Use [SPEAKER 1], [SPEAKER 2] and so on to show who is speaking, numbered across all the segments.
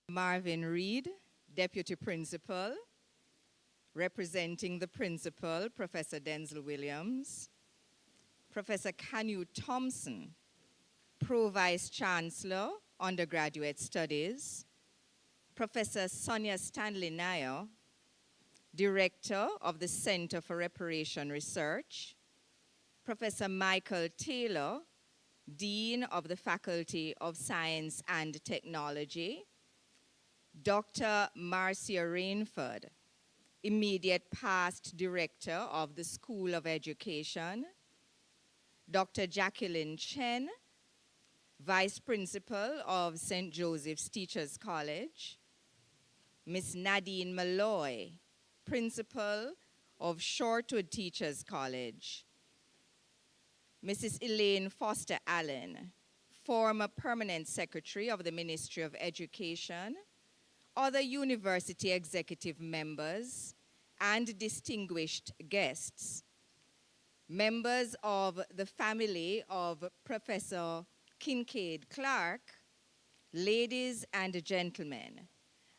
[SPEAKER 1] Marvin Reed, Deputy Principal, representing the Principal, Professor Denzel Williams, Professor Kanu Thompson, Pro-Vice Chancellor, Undergraduate Studies, Professor Sonia Stanley Nayo, Director of the Center for Reparation Research, Professor Michael Taylor, Dean of the Faculty of Science and Technology, Dr. Marcia Rainford, Immediate Past Director of the School of Education, Dr. Jacqueline Chen, Vice Principal of St. Joseph's Teachers College, Ms. Nadine Malloy, Principal of Shortwood Teachers College, Mrs. Elaine Foster Allen, former Permanent Secretary of the Ministry of Education, other university executive members, and distinguished guests, members of the family of Professor Kinkead-Clark, ladies and gentlemen,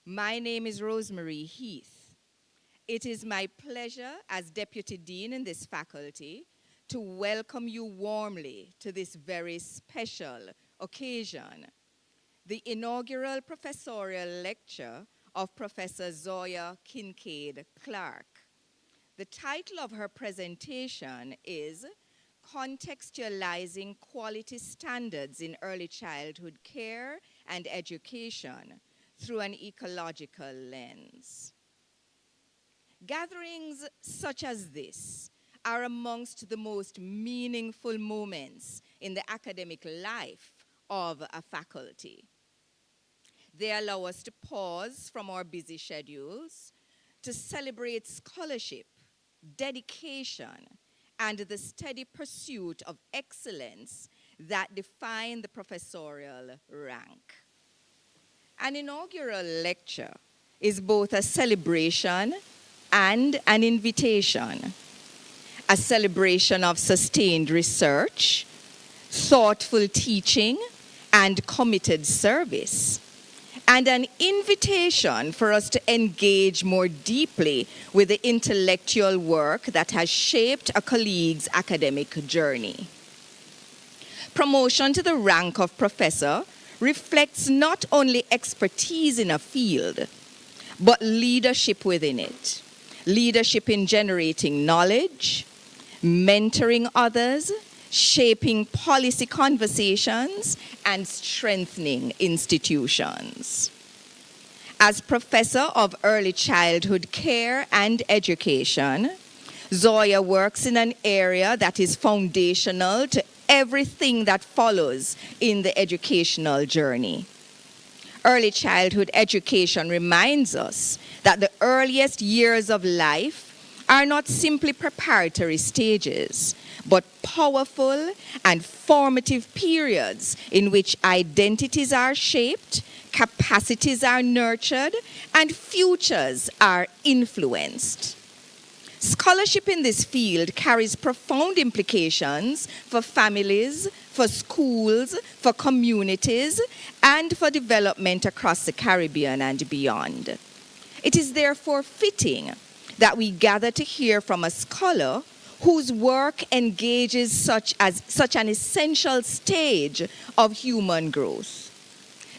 [SPEAKER 1] my name is Rosemary Heath. It is my pleasure as Deputy Dean in this faculty to welcome you warmly to this very special occasion, the inaugural professorial lecture of Professor Zoyah Kinkead-Clark. The title of her presentation is Contextualizing Quality Standards in Early Childhood Care and Education Through an Ecological Lens. Gatherings such as this are amongst the most meaningful moments in the academic life of a faculty. They allow us to pause from our busy schedules to celebrate scholarship, dedication, and the steady pursuit of excellence that define the professorial rank. An inaugural lecture is both a celebration and an invitation. A celebration of sustained research, thoughtful teaching, and committed service, and an invitation for us to engage more deeply with the intellectual work that has shaped a colleague's academic journey. Promotion to the rank of professor reflects not only expertise in a field, but leadership within it. Leadership in generating knowledge, mentoring others, shaping policy conversations, and strengthening institutions. As Professor of Early Childhood Care and Education, Zoyah works in an area that is foundational to everything that follows in the educational journey. Early childhood education reminds us that the earliest years of life are not simply preparatory stages, but powerful and formative periods in which identities are shaped, capacities are nurtured, and futures are influenced. Scholarship in this field carries profound implications for families, for schools, for communities, and for development across the Caribbean and beyond. It is therefore fitting that we gather to hear from a scholar whose work engages such an essential stage of human growth.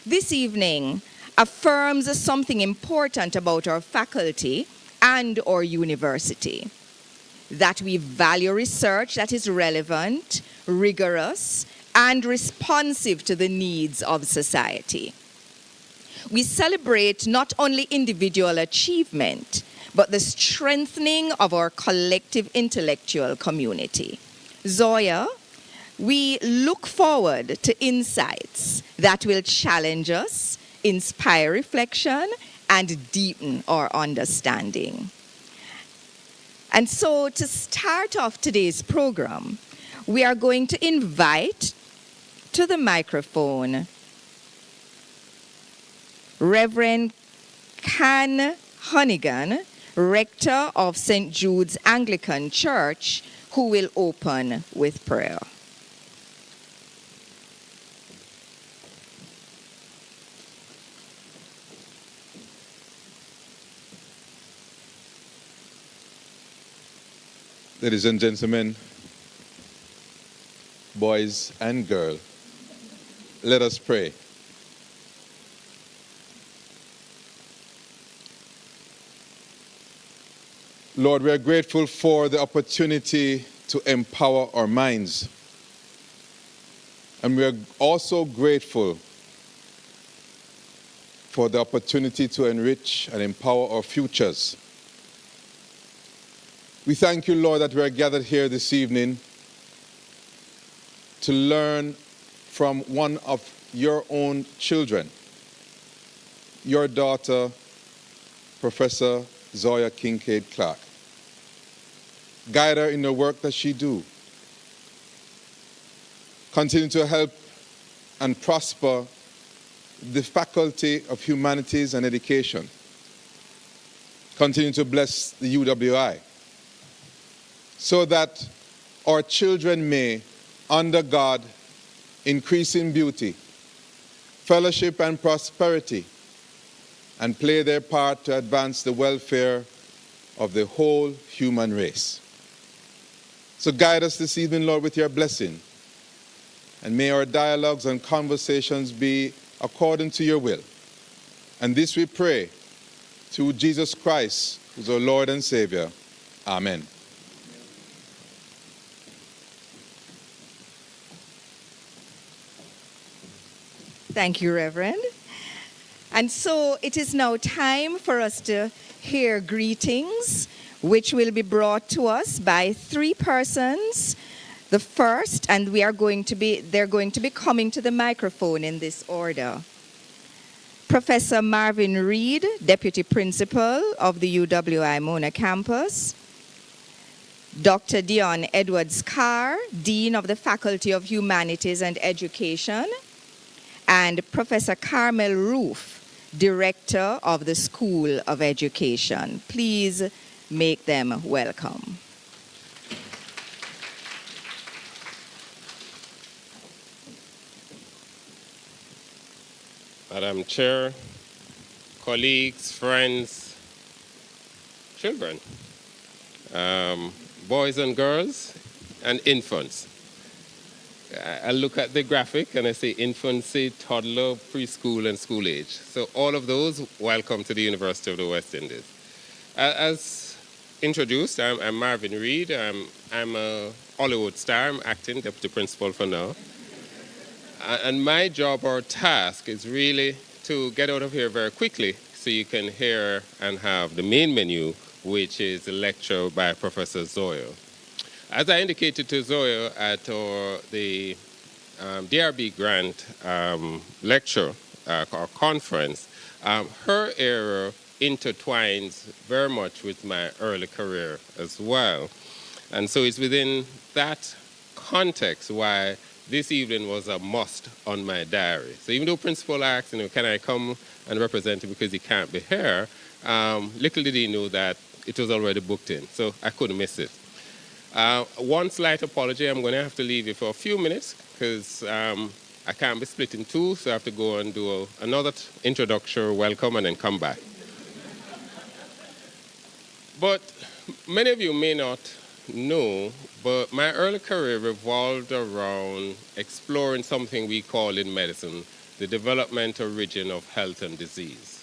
[SPEAKER 1] This evening affirms something important about our faculty and our university, that we value research that is relevant, rigorous, and responsive to the needs of society. We celebrate not only individual achievement, but the strengthening of our collective intellectual community. Zoyah, we look forward to insights that will challenge us, inspire reflection, and deepen our understanding. And so to start off today's program, we are going to invite to the microphone Reverend Can Honnigan, Rector of St. Jude's Anglican Church, who will open with prayer.
[SPEAKER 2] Ladies and gentlemen, boys and girls, let us pray. Lord, we are grateful for the opportunity to empower our minds. And we are also grateful for the opportunity to enrich and empower our futures. We thank you, Lord, that we are gathered here this evening to learn from one of your own children, your daughter, Professor Zoyah Kinkead-Clark. Guide her in the work that she do. Continue to help and prosper the Faculty of Humanities and Education. Continue to bless the UWI so that our children may, under God, increase in beauty, fellowship and prosperity, and play their part to advance the welfare of the whole human race. So guide us this evening, Lord, with your blessing. And may our dialogues and conversations be according to your will. And this we pray through Jesus Christ, who is our Lord and Savior. Amen.
[SPEAKER 1] Thank you, Reverend. And so it is now time for us to hear greetings, which will be brought to us by three persons. The first, and they're going to be coming to the microphone in this order. Professor Marvin Reed, Deputy Principal of the UWI Mona campus. Dr. Dion Edwards-Carr, Dean of the Faculty of Humanities and Education. And Professor Carmel Roof, Director of the School of Education. Please make them welcome.
[SPEAKER 3] Madam Chair, colleagues, friends, children, boys and girls, and infants. I look at the graphic and I say infancy, toddler, preschool, and school age. So all of those, welcome to the University of the West Indies. As introduced, I'm Marvin Reed. I'm a Hollywood star. I'm acting deputy principal for now. And my job or task is really to get out of here very quickly so you can hear and have the main menu, which is a lecture by Professor Zoyah. As I indicated to Zoyah at the DRB grant lecture or conference, her era intertwines very much with my early career as well. And so it's within that context why this evening was a must on my diary. So even though Principal asked, can I come and represent him because he can't be here, little did he know that it was already booked in, so I couldn't miss it. One slight apology, I'm going to have to leave you for a few minutes because I can't be split in two, so I have to go and do another introductory welcome and then come back. But many of you may not know, but my early career revolved around exploring something we call in medicine the developmental origin of health and disease.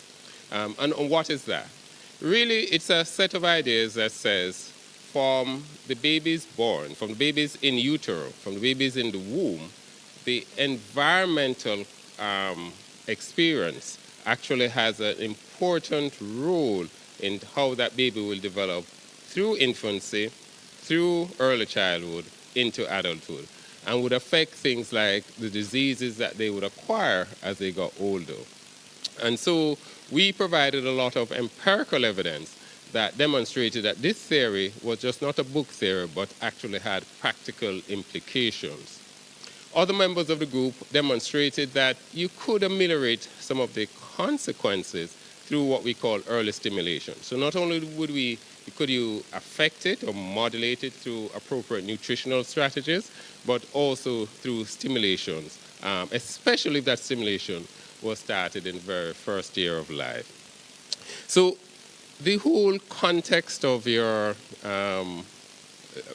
[SPEAKER 3] And what is that? Really, it's a set of ideas that says from the babies born, from the babies in utero, from the babies in the womb, the environmental experience actually has an important role in how that baby will develop through infancy, through early childhood, into adulthood, and would affect things like the diseases that they would acquire as they got older. And so we provided a lot of empirical evidence that demonstrated that this theory was just not a book theory, but actually had practical implications. Other members of the group demonstrated that you could ameliorate some of the consequences through what we call early stimulation. So not only could you affect it or modulate it through appropriate nutritional strategies, but also through stimulations, especially if that stimulation was started in the very first year of life. So the whole context of your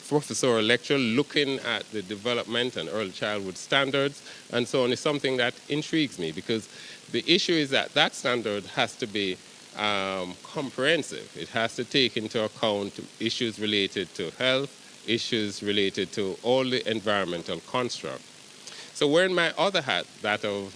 [SPEAKER 3] professorial lecture looking at the development and early childhood standards and so on is something that intrigues me, because the issue is that that standard has to be comprehensive. It has to take into account issues related to health, issues related to all the environmental construct. So wearing my other hat, that of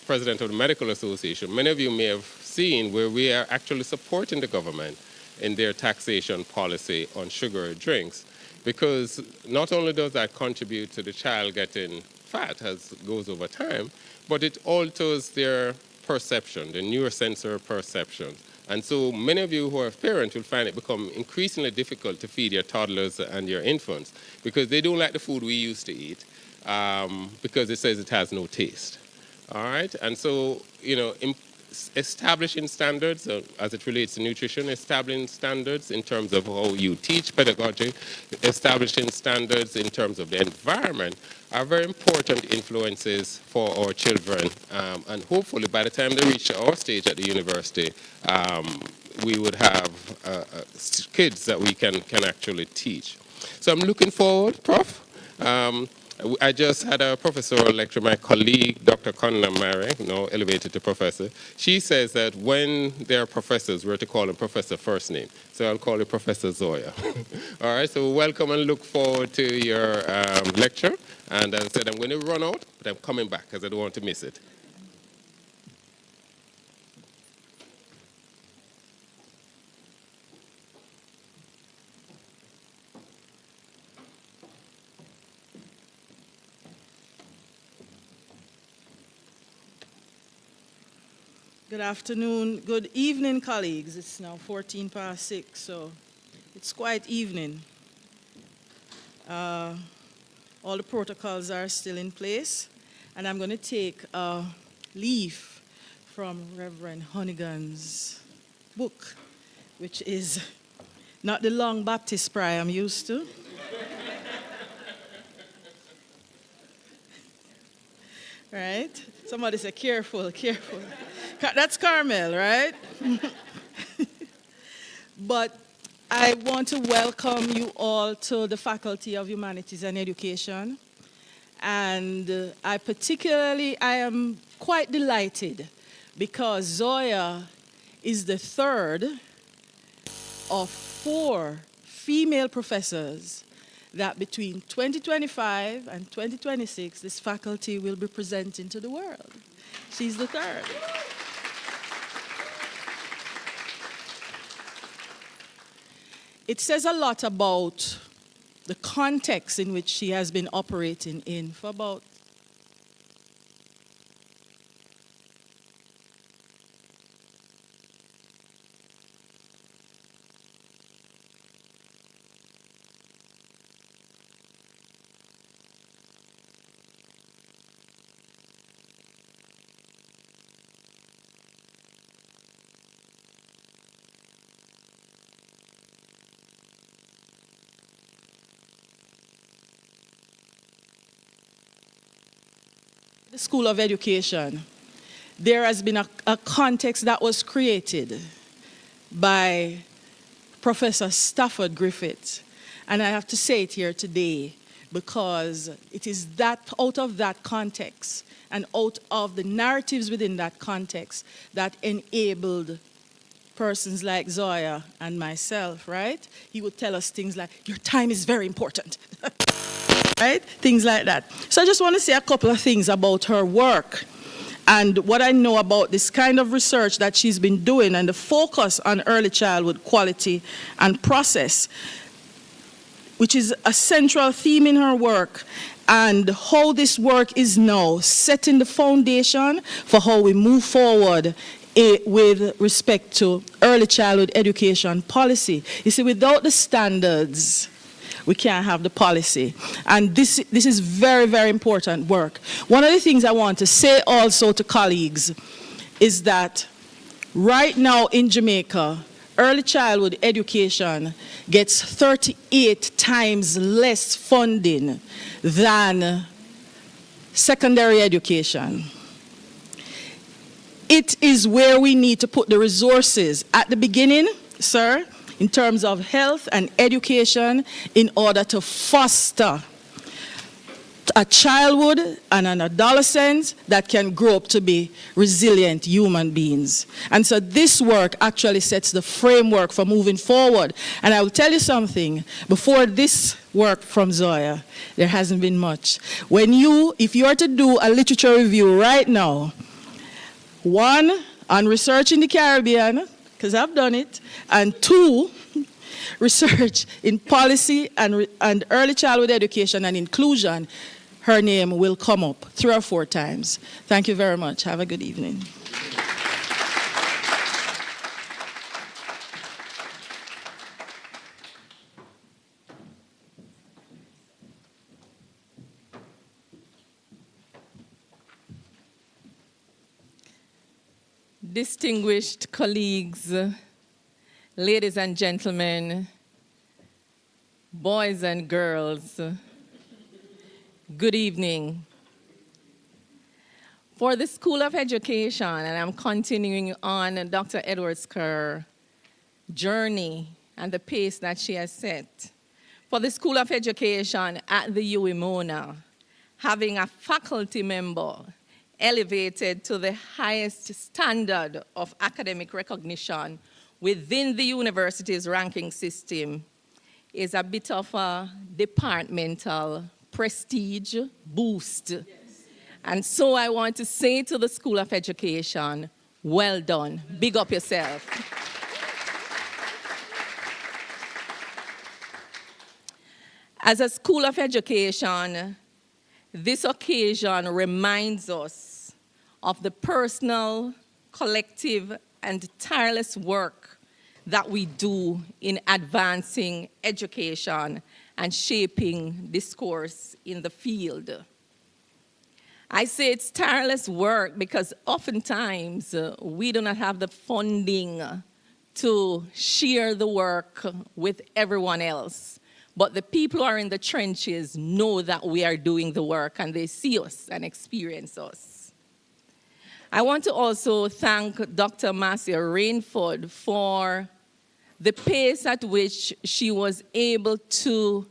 [SPEAKER 3] President of the Medical Association, many of you may have seen where we are actually supporting the government in their taxation policy on sugary drinks, because not only does that contribute to the child getting fat as it goes over time, but it alters their perception, the neurosensory perception. And so many of you who are parents will find it become increasingly difficult to feed your toddlers and your infants, because they don't like the food we used to eat, because it says it has no taste. All right? And so, establishing standards as it relates to nutrition, establishing standards in terms of how you teach pedagogy, establishing standards in terms of the environment are very important influences for our children. And hopefully by the time they reach our stage at the university, we would have kids that we can actually teach. So I'm looking forward, Prof. I just had a professorial lecture. My colleague, Dr. Connor Mary, now elevated to professor, she says that when they're professors, we're to call them professor first name. So I'll call you Professor Zoyah. All right, so welcome and look forward to your lecture. And as I said, I'm going to run out, but I'm coming back because I don't want to miss it.
[SPEAKER 4] Good afternoon, good evening, colleagues. It's now 14 past 6, so it's quite evening. All the protocols are still in place, and I'm going to take a leaf from Reverend Honeygan's book, which is not the long Baptist prayer I'm used to. Right? Somebody say, careful, careful. That's Carmel, right? But I want to welcome you all to the Faculty of Humanities and Education. And I am quite delighted because Zoyah is the third of 4 female professors that between 2025 and 2026, this faculty will be presenting to the world. She's the third. It says a lot about the context in which she has been operating in for about the School of Education. There has been a context that was created by Professor Stafford Griffith. And I have to say it here today because it is that out of that context and out of the narratives within that context that enabled persons like Zoyah and myself, right? He would tell us things like, your time is very important. Right? Things like that. So I just want to say a couple of things about her work and what I know about this kind of research that she's been doing and the focus on early childhood quality and process, which is a central theme in her work, and how this work is now setting the foundation for how we move forward with respect to early childhood education policy. You see, without the standards, we can't have the policy. And this is very, very important work. One of the things I want to say also to colleagues is that right now in Jamaica, early childhood education gets 38 times less funding than secondary education. It is where we need to put the resources. At the beginning, sir, in terms of health and education in order to foster a childhood and an adolescent that can grow up to be resilient human beings. And so this work actually sets the framework for moving forward. And I will tell you something, before this work from Zoyah, there hasn't been much. If you are to do a literature review right now, one, on research in the Caribbean, because I've done it, and two, research in policy and early childhood education and inclusion, her name will come up 3 or 4 times. Thank you very much. Have a good evening.
[SPEAKER 5] Distinguished colleagues, ladies and gentlemen, boys and girls, good evening. For the School of Education, and I'm continuing on Dr. Edwards-Kerr journey and the pace that she has set. For the School of Education at the UWI-Mona, having a faculty member elevated to the highest standard of academic recognition within the university's ranking system is a bit of a departmental prestige boost. Yes. And so I want to say to the School of Education, well done, big up yourself. As a School of Education, this occasion reminds us of the personal, collective, and tireless work that we do in advancing education and shaping discourse in the field. I say it's tireless work because oftentimes we do not have the funding to share the work with everyone else. But the people who are in the trenches know that we are doing the work and they see us and experience us. I want to also thank Dr. Marcia Rainford for the pace at which she was able to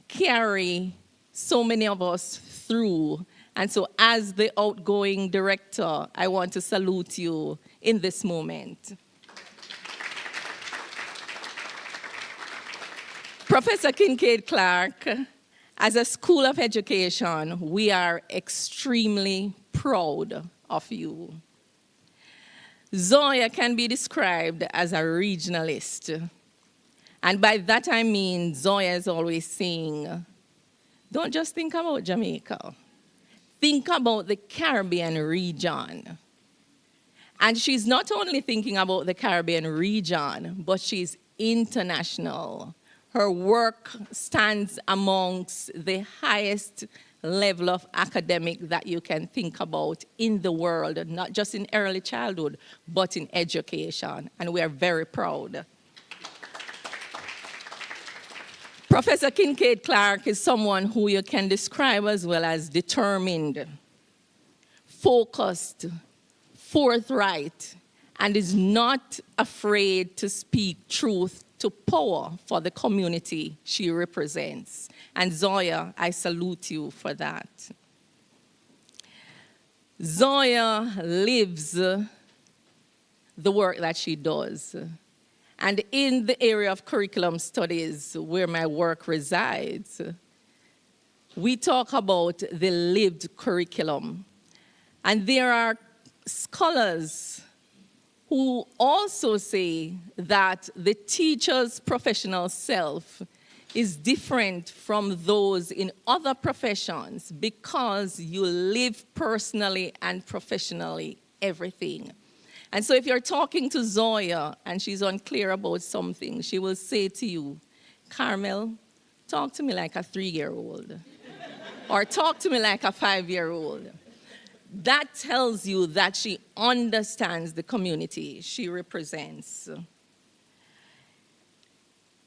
[SPEAKER 5] carry so many of us through. And so as the outgoing director, I want to salute you in this moment. Professor Kinkead-Clark, as a School of Education, we are extremely proud of you. Zoyah can be described as a regionalist. And by that I mean Zoyah is always saying, don't just think about Jamaica. Think about the Caribbean region. And she's not only thinking about the Caribbean region, but she's international. Her work stands amongst the highest level of academic that you can think about in the world, not just in early childhood, but in education, and we are very proud. Professor Kinkead-Clark is someone who you can describe as well as determined, focused, forthright, and is not afraid to speak truth to power for the community she represents. And Zoyah, I salute you for that. Zoyah lives the work that she does. And in the area of curriculum studies, where my work resides, we talk about the lived curriculum. And there are scholars who also say that the teacher's professional self is different from those in other professions because you live personally and professionally everything. And so if you're talking to Zoyah and she's unclear about something, she will say to you, Carmel, talk to me like a 3-year-old. Or talk to me like a 5-year-old. That tells you that she understands the community she represents.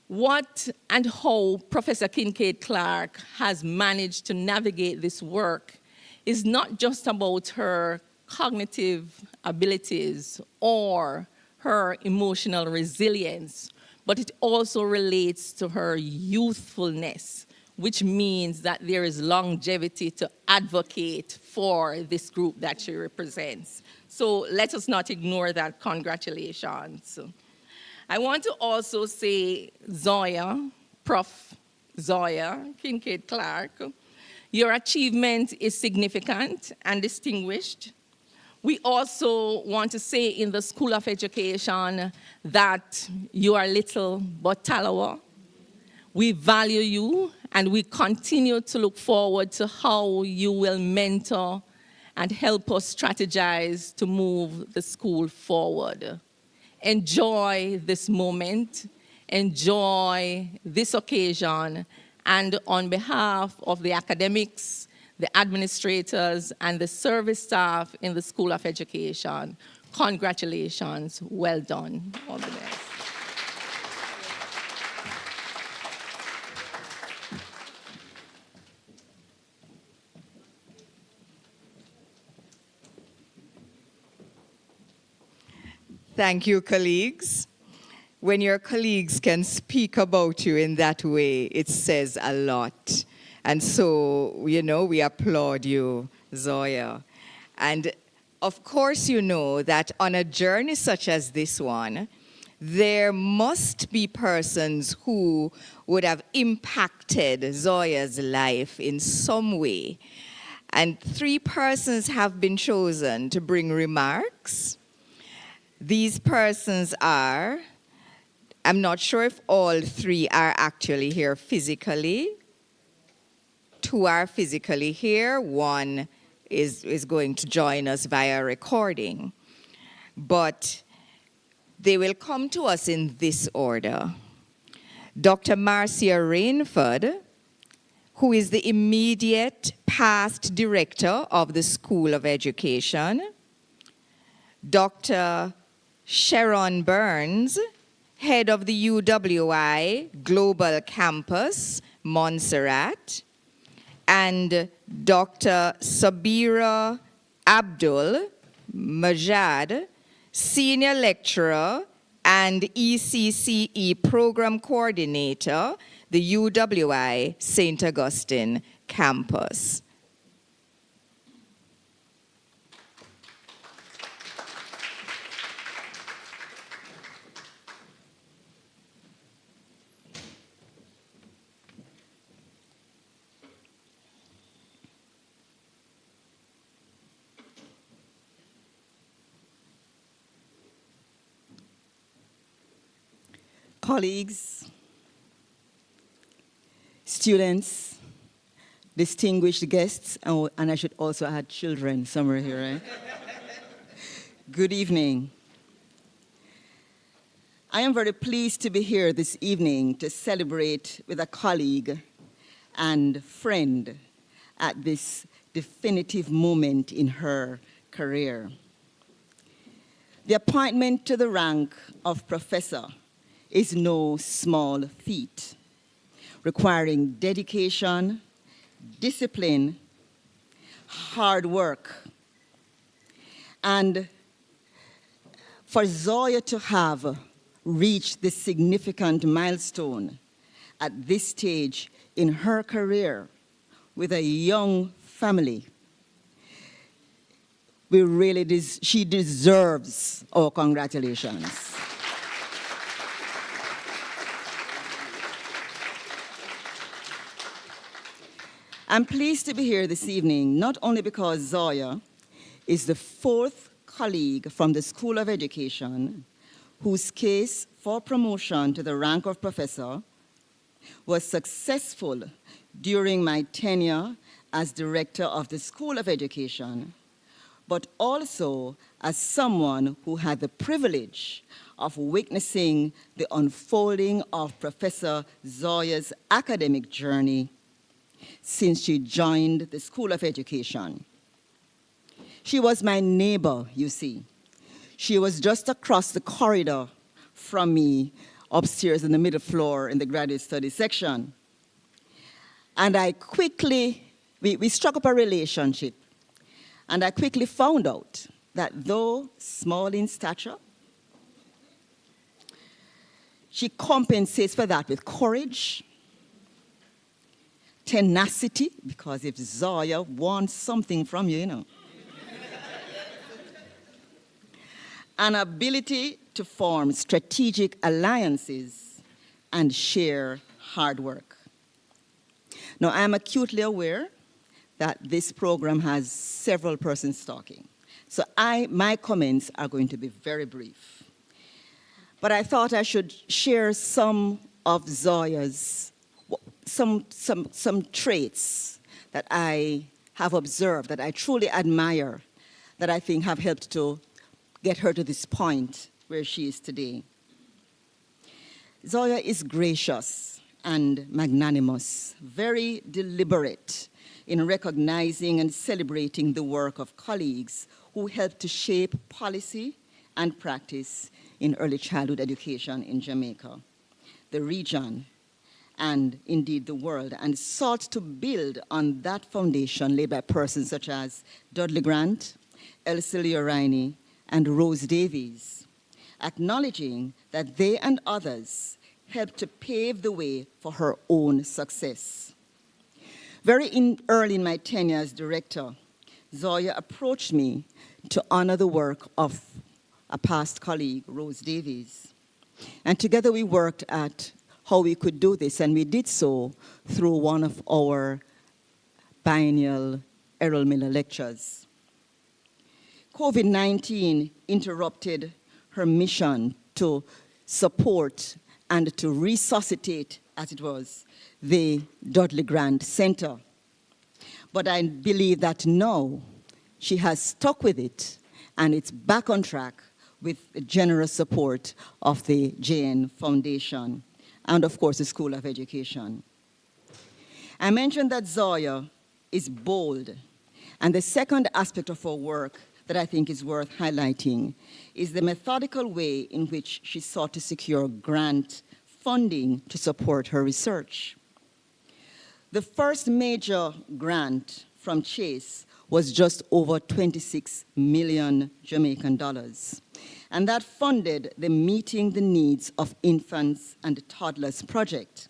[SPEAKER 5] What and how Professor Kinkead-Clark has managed to navigate this work is not just about her cognitive abilities or her emotional resilience, but it also relates to her youthfulness, which means that there is longevity to advocate for this group that she represents. So let us not ignore that. Congratulations. I want to also say, Zoyah, Prof. Zoyah, Kinkead-Clark, your achievement is significant and distinguished. We also want to say in the School of Education that you are little but Talawa. We value you, and we continue to look forward to how you will mentor and help us strategize to move the school forward. Enjoy this moment, enjoy this occasion, and on behalf of the academics, the administrators, and the service staff in the School of Education, congratulations, well done, all the best.
[SPEAKER 1] Thank you, colleagues. When your colleagues can speak about you in that way, it says a lot. And so, you know, we applaud you, Zoyah. And of course, you know that on a journey such as this one, there must be persons who would have impacted Zoyah's life in some way. And 3 persons have been chosen to bring remarks. These persons are, I'm not sure if all 3 are actually here physically. 2 are physically here. 1 is going to join us via recording. But they will come to us in this order. Dr. Marcia Rainford, who is the immediate past director of the School of Education. Dr. Sharon Burns, head of the UWI Global Campus, Montserrat, and Dr. Sabira Abdul Majad, senior lecturer and ECCE program coordinator, the UWI St. Augustine campus.
[SPEAKER 6] Colleagues, students, distinguished guests, and I should also add children somewhere here, right? Good evening. I am very pleased to be here this evening to celebrate with a colleague and friend at this definitive moment in her career. The appointment to the rank of professor is no small feat, requiring dedication, discipline, hard work. And for Zoyah to have reached this significant milestone at this stage in her career with a young family, she deserves our congratulations. I'm pleased to be here this evening, not only because Zoyah is the 4th colleague from the School of Education whose case for promotion to the rank of professor was successful during my tenure as director of the School of Education, but also as someone who had the privilege of witnessing the unfolding of Professor Zoyah's academic journey since she joined the School of Education. She was my neighbor, you see. She was just across the corridor from me upstairs in the middle floor in the graduate studies section. And we struck up a relationship. And I quickly found out that though small in stature, she compensates for that with courage, tenacity, because if Zoyah wants something from you, you know, an ability to form strategic alliances and share hard work. Now, I am acutely aware that this program has several persons talking. So my comments are going to be very brief. But I thought I should share some of Zoyah's, some traits that I have observed, that I truly admire, that I think have helped to get her to this point where she is today. Zoyah is gracious and magnanimous, very deliberate in recognizing and celebrating the work of colleagues who helped to shape policy and practice in early childhood education in Jamaica, the region, and indeed the world, and sought to build on that foundation laid by persons such as Dudley Grant, Elsie Riney, and Rose Davies, acknowledging that they and others helped to pave the way for her own success. Very early in my tenure as director, Zoyah approached me to honor the work of a past colleague, Rose Davies. And together we worked at how we could do this, and we did so through one of our biennial Errol Miller lectures. COVID-19 interrupted her mission to support and to resuscitate, as it was, the Dudley Grant Center. But I believe that now she has stuck with it, and it's back on track with the generous support of the JN Foundation and, of course, the School of Education. I mentioned that Zoyah is bold, and the second aspect of her work that I think is worth highlighting is the methodical way in which she sought to secure grant funding to support her research. The first major grant from Chase was just over 26 million Jamaican dollars. And that funded the Meeting the Needs of Infants and Toddlers project.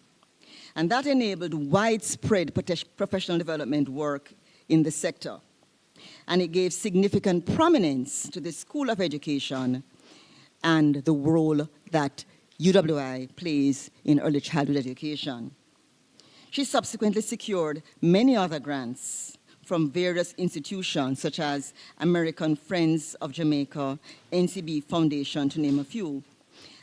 [SPEAKER 6] And that enabled widespread professional development work in the sector. And it gave significant prominence to the School of Education and the role that UWI plays in early childhood education. She subsequently secured many other grants from various institutions such as American Friends of Jamaica, NCB Foundation, to name a few.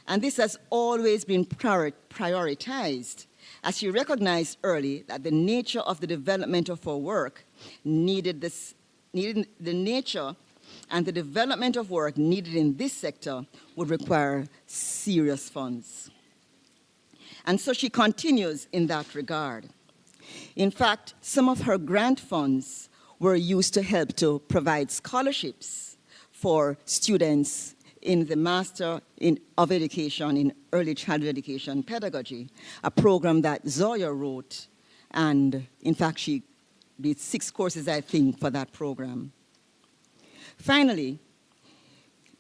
[SPEAKER 6] And this has always been prioritized, as she recognized early that the nature of the development of her work needed the nature and the development of work needed in this sector would require serious funds. And so she continues in that regard. In fact, some of her grant funds were used to help to provide scholarships for students in the Master of Education in Early Childhood Education Pedagogy, a program that Zoyah wrote, and in fact, she did 6 courses, I think, for that program. Finally,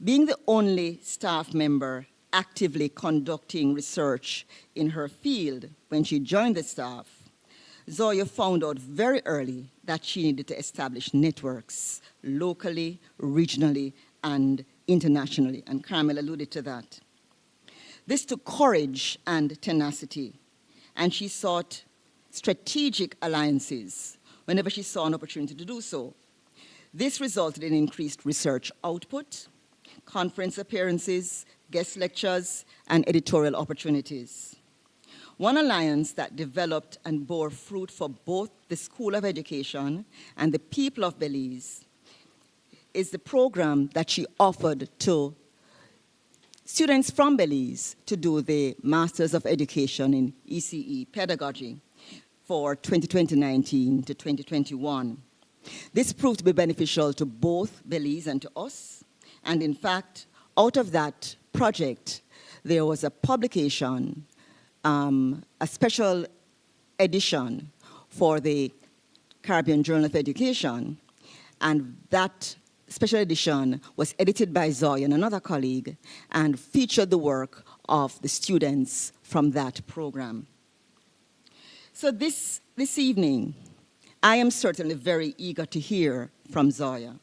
[SPEAKER 6] being the only staff member actively conducting research in her field when she joined the staff, Zoyah found out very early that she needed to establish networks locally, regionally, and internationally, and Carmel alluded to that. This took courage and tenacity, and she sought strategic alliances whenever she saw an opportunity to do so. This resulted in increased research output, conference appearances, guest lectures, and editorial opportunities. One alliance that developed and bore fruit for both the School of Education and the people of Belize is the program that she offered to students from Belize to do the Masters of Education in ECE Pedagogy for 2019 to 2021. This proved to be beneficial to both Belize and to us. And in fact, out of that project, there was a publication, a special edition for the Caribbean Journal of Education. And that special edition was edited by Zoyah and another colleague and featured the work of the students from that program. So this evening, I am certainly very eager to hear from Zoyah.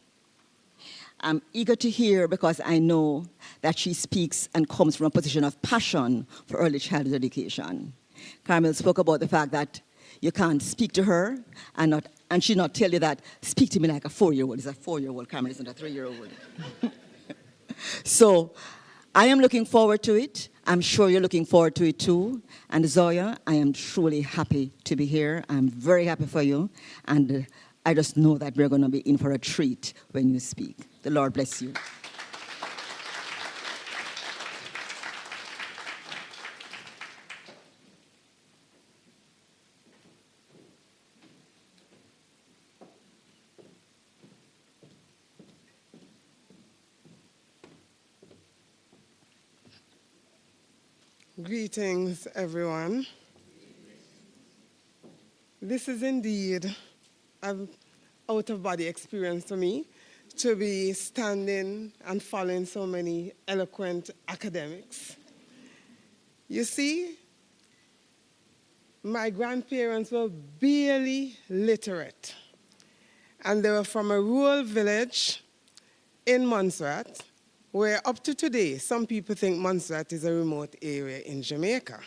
[SPEAKER 6] I'm eager to hear because I know that she speaks and comes from a position of passion for early childhood education. Carmel spoke about the fact that you can't speak to her and she not tell you that, speak to me like a 4-year-old. It's a 4-year-old, Carmel isn't a 3-year-old. So I am looking forward to it. I'm sure you're looking forward to it too. And Zoyah, I am truly happy to be here. I'm very happy for you. And I just know that we're going to be in for a treat when you speak. The Lord bless you.
[SPEAKER 7] Greetings, everyone. This is indeed an out-of-body experience for me to be standing and following so many eloquent academics. You see, my grandparents were barely literate, and they were from a rural village in Montserrat, where up to today, some people think Montserrat is a remote area in Jamaica.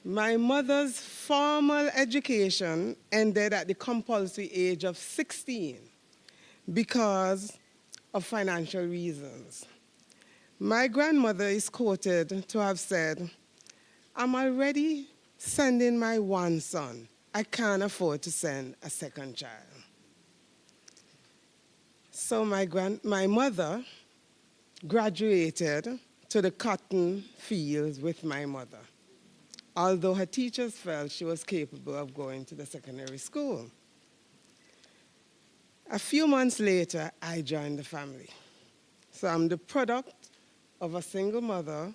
[SPEAKER 7] My mother's formal education ended at the compulsory age of 16 because of financial reasons. My grandmother is quoted to have said, "I'm already sending my one son. I can't afford to send a second child." So my mother graduated to the cotton fields with my mother, although her teachers felt she was capable of going to the secondary school. A few months later, I joined the family. So I'm the product of a single mother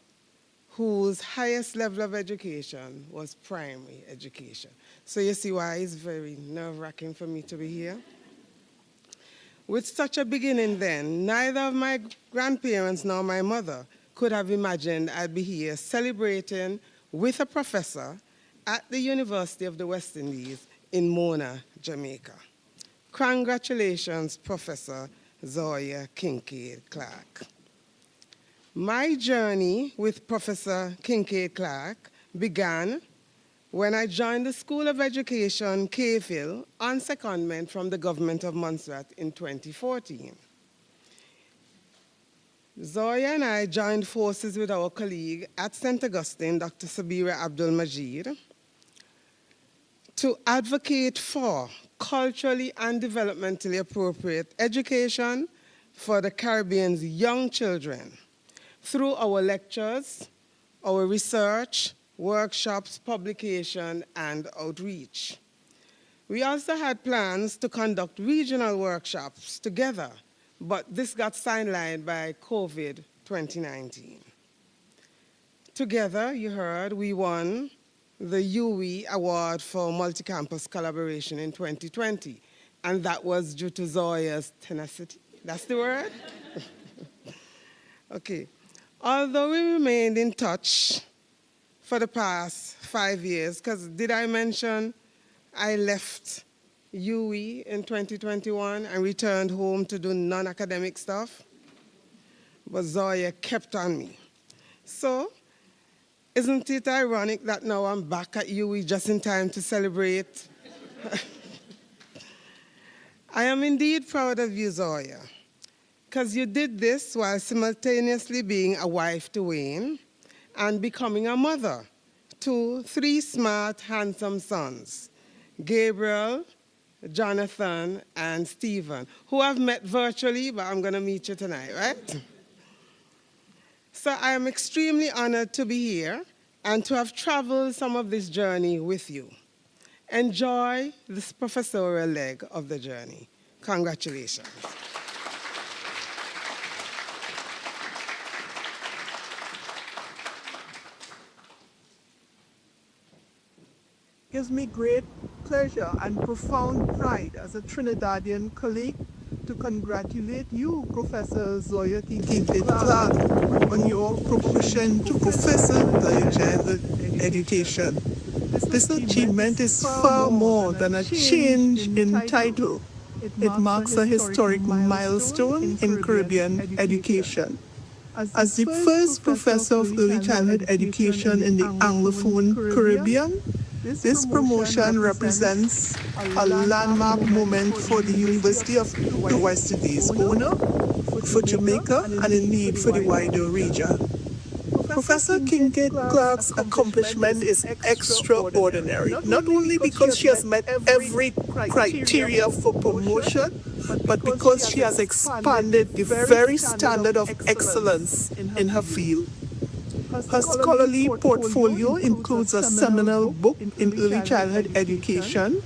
[SPEAKER 7] whose highest level of education was primary education. So you see why it's very nerve-wracking for me to be here. With such a beginning then, neither of my grandparents nor my mother could have imagined I'd be here celebrating with a professor at the University of the West Indies in Mona, Jamaica. Congratulations, Professor Zoyah Kinkead-Clark. My journey with Professor Kinkead-Clark began when I joined the School of Education, Cave on secondment from the government of Montserrat in 2014. Zoyah and I joined forces with our colleague at St. Augustine, Dr. Sabira Abdul-Majid, to advocate for culturally and developmentally appropriate education for the Caribbean's young children through our lectures, our research, workshops, publication, and outreach. We also had plans to conduct regional workshops together, but this got sidelined by COVID 2019. Together, you heard, we won the UE Award for Multi-Campus Collaboration in 2020, and that was due to Zoyah's tenacity. That's the word? Okay. Although we remained in touch for the past 5 years, because did I mention I left UE in 2021 and returned home to do non-academic stuff? But Zoyah kept on me. So, isn't it ironic that now I'm back at UE just in time to celebrate? I am indeed proud of you, Zoyah, because you did this while simultaneously being a wife to Wayne and becoming a mother to 3 smart, handsome sons, Gabriel, Jonathan, and Stephen, who I've met virtually, but I'm going to meet you tonight, right? So I am extremely honored to be here and to have traveled some of this journey with you. Enjoy this professorial leg of the journey. Congratulations.
[SPEAKER 8] It gives me great pleasure and profound pride as a Trinidadian colleague to to congratulate you, Professor Zoyah Kinkead-Clark, on your promotion to Professor of Early Childhood Education. This achievement is far more than a change in title. It marks a historic milestone in Caribbean education. As the first professor of early childhood education in the Anglophone Caribbean, this promotion represents a landmark moment for the University of the West Indies owner, for Jamaica, and indeed for the wider region. Professor Kinkead-Clark's accomplishment is extraordinary, not only because she has met every criteria for promotion, but because she has expanded the very standard of excellence in her field. Her scholarly portfolio includes a seminal book in early childhood education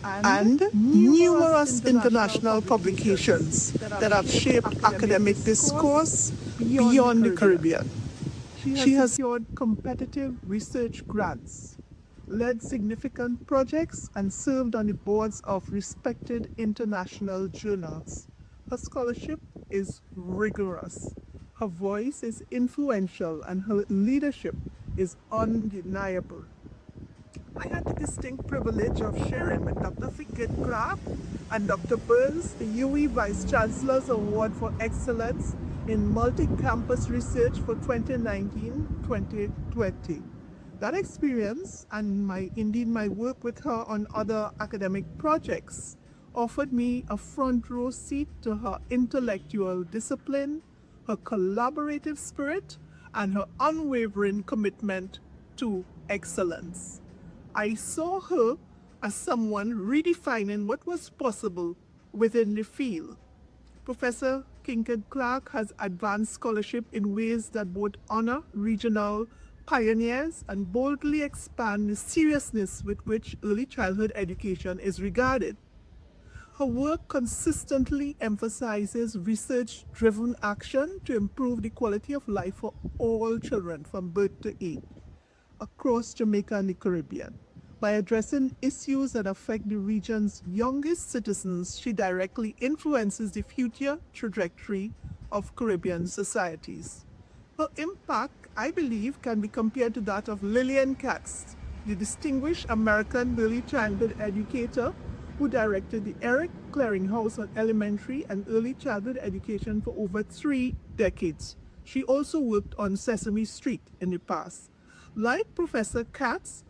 [SPEAKER 8] and numerous international publications that have shaped academic discourse beyond the Caribbean. She has secured competitive research grants, led significant projects, and served on the boards of respected international journals. Her scholarship is rigorous. Her voice is influential, and her leadership is undeniable. I had the distinct privilege of sharing with Dr. Kinkead-Clark and Dr. Burns the UE Vice Chancellor's Award for Excellence in Multi-Campus Research for 2019-2020. That experience and my work with her on other academic projects offered me a front row seat to her intellectual discipline, her collaborative spirit, and her unwavering commitment to excellence. I saw her as someone redefining what was possible within the field. Professor Kinkead-Clark has advanced scholarship in ways that both honor regional pioneers and boldly expand the seriousness with which early childhood education is regarded. Her work consistently emphasizes research-driven action to improve the quality of life for all children from birth to 8 across Jamaica and the Caribbean. By addressing issues that affect the region's youngest citizens, she directly influences the future trajectory of Caribbean societies. Her impact, I believe, can be compared to that of Lillian Katz, the distinguished American early childhood educator who directed the Eric Clearinghouse on elementary and early childhood education for over 3 decades. She also worked on Sesame Street in the past. Like Professor Katz,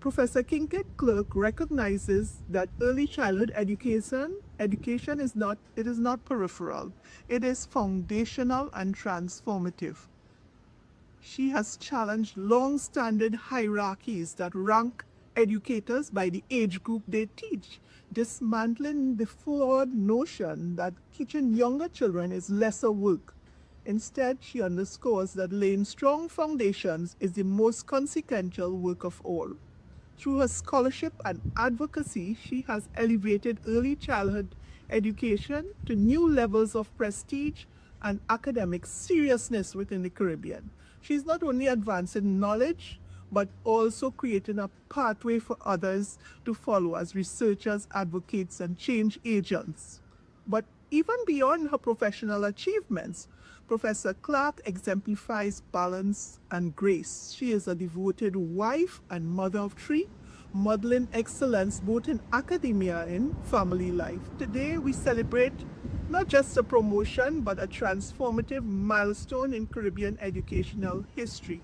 [SPEAKER 8] Professor Kinkead-Clark recognizes that early childhood education is not peripheral. It is foundational and transformative. She has challenged long-standing hierarchies that rank educators by the age group they teach, dismantling the flawed notion that teaching younger children is lesser work. Instead, she underscores that laying strong foundations is the most consequential work of all. Through her scholarship and advocacy, she has elevated early childhood education to new levels of prestige and academic seriousness within the Caribbean. She's not only advancing knowledge, but also creating a pathway for others to follow as researchers, advocates, and change agents. But even beyond her professional achievements, Professor Clark exemplifies balance and grace. She is a devoted wife and mother of 3, modeling excellence both in academia and family life. Today, we celebrate not just a promotion, but a transformative milestone in Caribbean educational history.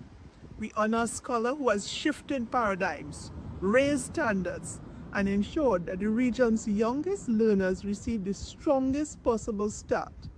[SPEAKER 8] We honor a scholar who has shifted paradigms, raised standards, and ensured that the region's youngest learners receive the strongest possible start.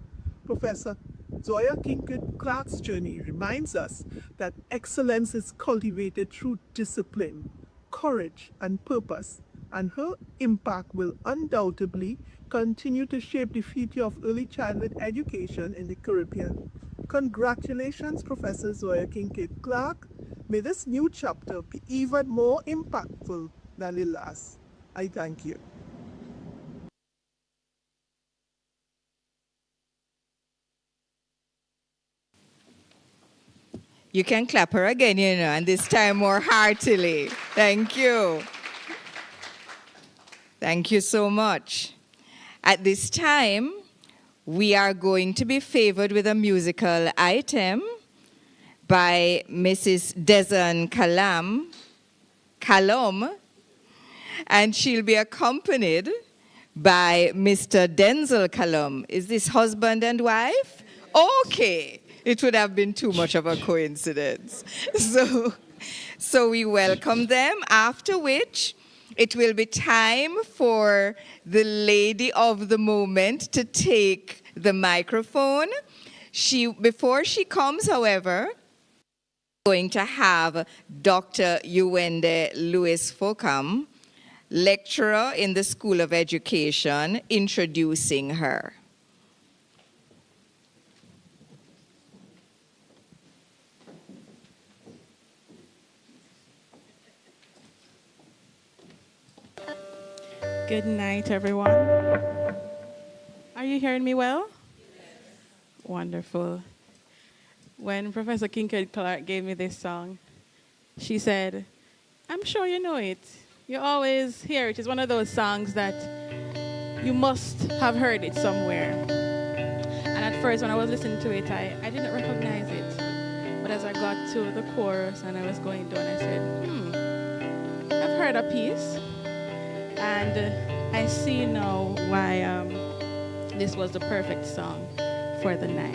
[SPEAKER 8] Professor Zoyah Kinkead-Clark's journey reminds us that excellence is cultivated through discipline, courage, and purpose, and her impact will undoubtedly continue to shape the future of early childhood education in the Caribbean. Congratulations, Professor Zoyah Kinkead-Clark. May this new chapter be even more impactful than the last. I thank you.
[SPEAKER 1] You can clap her again, and this time more heartily. Thank you. Thank you so much. At this time, we are going to be favored with a musical item by Mrs. Desan Kalom, and she'll be accompanied by Mr. Denzel Kalom. Is this husband and wife? Okay. It would have been too much of a coincidence. So we welcome them, after which it will be time for the lady of the moment to take the microphone. Before she comes, however, we're going to have Dr. Uwende Lewis-Fokam, lecturer in the School of Education, introducing her.
[SPEAKER 9] Good night, everyone. Are you hearing me well? Yes. Wonderful. When Professor Kinkead-Clark gave me this song, she said, I'm sure you know it. You always hear it. It's one of those songs that you must have heard it somewhere. And at first, when I was listening to it, I didn't recognize it. But as I got to the chorus and I was going down, I said, I've heard a piece. And I see now why this was the perfect song for the night.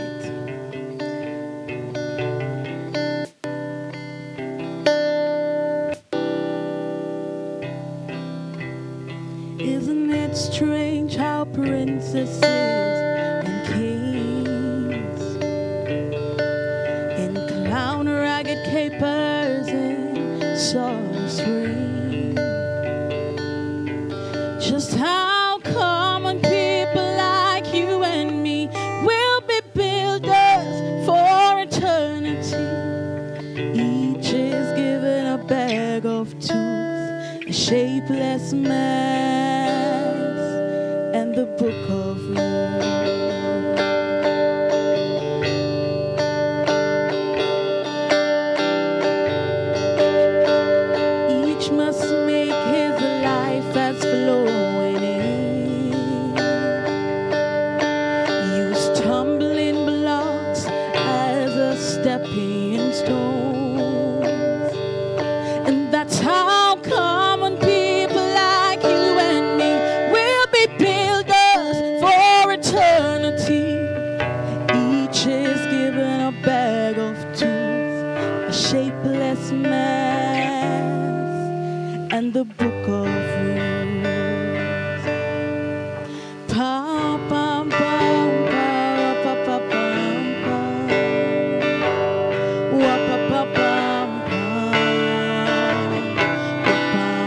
[SPEAKER 9] Isn't it strange how princesses and kings in clown ragged capers and sardines ring, just how common people like you and me will be builders for eternity. Each is given a bag of tools, a shapeless mass, and the book of rules. Each must make his life as flowing in. Use tumbling blocks as a stepping stones, and that's how common people like you and me will be builders for eternity. Each is given a bag of tools, a shapeless mass, and the book of rules. Pa, pa, pa, pa, pa, pa, pa, pa. Wa, pa, pa, pa, pa. Wa,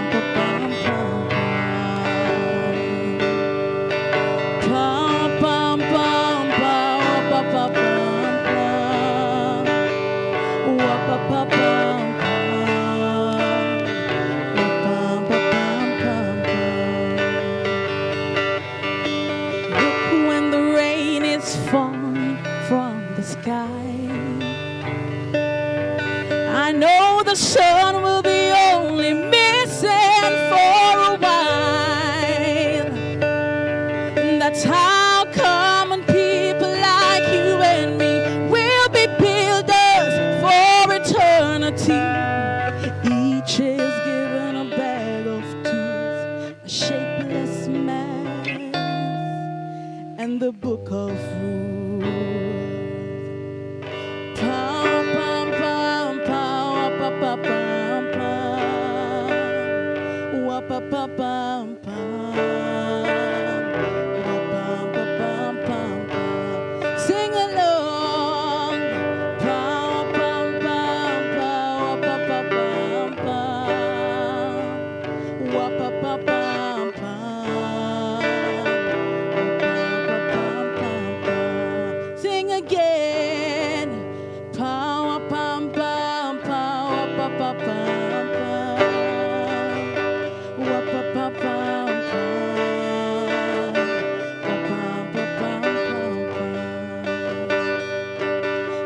[SPEAKER 9] pa, pa, pa, pa, pa. Pa, pa, pa, pa, wa, pa, pa, pa, pa. Wa, pa, pa, pa, pa. Look when the rain is falling from the sky. I know the sun will be only missing for a while. That's how common people like you and me will be builders for eternity. Each is given a bag of tools, a shapeless mass, and the book of rules. Pam, pam, pam, pam, pa, pa, pam, pam. Wa, pa, pa, pam, pam. Wa, pam, pa, pam, pam, pam. Sing along. Pam, pam, pam, pam, wa, pa, pa, pam, pam. Wa, pa, pa, pam, pam. Wa, pa, pa, pam, pam. Sing again. Pam, pam, pam, pam, wa, pa, pa, pam, pam. Wa, pa, pa, pam, pam. Wa, pam, pa, pam, pam, pam.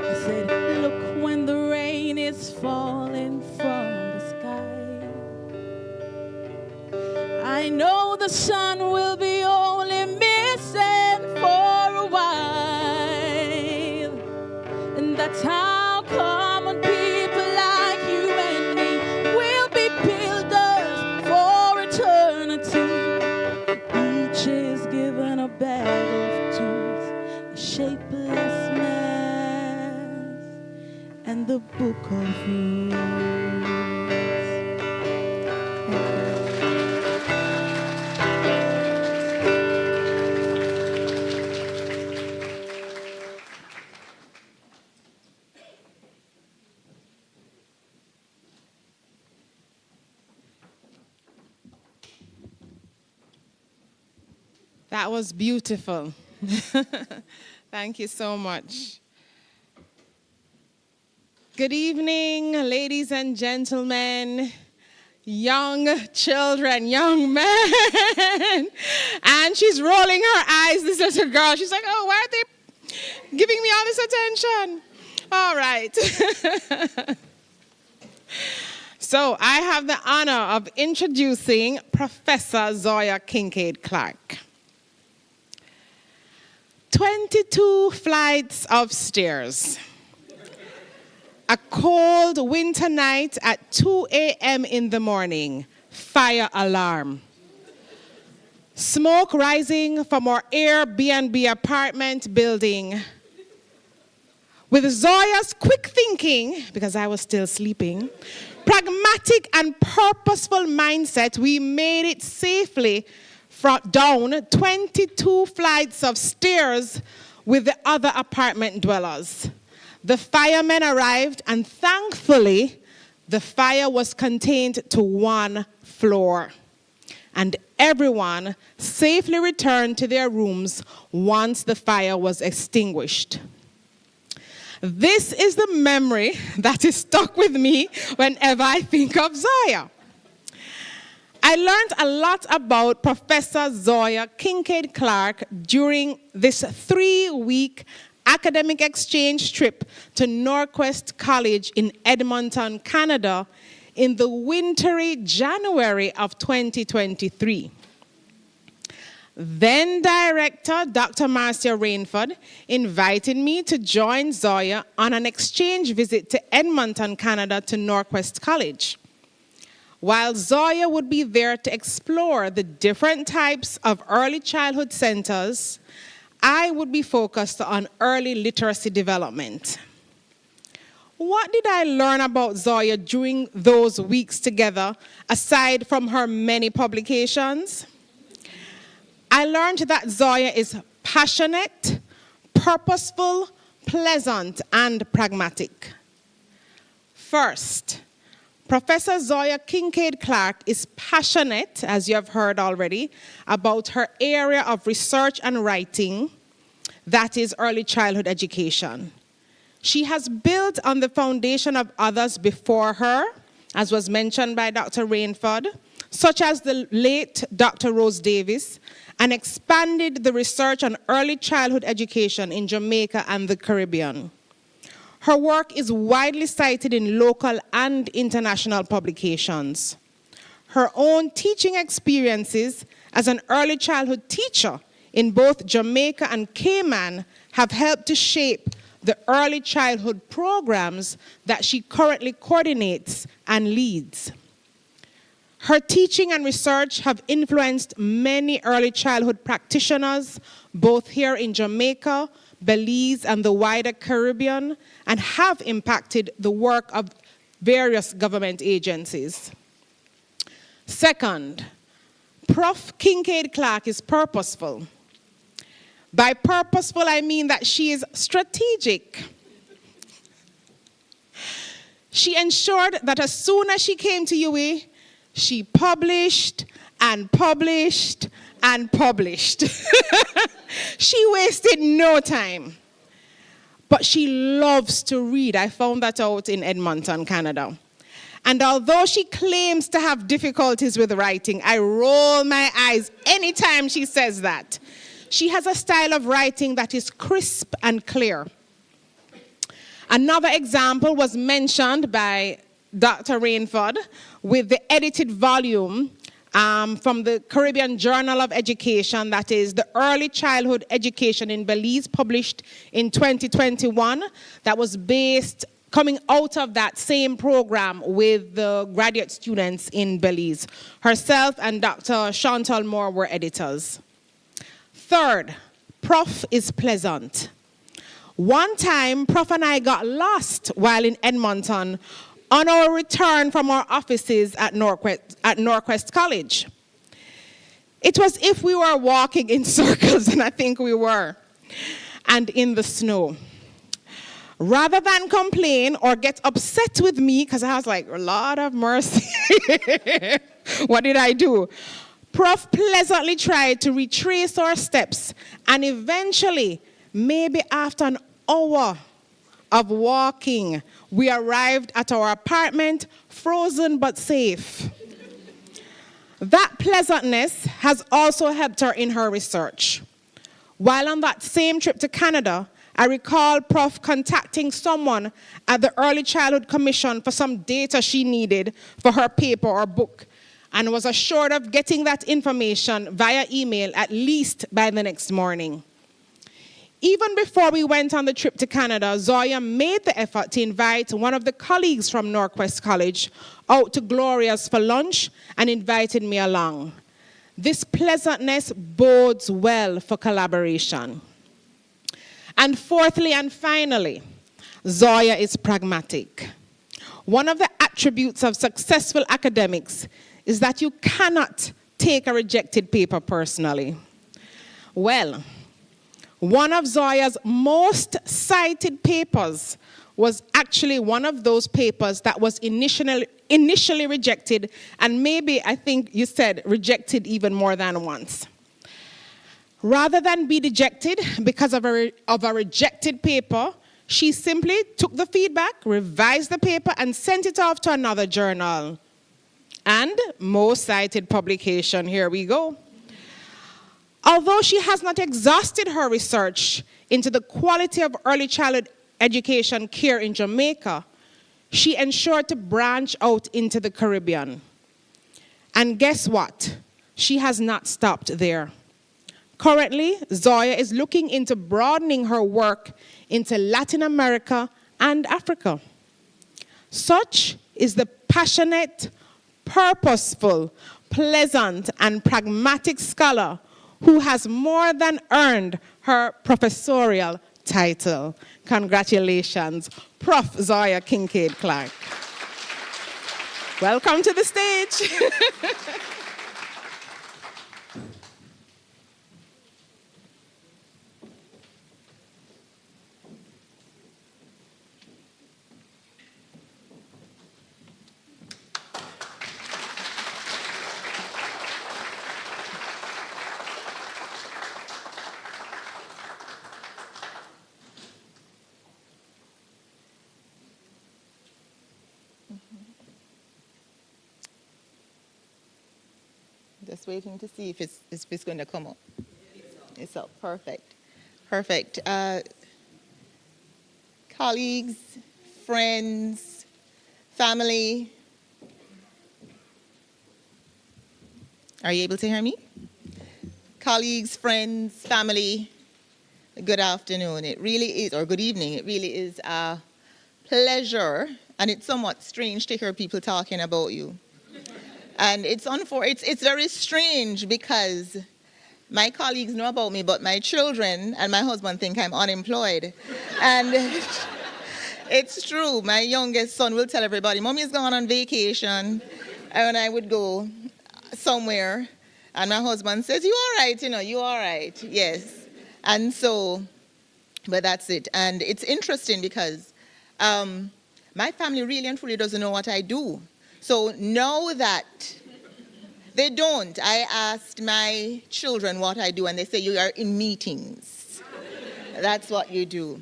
[SPEAKER 9] I said, look when the rain is falling from the sky. I know the sun will be only missing That's how common people like you and me will be builders for eternity. Each is given a bag of tools, a shapeless mess, and the book of rules.
[SPEAKER 10] That was beautiful. Thank you so much. Good evening, ladies and gentlemen, young children, young men. And she's rolling her eyes, this little girl. She's like, oh, why are they giving me all this attention? All right. So I have the honor of introducing Professor Zoyah Kinkead-Clark. 22 flights of stairs. A cold winter night at 2 a.m. in the morning. Fire alarm. Smoke rising from our Airbnb apartment building. With Zoyah's quick thinking, because I was still sleeping, pragmatic and purposeful mindset, we made it safely down 22 flights of stairs with the other apartment dwellers. The firemen arrived, and thankfully, the fire was contained to 1 floor. And everyone safely returned to their rooms once the fire was extinguished. This is the memory that is stuck with me whenever I think of Zoyah. I learned a lot about Professor Zoyah Kinkead-Clark during this 3-week academic exchange trip to Northwest College in Edmonton, Canada, in the wintry January of 2023. Then Director Dr. Marcia Rainford invited me to join Zoyah on an exchange visit to Edmonton, Canada to Northwest College. While Zoyah would be there to explore the different types of early childhood centers, I would be focused on early literacy development. What did I learn about Zoyah during those weeks together, aside from her many publications? I learned that Zoyah is passionate, purposeful, pleasant, and pragmatic. First, Professor Zoyah Kinkead-Clark is passionate, as you have heard already, about her area of research and writing, that is early childhood education. She has built on the foundation of others before her, as was mentioned by Dr. Rainford, such as the late Dr. Rose Davis, and expanded the research on early childhood education in Jamaica and the Caribbean. Her work is widely cited in local and international publications. Her own teaching experiences as an early childhood teacher in both Jamaica and Cayman have helped to shape the early childhood programs that she currently coordinates and leads. Her teaching and research have influenced many early childhood practitioners, both here in Jamaica, Belize, and the wider Caribbean, and have impacted the work of various government agencies. Second, Prof. Kinkead-Clark is purposeful. By purposeful, I mean that she is strategic. She ensured that as soon as she came to UWI, she published and published and published. She wasted no time. But she loves to read. I found that out in Edmonton, Canada. And although she claims to have difficulties with writing, I roll my eyes anytime she says that. She has a style of writing that is crisp and clear. Another example was mentioned by Dr. Rainford with the edited volume from the Caribbean Journal of Education, that is the Early Childhood Education in Belize, published in 2021, that was based, coming out of that same program with the graduate students in Belize. Herself and Dr. Chantal Moore were editors. Third, Prof is pleasant. One time, Prof and I got lost while in Edmonton on our return from our offices at Northwest College. It was as if we were walking in circles, and I think we were, and in the snow. Rather than complain or get upset with me, because I was like, Lord have mercy, what did I do? Prof pleasantly tried to retrace our steps, and eventually, maybe after an hour of walking, we arrived at our apartment, frozen but safe. That pleasantness has also helped her in her research. While on that same trip to Canada, I recall Prof contacting someone at the Early Childhood Commission for some data she needed for her paper or book, and was assured of getting that information via email at least by the next morning. Even before we went on the trip to Canada, Zoyah made the effort to invite one of the colleagues from Northwest College out to Gloria's for lunch and invited me along. This pleasantness bodes well for collaboration. And fourthly and finally, Zoyah is pragmatic. One of the attributes of successful academics is that you cannot take a rejected paper personally. Well, one of Zoyah's most cited papers was actually one of those papers that was initially rejected, and maybe, I think you said, rejected even more than once. Rather than be dejected because of a rejected paper, she simply took the feedback, revised the paper, and sent it off to another journal. And most cited publication, here we go. Although she has not exhausted her research into the quality of early childhood education care in Jamaica, she ensured to branch out into the Caribbean. And guess what? She has not stopped there. Currently, Zoyah is looking into broadening her work into Latin America and Africa. Such is the passionate, purposeful, pleasant, and pragmatic scholar who has more than earned her professorial title. Congratulations, Prof. Zoyah Kinkead-Clark. Welcome to the stage.
[SPEAKER 11] Just waiting to see if it's going to come up. It's up. Perfect. Perfect. Colleagues, friends, family. Are you able to hear me? Colleagues, friends, family, good afternoon. It really is, or good evening. It really is a pleasure, and it's somewhat strange to hear people talking about you. And it's very strange because my colleagues know about me, but my children and my husband think I'm unemployed. And it's true. My youngest son will tell everybody, Mommy's gone on vacation. And I would go somewhere, and my husband says, you all right, you all right. Yes. And so, but that's it. And it's interesting because my family really and truly doesn't know what I do. So know that they don't. I asked my children what I do, and they say, you are in meetings. That's what you do.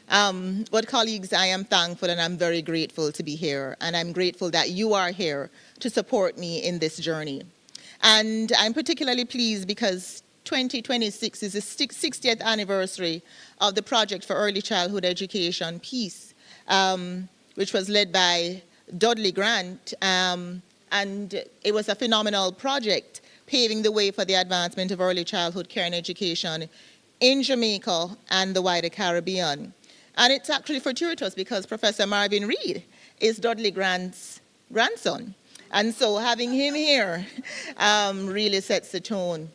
[SPEAKER 11] But colleagues, I am thankful and I'm very grateful to be here. And I'm grateful that you are here to support me in this journey. And I'm particularly pleased because 2026 is the 60th anniversary of the Project for Early Childhood Education, PEACE, which was led by Dudley Grant, and and it was a phenomenal project, paving the way for the advancement of early childhood care and education in Jamaica and the wider Caribbean. And it's actually fortuitous because Professor Marvin Reed is Dudley Grant's grandson. And so having him here really sets the tone.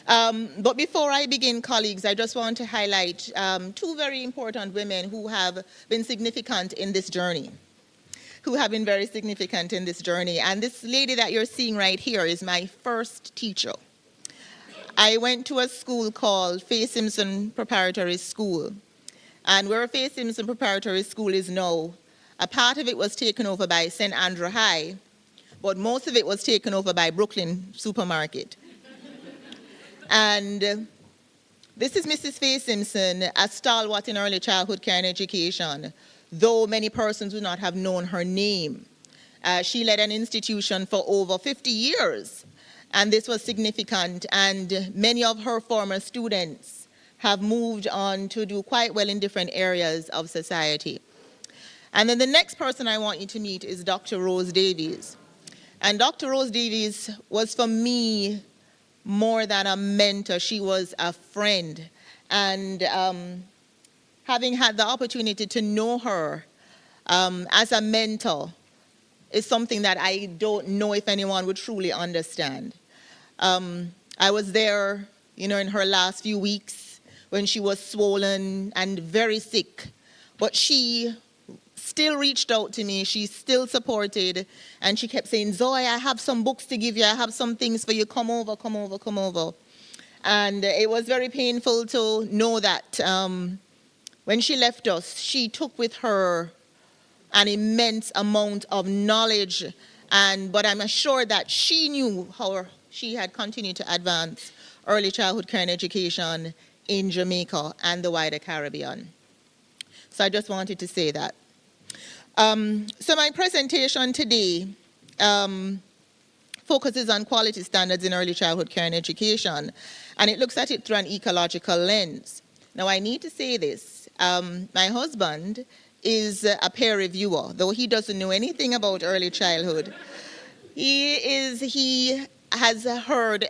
[SPEAKER 11] But before I begin, colleagues, I just want to highlight two very important women who have been significant in this journey, And this lady that you're seeing right here is my first teacher. I went to a school called Faye Simpson Preparatory School. And where Faye Simpson Preparatory School is now, a part of it was taken over by St. Andrew High, but most of it was taken over by Brooklyn Supermarket. And this is Mrs. Faye Simpson, a stalwart in early childhood care and education, though many persons would not have known her name. She led an institution for over 50 years, and this was significant, and many of her former students have moved on to do quite well in different areas of society. And then the next person I want you to meet is Dr. Rose Davies. And Dr. Rose Davies was, for me, more than a mentor. She was a friend. And having had the opportunity to know her as a mentor is something that I don't know if anyone would truly understand. I was there, in her last few weeks when she was swollen and very sick, but she still reached out to me. She still supported, and she kept saying, "Zoyah, I have some books to give you. I have some things for you. Come over, come over, come over." And it was very painful to know that when she left us, she took with her an immense amount of knowledge, but I'm assured that she knew how she had continued to advance early childhood care and education in Jamaica and the wider Caribbean. So I just wanted to say that. So my presentation today focuses on quality standards in early childhood care and education, and it looks at it through an ecological lens. Now, I need to say this. My husband is a peer reviewer, though he doesn't know anything about early childhood. He has heard,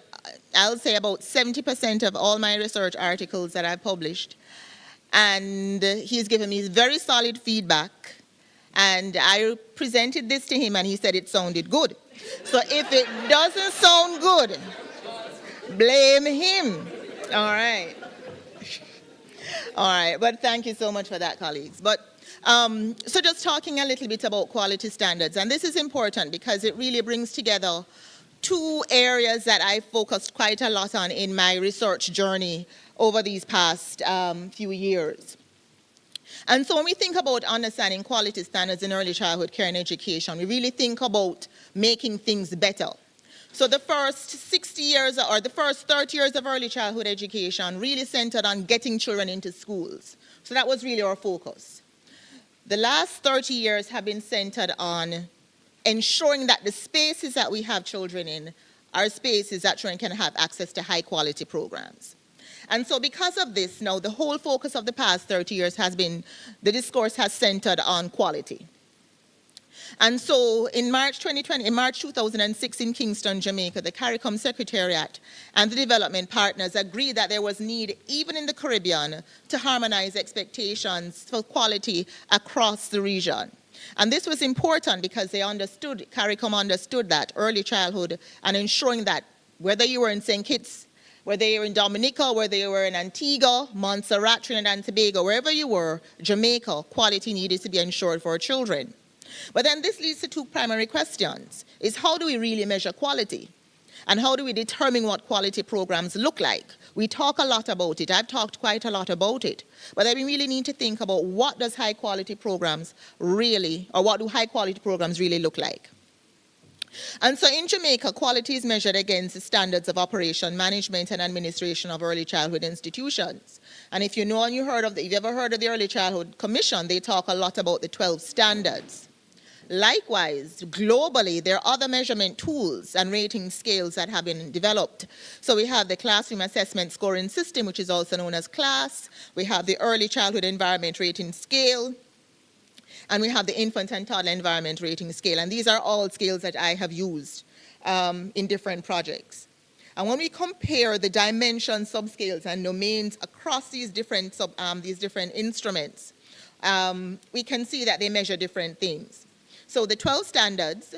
[SPEAKER 11] I'll say, about 70% of all my research articles that I've published, and he's given me very solid feedback. And I presented this to him, and he said it sounded good. So if it doesn't sound good, blame him. All right. All right, but thank you so much for that, colleagues. But so just talking a little bit about quality standards, and this is important because it really brings together two areas that I focused quite a lot on in my research journey over these past few years. And so when we think about understanding quality standards in early childhood care and education, we really think about making things better. So the first 60 years or the first 30 years of early childhood education really centered on getting children into schools. So that was really our focus. The last 30 years have been centered on ensuring that the spaces that we have children in are spaces that children can have access to high quality programs. And so because of this, now the whole focus of the past 30 years has been, the discourse has centered on quality. And so in March 2006 in Kingston, Jamaica, the CARICOM Secretariat and the development partners agreed that there was need, even in the Caribbean, to harmonize expectations for quality across the region. And this was important because CARICOM understood that early childhood and ensuring that whether you were in St. Kitts, whether you were in Dominica, whether you were in Antigua, Montserrat, Trinidad and Tobago, wherever you were, Jamaica, quality needed to be ensured for our children. But then this leads to two primary questions, is how do we really measure quality? And how do we determine what quality programs look like? We talk a lot about it. I've talked quite a lot about it. But then we really need to think about what does high quality programs really, or what do high quality programs really look like? And so in Jamaica, quality is measured against the standards of operation, management, and administration of early childhood institutions. And if you know and you've ever heard of the Early Childhood Commission, they talk a lot about the 12 standards. Likewise, globally, there are other measurement tools and rating scales that have been developed. So we have the Classroom Assessment Scoring System, which is also known as CLASS. We have the Early Childhood Environment Rating Scale. And we have the infant and toddler environment rating scale. And these are all scales that I have used in different projects. And when we compare the dimension subscales and domains across these different instruments, we can see that they measure different things. So the 12 standards,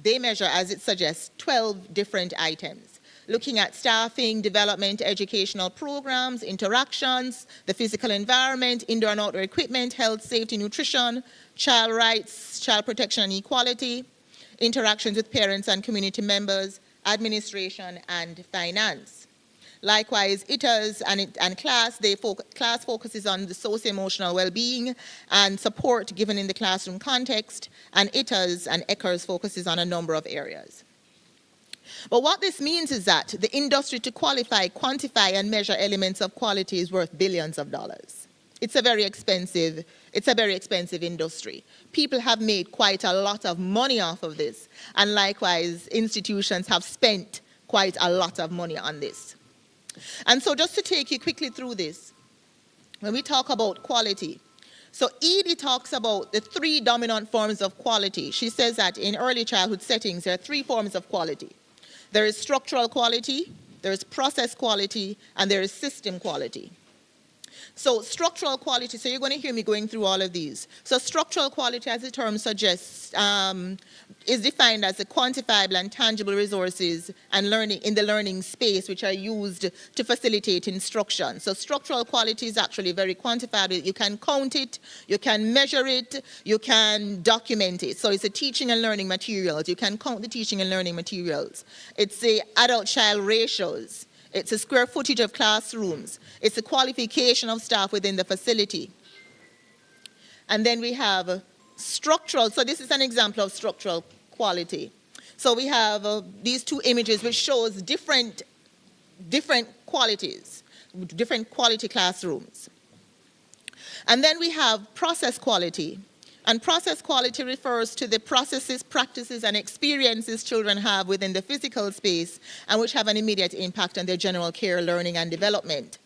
[SPEAKER 11] they measure, as it suggests, 12 different items, looking at staffing, development, educational programs, interactions, the physical environment, indoor and outdoor equipment, health, safety, nutrition, child rights, child protection and equality, interactions with parents and community members, administration, and finance. Likewise, ITAs and class, class focuses on the socio-emotional well-being and support given in the classroom context, and ITAs and ECHRs focuses on a number of areas. But what this means is that the industry to qualify, quantify, and measure elements of quality is worth billions of dollars. It's a very expensive industry. People have made quite a lot of money off of this, and likewise, institutions have spent quite a lot of money on this. And so just to take you quickly through this, when we talk about quality, so Edie talks about the 3 dominant forms of quality. She says that in early childhood settings, there are 3 forms of quality. There is structural quality, there is process quality, and there is system quality. So structural quality, so you're going to hear me going through all of these. So structural quality, as the term suggests, is defined as the quantifiable and tangible resources and learning in the learning space which are used to facilitate instruction. So structural quality is actually very quantifiable. You can count it, you can measure it, you can document it. So it's the teaching and learning materials. You can count the teaching and learning materials. It's the adult-child ratios. It's the square footage of classrooms. It's the qualification of staff within the facility. And then we have structural. So this is an example of structural quality. So we have these 2 images which shows different qualities, different quality classrooms. And then we have process quality. And process quality refers to the processes, practices, and experiences children have within the physical space and which have an immediate impact on their general care, learning, and development.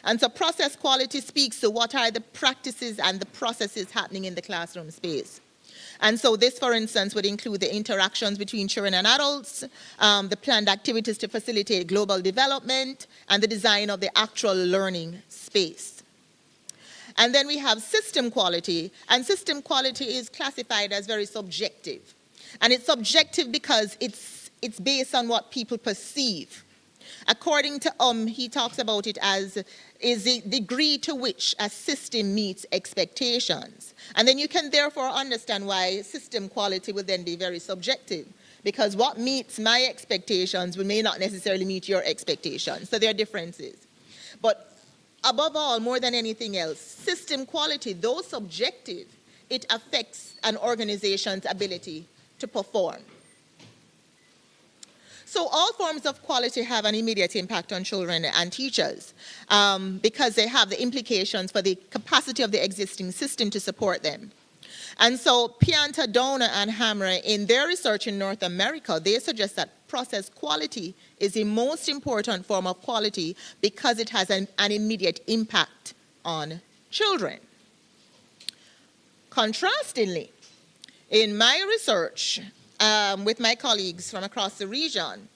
[SPEAKER 11] And so process quality speaks to what are the practices and the processes happening in the classroom space. And so this, for instance, would include the interactions between children and adults, the planned activities to facilitate global development, and the design of the actual learning space. And then we have system quality, and system quality is classified as very subjective. And it's subjective because it's based on what people perceive. According to he talks about it as is the degree to which a system meets expectations. And then you can therefore understand why system quality will then be very subjective, because what meets my expectations may not necessarily meet your expectations. So there are differences. But above all, more than anything else, system quality, though subjective, it affects an organization's ability to perform. So all forms of quality have an immediate impact on children and teachers because they have the implications for the capacity of the existing system to support them. And so Pianta, Downer, and Hammer, in their research in North America, they suggest that process quality is the most important form of quality because it has an immediate impact on children. Contrastingly, in my research with my colleagues from across the region,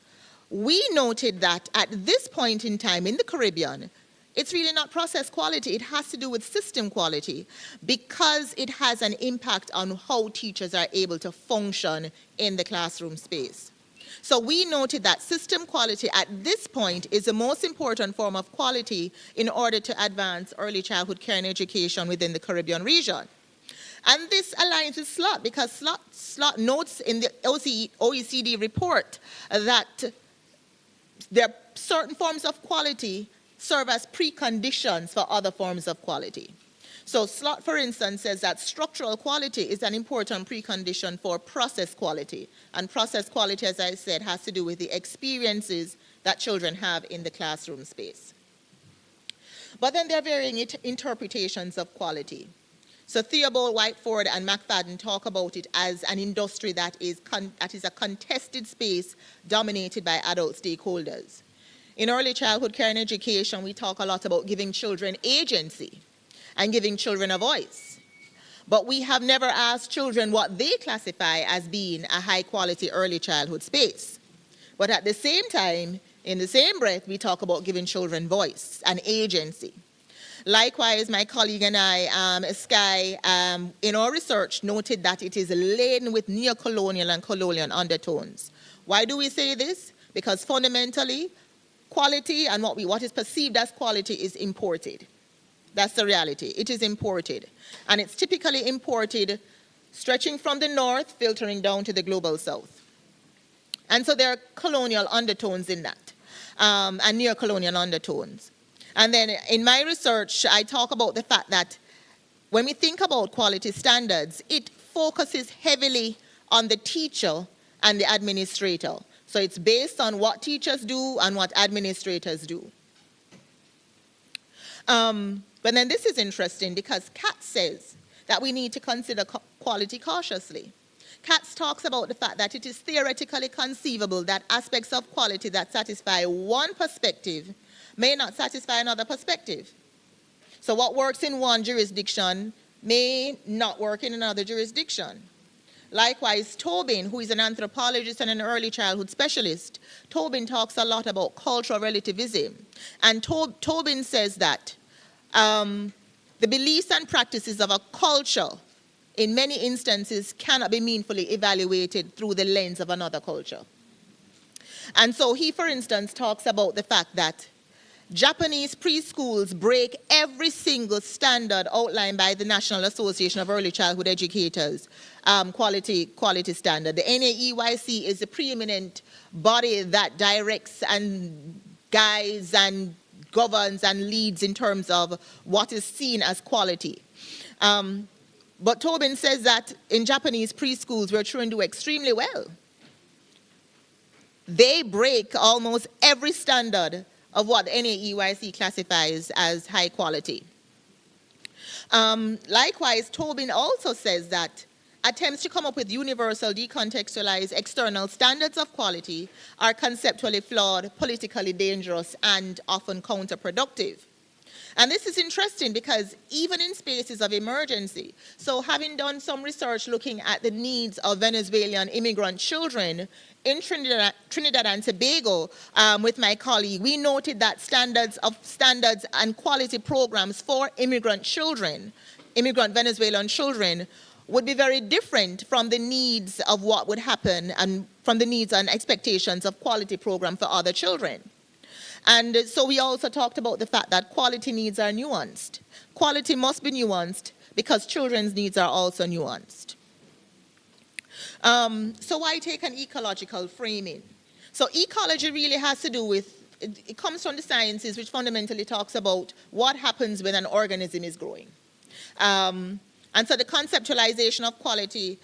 [SPEAKER 11] we noted that at this point in time in the Caribbean, it's really not process quality. It has to do with system quality because it has an impact on how teachers are able to function in the classroom space. So we noted that system quality at this point is the most important form of quality in order to advance early childhood care and education within the Caribbean region. And this aligns with SLOT because SLOT notes in the OECD report that there are certain forms of quality serve as preconditions for other forms of quality. So SLOT, for instance, says that structural quality is an important precondition for process quality. And process quality, as I said, has to do with the experiences that children have in the classroom space. But then there are varying interpretations of quality. So Theobald, Whiteford, and McFadden talk about it as an industry that is a contested space dominated by adult stakeholders. In early childhood care and education, we talk a lot about giving children agency and giving children a voice. but we have never asked children what they classify as being a high-quality early childhood space. But at the same time, in the same breath, we talk about giving children voice and agency. Likewise, my colleague and I, Sky, in our research noted that it is laden with neo-colonial and colonial undertones. Why do we say this? Because fundamentally, quality and what is perceived as quality is imported. That's the reality. It is imported. And it's typically imported stretching from the north, filtering down to the global south. And so there are colonial undertones in that, and neo-colonial undertones. And then in my research, I talk about the fact that when we think about quality standards, it focuses heavily on the teacher and the administrator. So it's based on what teachers do and what administrators do. But then this is interesting because Katz says that we need to consider quality cautiously. Katz talks about the fact that it is theoretically conceivable that aspects of quality that satisfy one perspective may not satisfy another perspective. So what works in one jurisdiction may not work in another jurisdiction. Likewise, Tobin, who is an anthropologist and an early childhood specialist, Tobin talks a lot about cultural relativism. And Tobin says that the beliefs and practices of a culture in many instances cannot be meaningfully evaluated through the lens of another culture. And so he, for instance, talks about the fact that Japanese preschools break every single standard outlined by the National Association of Early Childhood Educators, quality standard. The NAEYC is the preeminent body that directs and guides and governs and leads in terms of what is seen as quality. But Tobin says that in Japanese preschools where children do extremely well, they break almost every standard of what the NAEYC classifies as high quality. Likewise, Tobin also says that attempts to come up with universal, decontextualized external standards of quality are conceptually flawed, politically dangerous, and often counterproductive. And this is interesting because even in spaces of emergency, so having done some research looking at the needs of Venezuelan immigrant children in Trinidad and Tobago with my colleague, we noted that standards and quality programs for immigrant Venezuelan children, would be very different from the needs of what would happen and from the needs and expectations of quality program for other children. And so we also talked about the fact that quality needs are nuanced. Quality must be nuanced because children's needs are also nuanced. So why take an ecological framing? So ecology really has to do with, it comes from the sciences which fundamentally talks about what happens when an organism is growing. And so the conceptualization of quality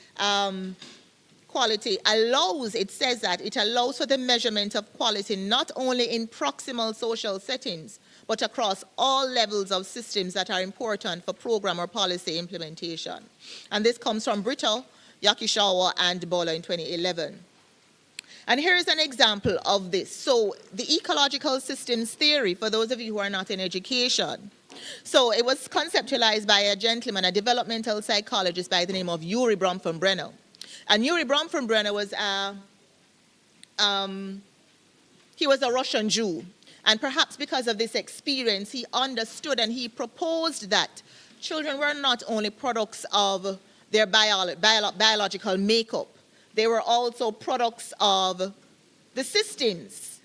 [SPEAKER 11] allows, it says that it allows for the measurement of quality not only in proximal social settings, but across all levels of systems that are important for program or policy implementation. And this comes from Brito, Yakushawa, and Bola in 2011. And here is an example of this. So the ecological systems theory, for those of you who are not in education, so it was conceptualized by a gentleman, a developmental psychologist by the name of Yuri Bronfenbrenner. And Yuri Bronfenbrenner was he was a Russian Jew. And perhaps because of this experience, he understood and he proposed that children were not only products of their biological makeup, they were also products of the systems.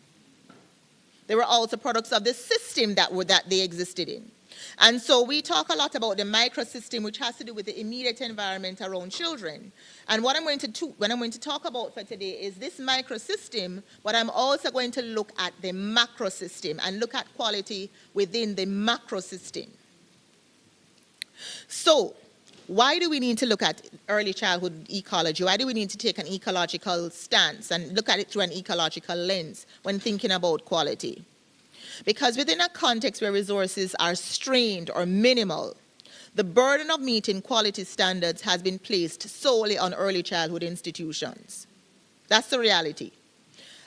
[SPEAKER 11] They were also products of the system that they existed in. And so we talk a lot about the microsystem, which has to do with the immediate environment around children. And what I'm going to talk about for today is this microsystem, but I'm also going to look at the macrosystem and look at quality within the macrosystem. So why do we need to look at early childhood ecology? Why do we need to take an ecological stance and look at it through an ecological lens when thinking about quality? Because within a context where resources are strained or minimal, the burden of meeting quality standards has been placed solely on early childhood institutions. That's the reality.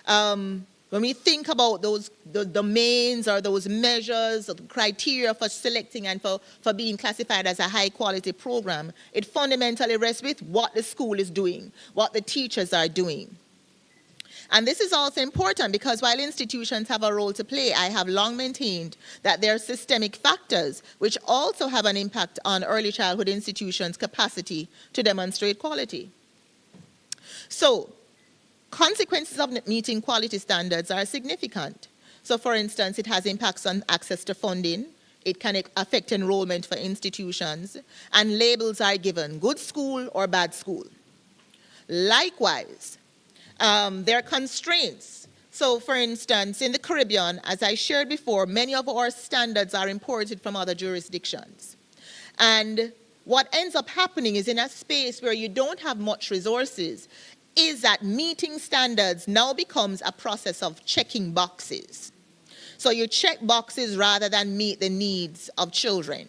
[SPEAKER 11] When When we think about those domains or those measures or the criteria for selecting and for being classified as a high-quality program, it fundamentally rests with what the school is doing, what the teachers are doing. And this is also important because while institutions have a role to play, I have long maintained that there are systemic factors which also have an impact on early childhood institutions' capacity to demonstrate quality. So, consequences of not meeting quality standards are significant. So, for instance, it has impacts on access to funding. It can affect enrollment for institutions. And labels are given, good school or bad school. Likewise, there are constraints. So, for instance, in the Caribbean, as I shared before, many of our standards are imported from other jurisdictions. And what ends up happening is in a space where you don't have much resources, is that meeting standards now becomes a process of checking boxes. So you check boxes rather than meet the needs of children.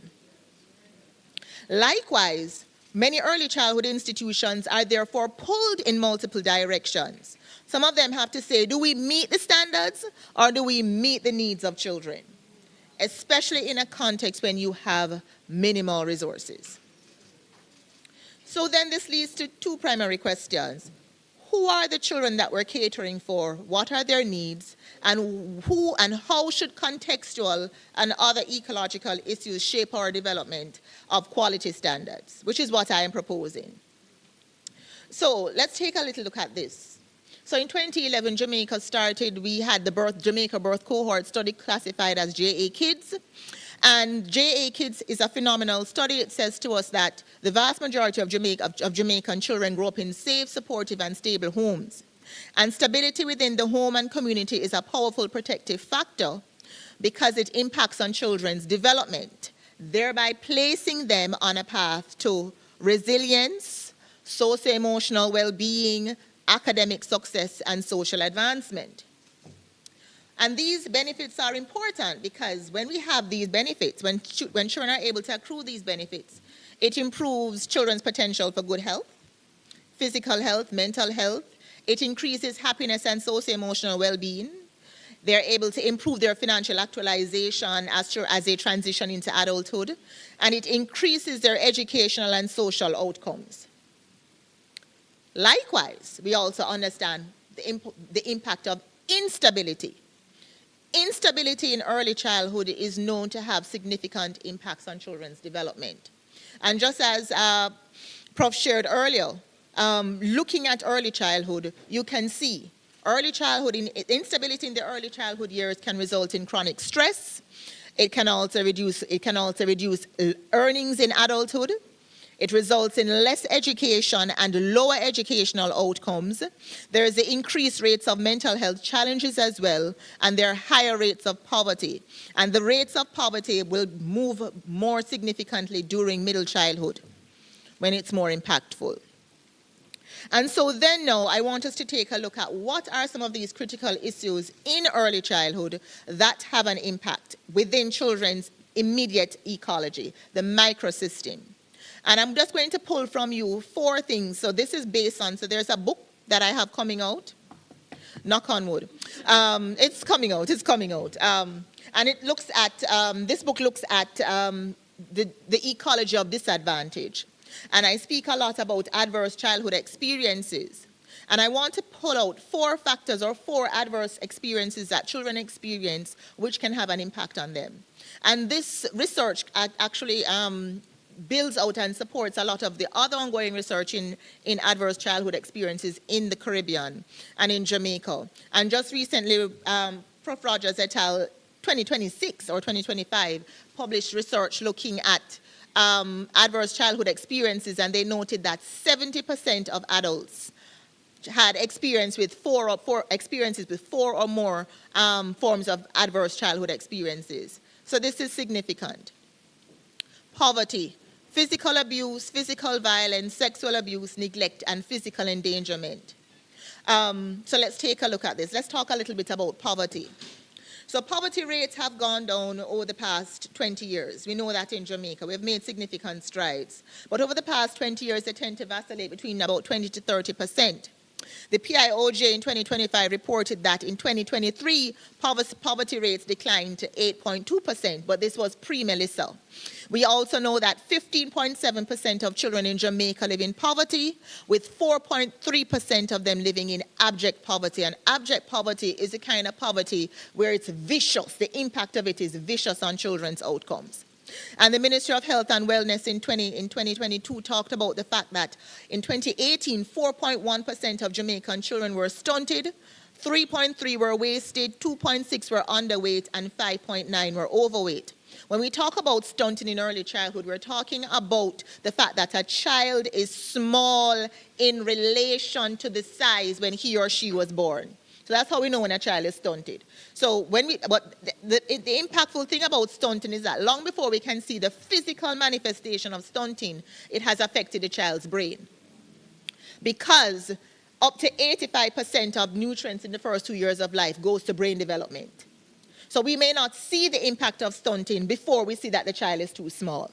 [SPEAKER 11] Likewise, many early childhood institutions are therefore pulled in multiple directions. Some of them have to say, do we meet the standards or do we meet the needs of children? Especially in a context when you have minimal resources. So then this leads to two primary questions. Who are the children that we're catering for? What are their needs? And who and how should contextual and other ecological issues shape our development of quality standards, which is what I am proposing. So let's take a little look at this. So in 2011, Jamaica started, we had the Jamaica Birth Cohort study classified as JA Kids. And JA Kids is a phenomenal study. It says to us that the vast majority of Jamaican children grow up in safe, supportive, and stable homes. And stability within the home and community is a powerful protective factor because it impacts on children's development, thereby placing them on a path to resilience, socio-emotional well-being, academic success, and social advancement. And these benefits are important because when we have these benefits, when children are able to accrue these benefits, it improves children's potential for good health, physical health, mental health. It increases happiness and socio-emotional well-being. They're able to improve their financial actualization as they transition into adulthood. And it increases their educational and social outcomes. Likewise, we also understand the impact of instability. Instability in early childhood is known to have significant impacts on children's development. And just as Prof shared earlier, looking at early childhood, you can see instability in the early childhood years can result in chronic stress. It can also reduce earnings in adulthood. It results in less education and lower educational outcomes. There is the increased rates of mental health challenges as well, and there are higher rates of poverty. And the rates of poverty will move more significantly during middle childhood when it's more impactful. And so then now I want us to take a look at what are some of these critical issues in early childhood that have an impact within children's immediate ecology, the microsystem. And I'm just going to pull from you 4 things. So this is based on, so there's a book that I have coming out, knock on wood. It's coming out. And it looks at, this book looks at the ecology of disadvantage. And I speak a lot about adverse childhood experiences. And I want to pull out 4 factors or 4 adverse experiences that children experience which can have an impact on them. And this research actually builds out and supports a lot of the other ongoing research in adverse childhood experiences in the Caribbean and in Jamaica. And just recently, Prof. Rogers et al. 2026 or 2025 published research looking at adverse childhood experiences, and they noted that 70% of adults had experiences with 4 or more forms of adverse childhood experiences. So this is significant. Poverty, physical abuse, physical violence, sexual abuse, neglect, and physical endangerment. So let's take a look at this. Let's talk a little bit about poverty. So poverty rates have gone down over the past 20 years. We know that in Jamaica. We've made significant strides. But over the past 20 years, they tend to vacillate between about 20 to 30%. The PIOJ in 2025 reported that in 2023, poverty rates declined to 8.2%, but this was pre-Melissa. We also know that 15.7% of children in Jamaica live in poverty, with 4.3% of them living in abject poverty. And abject poverty is a kind of poverty where it's vicious. The impact of it is vicious on children's outcomes. And the Ministry of Health and Wellness in 2022 talked about the fact that in 2018, 4.1% of Jamaican children were stunted, 3.3 were wasted, 2.6 were underweight, and 5.9 were overweight. When we talk about stunting in early childhood, we're talking about the fact that a child is small in relation to the size when he or she was born. So that's how we know when a child is stunted. So but the impactful thing about stunting is that long before we can see the physical manifestation of stunting, it has affected the child's brain. Because up to 85% of nutrients in the first 2 years of life goes to brain development. So we may not see the impact of stunting before we see that the child is too small.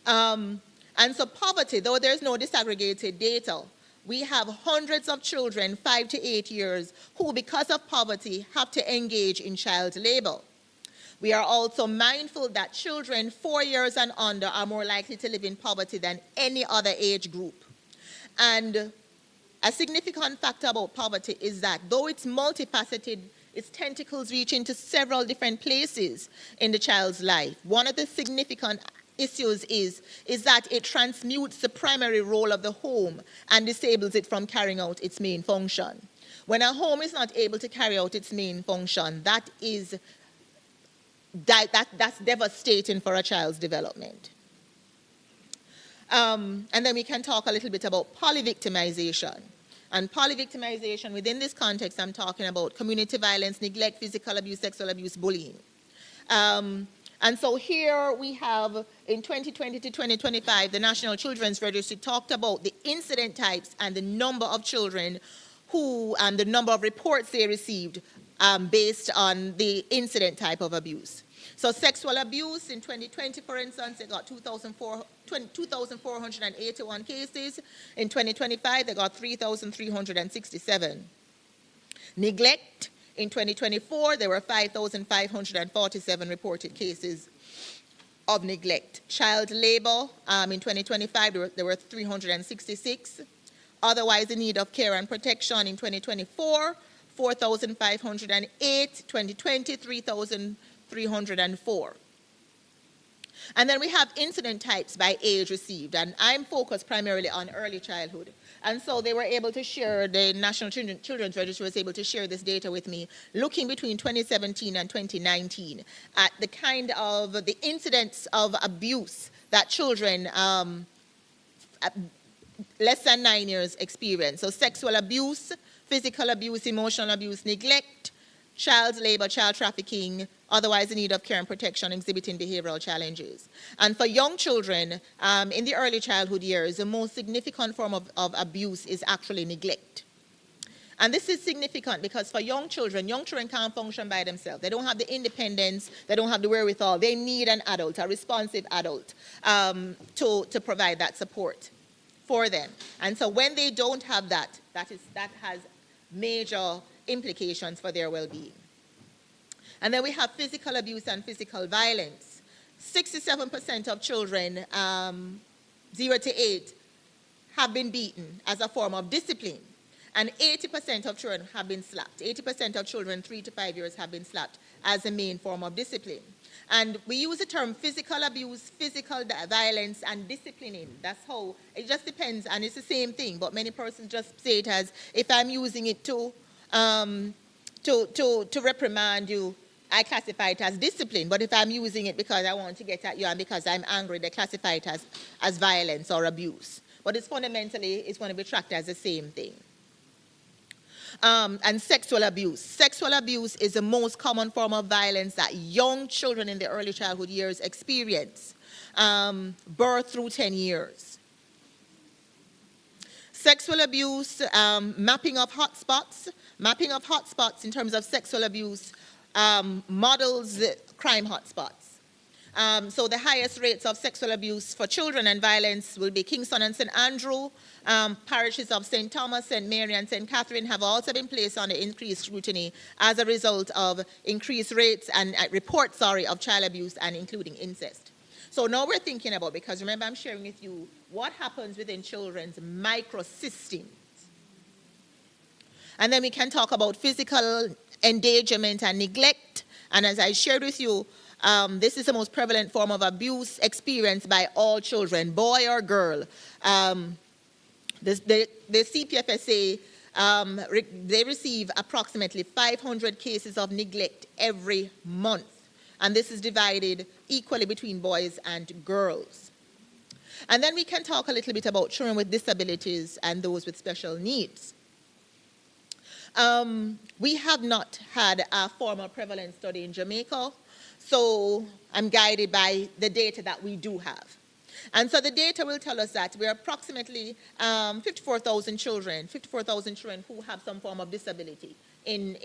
[SPEAKER 11] And so poverty, though there's no disaggregated data, we have hundreds of children, 5 to 8 years, who because of poverty have to engage in child labor. We are also mindful that children 4 years and under are more likely to live in poverty than any other age group. And a significant factor about poverty is that though it's multifaceted, its tentacles reach into several different places in the child's life. One of the significant issues is that it transmutes the primary role of the home and disables it from carrying out its main function. When a home is not able to carry out its main function, that's devastating for a child's development. And then we can talk a little bit about polyvictimization. And polyvictimization, within this context, I'm talking about community violence, neglect, physical abuse, sexual abuse, bullying. And so here we have, in 2020 to 2025, the National Children's Registry talked about the incident types and the number of children who, and the number of reports they received based on the incident type of abuse. So sexual abuse in 2020, for instance, they got 2,481 cases. In 2025, they got 3,367. Neglect. In 2024, there were 5,547 reported cases of neglect. Child labor, in 2025, there were 366. Otherwise in need of care and protection in 2024, 4,508. 2020, 3,304. And then we have incident types by age received, and I'm focused primarily on early childhood. And so they were able to share, the National Children's Registry was able to share this data with me, looking between 2017 and 2019 at the kind of the incidents of abuse that children less than 9 years experience. So sexual abuse, physical abuse, emotional abuse, neglect, child labor, child trafficking, otherwise in need of care and protection, exhibiting behavioral challenges. And for young children, in the early childhood years, the most significant form of abuse is actually neglect. And this is significant because for young children can't function by themselves. They don't have the independence, they don't have the wherewithal. They need an adult, a responsive adult, to provide that support for them. And so when they don't have that, that has major implications for their well-being. And then we have physical abuse and physical violence. 67% of children 0 to 8 have been beaten as a form of discipline. And 80% of children have been slapped. 80% of children 3 to 5 years have been slapped as the main form of discipline. And we use the term physical abuse, physical violence, and disciplining. That's how, it just depends, and it's the same thing, but many persons just say it as, if I'm using it to reprimand you, I classify it as discipline. But if I'm using it because I want to get at you and because I'm angry, they classify it as violence or abuse. But it's fundamentally, it's going to be tracked as the same thing. And sexual abuse. Sexual abuse is the most common form of violence that young children in the early childhood years experience, birth through 10 years. Sexual abuse, mapping of hotspots. Mapping of hotspots in terms of sexual abuse models crime hotspots. So the highest rates of sexual abuse for children and violence will be Kingston and St. Andrew. Parishes of St. Thomas, St. Mary, and St. Catherine have also been placed under increased scrutiny as a result of increased rates and reports, of child abuse and including incest. So now we're thinking about, because remember I'm sharing with you what happens within children's microsystems. And then we can talk about physical endangerment and neglect. And as I shared with you, this is the most prevalent form of abuse experienced by all children, boy or girl. The CPFSA, they receive approximately 500 cases of neglect every month. And this is divided equally between boys and girls. And then we can talk a little bit about children with disabilities and those with special needs. We have not had a formal prevalence study in Jamaica, so I'm guided by the data that we do have. And so the data will tell us that we are approximately 54,000 children who have some form of disability in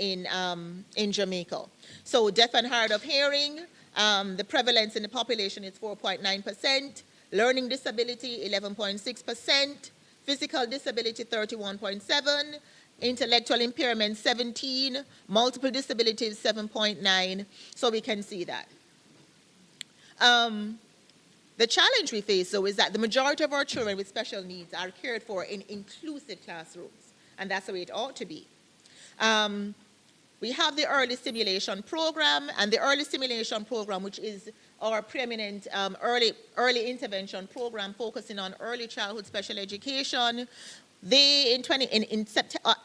[SPEAKER 11] Jamaica. So deaf and hard of hearing, the prevalence in the population is 4.9%, learning disability 11.6%, physical disability 31.7%, intellectual impairment 17%, multiple disabilities 7.9%, so we can see that. The challenge we face, though, is that the majority of our children with special needs are cared for in inclusive classrooms, and that's the way it ought to be. We have the early stimulation program, and the early stimulation program, which is our preeminent early intervention program focusing on early childhood special education. They,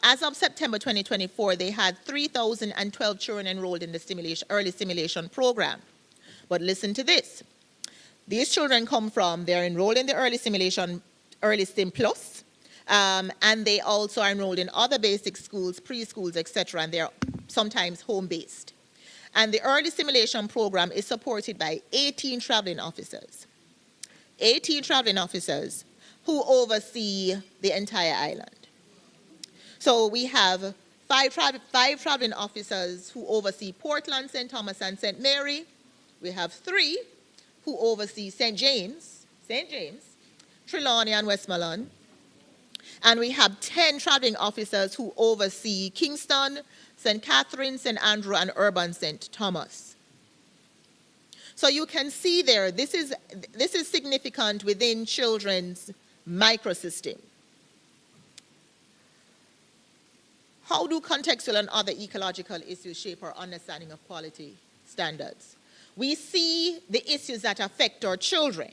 [SPEAKER 11] as of September 2024, they had 3,012 children enrolled in the early stimulation program. But listen to this. These children they're enrolled in the early stimulation, early stim plus, and they also are enrolled in other basic schools, preschools, etc., and they're sometimes home-based. And the early stimulation program is supported by 18 traveling officers. 18 traveling officers who oversee the entire island. So we have five traveling officers who oversee Portland, St. Thomas, and St. Mary. We have 3 who oversee St. James, Trelawney, and Westmoreland. And we have 10 traveling officers who oversee Kingston, St. Catherine, St. Andrew, and Urban St. Thomas. So you can see there, this is significant within children's microsystem. How do contextual and other ecological issues shape our understanding of quality standards? We see the issues that affect our children.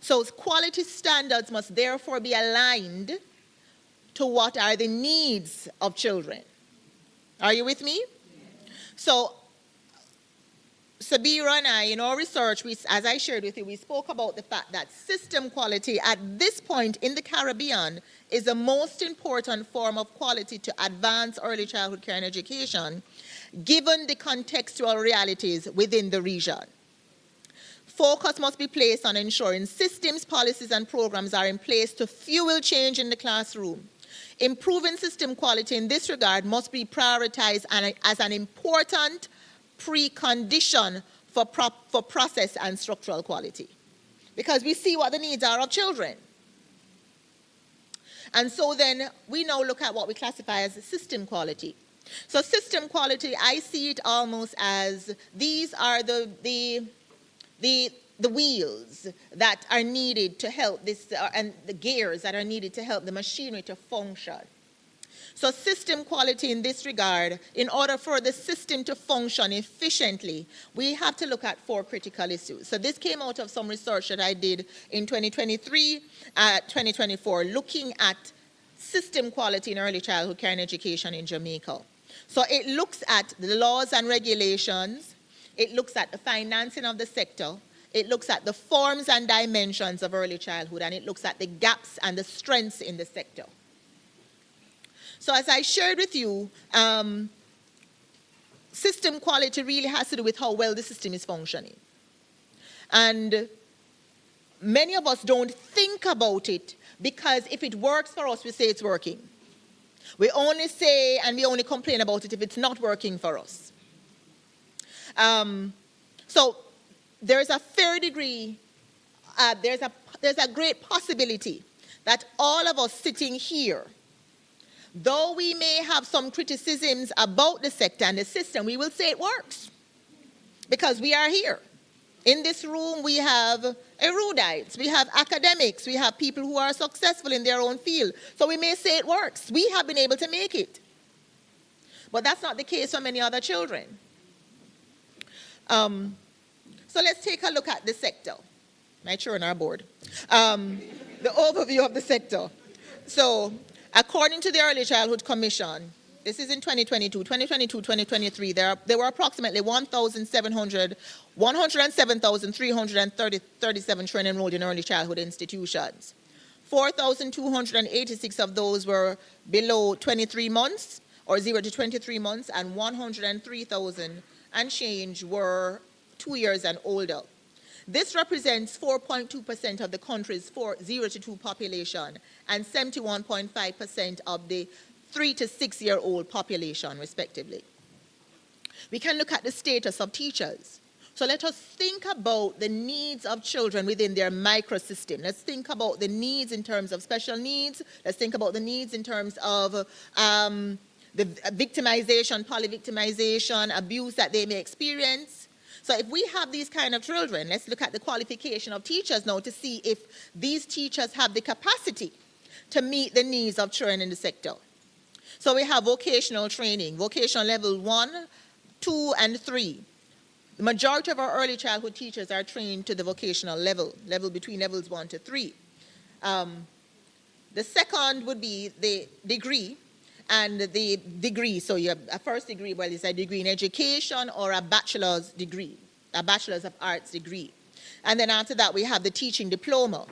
[SPEAKER 11] So quality standards must therefore be aligned to what are the needs of children. Are you with me? Yes. So Sabira and I, in our research, as I shared with you, we spoke about the fact that system quality at this point in the Caribbean is the most important form of quality to advance early childhood care and education, given the contextual realities within the region. Focus must be placed on ensuring systems, policies, and programs are in place to fuel change in the classroom. Improving system quality in this regard must be prioritized as an important precondition for process and structural quality, because we see what the needs are of children. And so then we now look at what we classify as system quality. So system quality, I see it almost as these are the wheels that are needed to help this, and the gears that are needed to help the machinery to function. So system quality in this regard, in order for the system to function efficiently, we have to look at 4 critical issues. So this came out of some research that I did in 2023, 2024, looking at system quality in early childhood care and education in Jamaica. So it looks at the laws and regulations, it looks at the financing of the sector, it looks at the forms and dimensions of early childhood, and it looks at the gaps and the strengths in the sector. So as I shared with you, system quality really has to do with how well the system is functioning. And many of us don't think about it, because if it works for us, we say it's working. We only say and we only complain about it if it's not working for us. So there's a fair degree, there's a great possibility that all of us sitting here, though we may have some criticisms about the sector and the system, we will say it works because we are here. In this room, we have erudites, we have academics, we have people who are successful in their own field. So we may say it works. We have been able to make it. But that's not the case for many other children. So let's take a look at the sector. My children are bored. The overview of the sector. So according to the Early Childhood Commission, this is in 2022, 2023, there were approximately 107,337 children enrolled in early childhood institutions. 4,286 of those were below 23 months, or 0 to 23 months, and 103,000 and change were 2 years and older. This represents 4.2% of the country's 0 to 2 population and 71.5% of the 3 to 6 year old population, respectively. We can look at the status of teachers. So let us think about the needs of children within their microsystem. Let's think about the needs in terms of special needs. Let's think about the needs in terms of the victimization, polyvictimization, abuse that they may experience. So if we have these kind of children, let's look at the qualification of teachers now to see if these teachers have the capacity to meet the needs of children in the sector. So we have vocational training, vocational level 1, 2, and 3. The majority of our early childhood teachers are trained to the vocational level between levels 1 to 3. The second would be the degree, and the degree, so you have a first degree, well, it's a degree in education or a bachelor's degree, a bachelor's of arts degree. And then after that, we have the teaching diploma.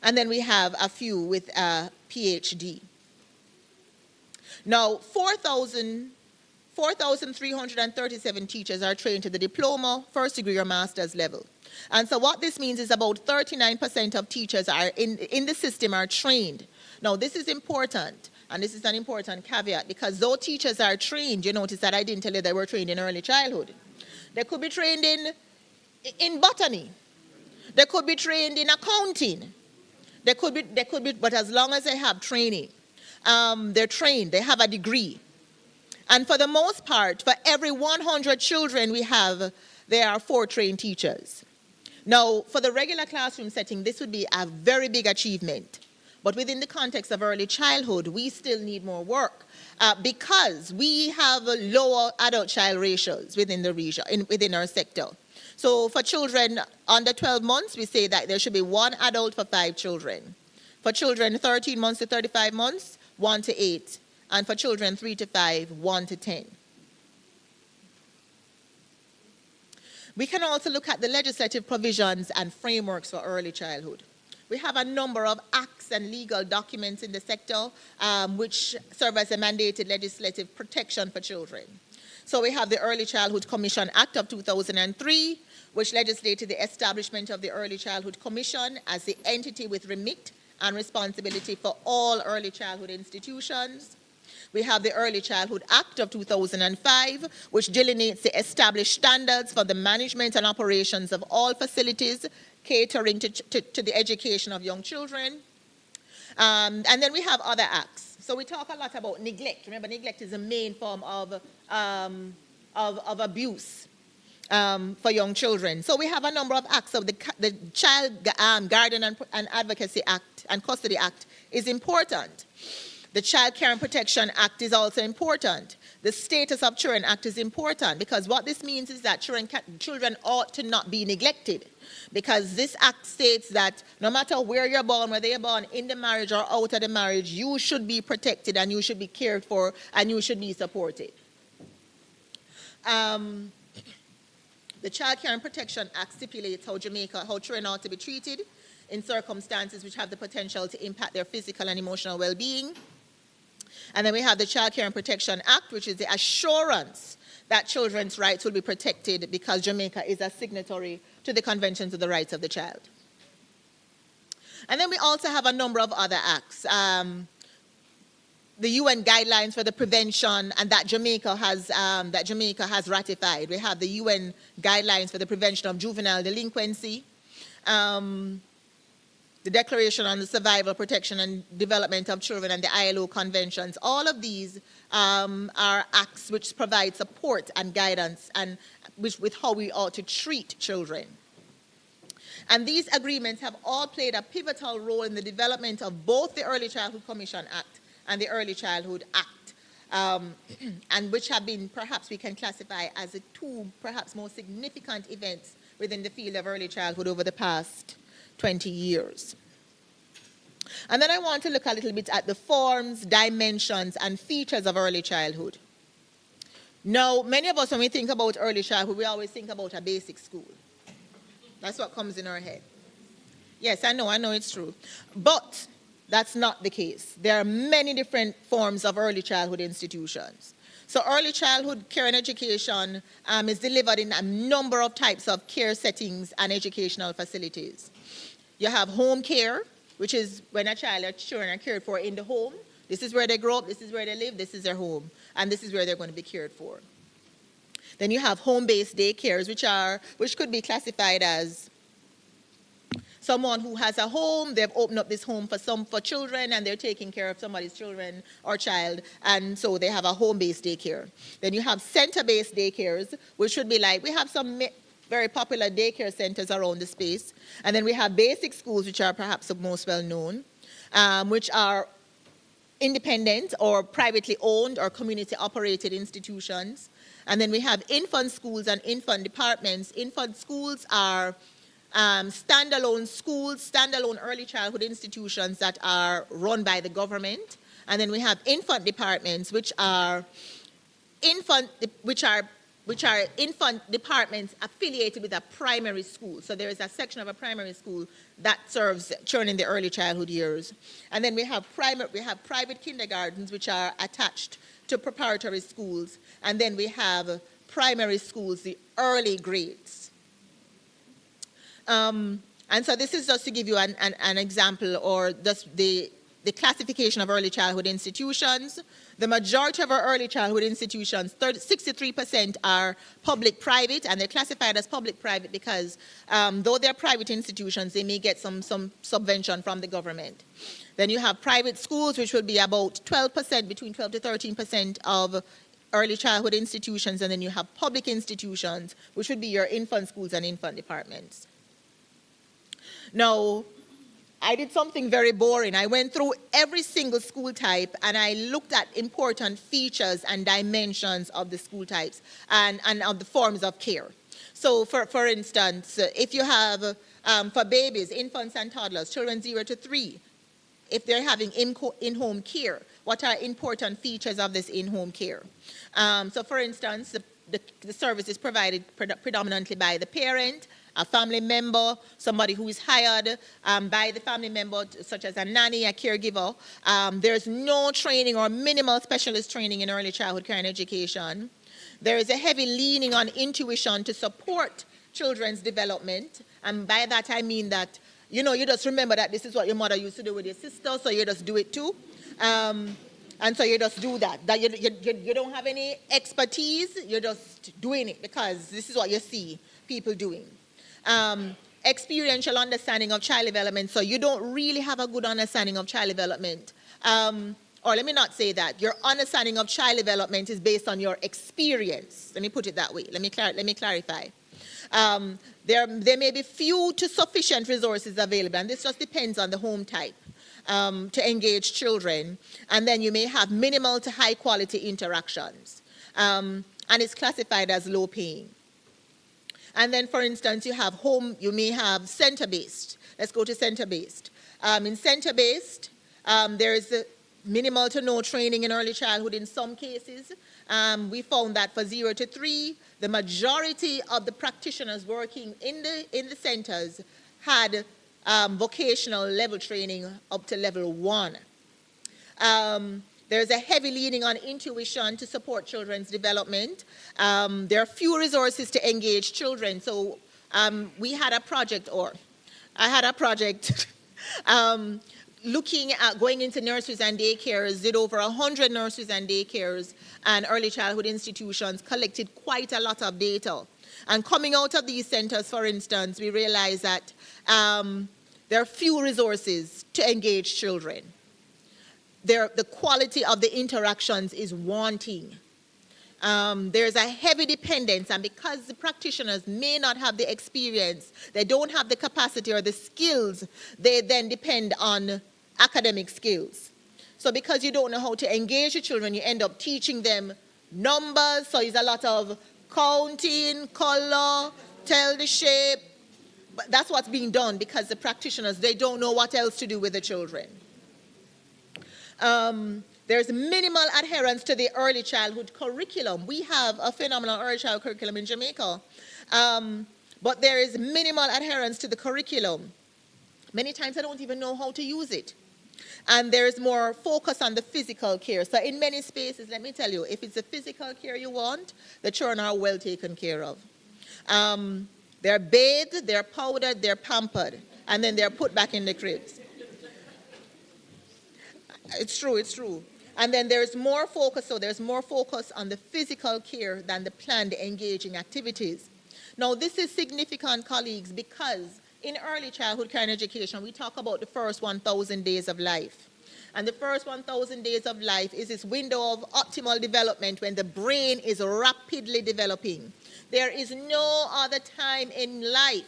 [SPEAKER 11] And then we have a few with a PhD. Now, 4,337 teachers are trained to the diploma, first degree, or master's level. And so what this means is about 39% of teachers are in the system are trained. Now, this is important, and this is an important caveat, because though teachers are trained, you notice that I didn't tell you they were trained in early childhood. They could be trained in botany. They could be trained in accounting. They could be, but as long as they have training, they're trained, they have a degree. And for the most part, for every 100 children we have, there are 4 trained teachers. Now, for the regular classroom setting, this would be a very big achievement. But within the context of early childhood, we still need more work because we have lower adult-child ratios within the region, within our sector. So for children under 12 months, we say that there should be 1 adult for 5 children. For children 13 months to 35 months, 1 to 8. And for children 3 to 5, 1 to 10. We can also look at the legislative provisions and frameworks for early childhood. We have a number of acts and legal documents in the sector which serve as a mandated legislative protection for children. So we have the Early Childhood Commission Act of 2003, which legislated the establishment of the Early Childhood Commission as the entity with remit and responsibility for all early childhood institutions. We have the Early Childhood Act of 2005, which delineates the established standards for the management and operations of all facilities catering to the education of young children. And then we have other acts. So we talk a lot about neglect. Remember, neglect is the main form of abuse for young children. So we have a number of acts. So the Child Guardian and Advocacy Act and Custody Act is important. The Child Care and Protection Act is also important. The Status of Children Act is important because what this means is that children ought to not be neglected, because this act states that no matter where you're born, whether you're born in the marriage or out of the marriage, you should be protected and you should be cared for and you should be supported. The Child Care and Protection Act stipulates how children ought to be treated in circumstances which have the potential to impact their physical and emotional well-being. And then we have the Child Care and Protection Act, which is the assurance that children's rights will be protected because Jamaica is a signatory to the Convention on the Rights of the Child. And then we also have a number of other acts. the UN guidelines for the prevention, and that Jamaica has ratified. We have the UN guidelines for the prevention of juvenile delinquency, the Declaration on the Survival, Protection, and Development of Children, and the ILO conventions. All of these are acts which provide support and guidance and with how we ought to treat children. And these agreements have all played a pivotal role in the development of both the Early Childhood Commission Act and the Early Childhood Act, and which have been, perhaps we can classify as the two perhaps most significant events within the field of early childhood over the past 20 years. And then I want to look a little bit at the forms, dimensions, and features of early childhood. Now, many of us, when we think about early childhood, we always think about a basic school. That's what comes in our head. Yes, I know it's true. But that's not the case. There are many different forms of early childhood institutions. So early childhood care and education is delivered in a number of types of care settings and educational facilities. You have home care, which is when a child or children are cared for in the home. This is where they grow up, this is where they live, this is their home, and this is where they're going to be cared for. Then you have home-based daycares, which could be classified as someone who has a home, they've opened up this home for children, and they're taking care of somebody's children or child, and so they have a home-based daycare. Then you have center-based daycares, which should be like, we have some very popular daycare centers around the space. And then we have basic schools, which are perhaps the most well-known, which are independent or privately owned or community-operated institutions. And then we have infant schools and infant departments. Infant schools are standalone schools, standalone early childhood institutions that are run by the government. And then we have infant departments, which are infant departments affiliated with a primary school. So there is a section of a primary school that serves children in the early childhood years. And then we have private kindergartens, which are attached to preparatory schools. And then we have primary schools, the early grades. And so this is just to give you an example, or just the classification of early childhood institutions. The majority of our early childhood institutions, 63% are public-private, and they're classified as public-private because though they're private institutions, they may get some subvention from the government. Then you have private schools, which will be about 12%, between 12 to 13% of early childhood institutions, and then you have public institutions, which would be your infant schools and infant departments. Now, I did something very boring. I went through every single school type and I looked at important features and dimensions of the school types and of the forms of care. So for instance, if you have, for babies, infants and toddlers, children 0 to 3, if they're having in-home care, what are important features of this in-home care? So for instance, the service is provided predominantly by the parent, a family member, somebody who is hired by the family member, such as a nanny, a caregiver. There's no training or minimal specialist training in early childhood care and education. There is a heavy leaning on intuition to support children's development. And by that I mean that, you just remember that this is what your mother used to do with your sister, so you just do it too. And so you just do that. You don't have any expertise, you're just doing it because this is what you see people doing. Experiential understanding of child development, so you don't really have a good understanding of child development. Or let me not say that. Your understanding of child development is based on your experience. Let me put it that way. Let me clarify. There may be few to sufficient resources available, and this just depends on the home type, to engage children. And then you may have minimal to high quality interactions. And it's classified as low paying. And then, for instance, you may have center-based. Let's go to center-based. In center-based, there is minimal to no training in early childhood in some cases. We found that for 0 to 3, the majority of the practitioners working in the centers had vocational level training up to level 1. There's a heavy leaning on intuition to support children's development. There are few resources to engage children. So I had a project looking at going into nurseries and daycares, did over 100 nurseries and daycares and early childhood institutions, collected quite a lot of data. And coming out of these centers, for instance, we realized that there are few resources to engage children. The quality of the interactions is wanting. There's a heavy dependence, and because the practitioners may not have the experience, they don't have the capacity or the skills, they then depend on academic skills. So because you don't know how to engage the children, you end up teaching them numbers, so it's a lot of counting, color, tell the shape. But that's what's being done because the practitioners, they don't know what else to do with the children. There's minimal adherence to the early childhood curriculum. We have a phenomenal early childhood curriculum in Jamaica, but there is minimal adherence to the curriculum. Many times I don't even know how to use it. And there's more focus on the physical care. So in many spaces, let me tell you, if it's the physical care you want, the children are well taken care of. They're bathed, they're powdered, they're pampered, and then they're put back in the cribs. It's true, it's true. And then there's more focus, so there's more focus on the physical care than the planned engaging activities. Now, this is significant, colleagues, because in early childhood care and education, we talk about the first 1,000 days of life. And the first 1,000 days of life is this window of optimal development when the brain is rapidly developing. There is no other time in life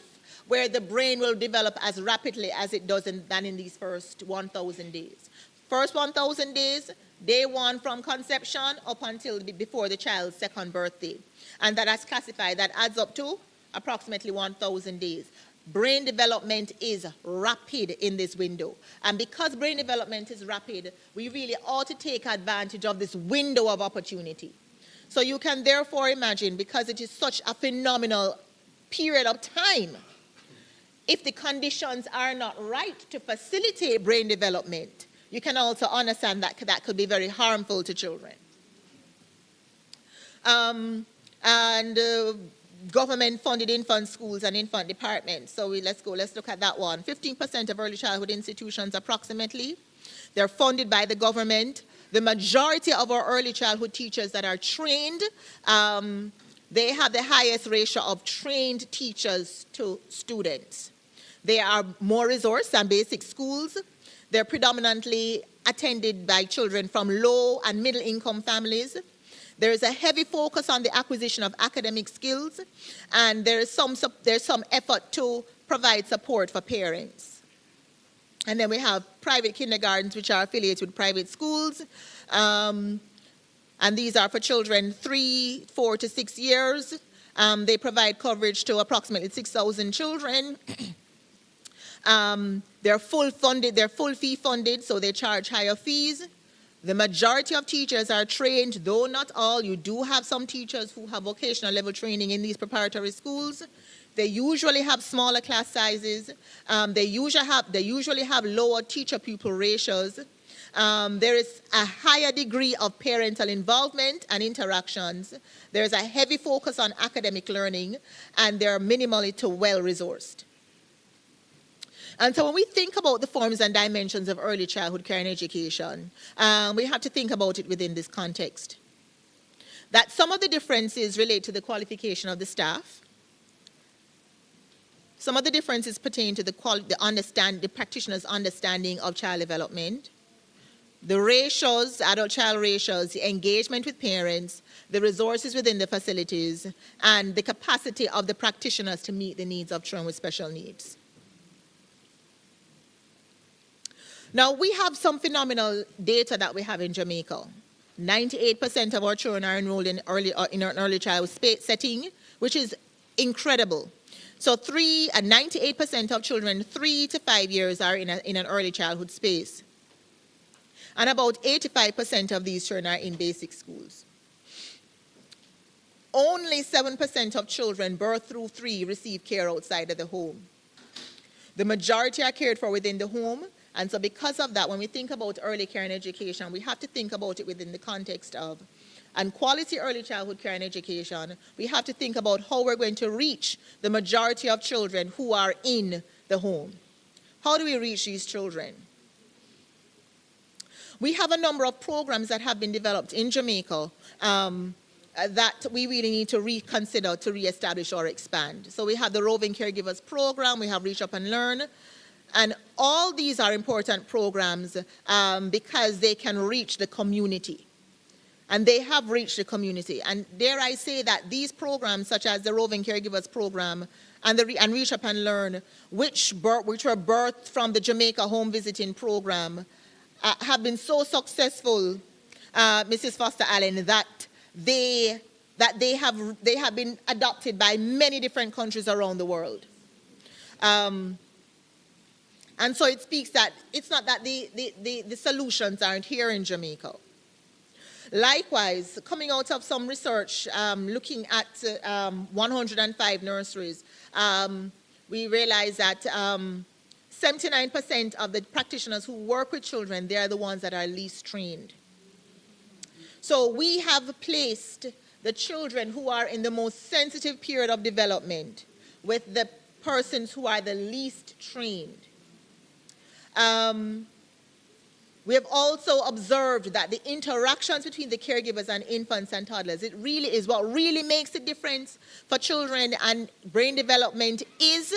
[SPEAKER 11] where the brain will develop as rapidly as it does than in these first 1,000 days. First 1,000 days, day one from conception up until before the child's second birthday. And that is classified, that adds up to approximately 1,000 days. Brain development is rapid in this window. And because brain development is rapid, we really ought to take advantage of this window of opportunity. So you can therefore imagine, because it is such a phenomenal period of time, if the conditions are not right to facilitate brain development, you can also understand that that could be very harmful to children. Government-funded infant schools and infant departments. So let's look at that one. 15% of early childhood institutions approximately, they're funded by the government. The majority of our early childhood teachers that are trained, they have the highest ratio of trained teachers to students. They are more resourced than basic schools. They're predominantly attended by children from low and middle income families. There is a heavy focus on the acquisition of academic skills, and there's some effort to provide support for parents. And then we have private kindergartens, which are affiliated with private schools, and these are for children 3, 4 to 6 years. They provide coverage to approximately 6,000 children. They're full fee funded, so they charge higher fees. The majority of teachers are trained, though not all. You do have some teachers who have vocational level training in these preparatory schools. They usually have smaller class sizes. They usually have lower teacher-pupil ratios. There is a higher degree of parental involvement and interactions. There's a heavy focus on academic learning, and they're minimally to well-resourced. And so when we think about the forms and dimensions of early childhood care and education, we have to think about it within this context. That some of the differences relate to the qualification of the staff. Some of the differences pertain to the practitioner's understanding of child development. The ratios, adult-child ratios, the engagement with parents, the resources within the facilities, and the capacity of the practitioners to meet the needs of children with special needs. Now, we have some phenomenal data that we have in Jamaica. 98% of our children are enrolled in an early childhood setting, which is incredible. So 98% of children 3 to 5 years are in an early childhood space. And about 85% of these children are in basic schools. Only 7% of children birth through 3 receive care outside of the home. The majority are cared for within the home. And so because of that, when we think about early care and education, we have to think about it within the context of, and quality early childhood care and education, we have to think about how we're going to reach the majority of children who are in the home. How do we reach these children? we have a number of programs that have been developed in Jamaica that we really need to reconsider to reestablish or expand. So we have the Roving Caregivers Program, we have Reach Up and Learn, and all these are important programs because they can reach the community. And they have reached the community. And dare I say that these programs, such as the Roving Caregivers Program and Reach Up and Learn, which were birthed from the Jamaica Home Visiting Program, have been so successful, Mrs. Foster Allen, that they have been adopted by many different countries around the world. And so it speaks that it's not that the solutions aren't here in Jamaica. Likewise, coming out of some research looking at 105 nurseries, we realize that 79% of the practitioners who work with children, they are the ones that are least trained. So we have placed the children who are in the most sensitive period of development with the persons who are the least trained. We have also observed that the interactions between the caregivers and infants and toddlers, it really is what really makes a difference for children and brain development is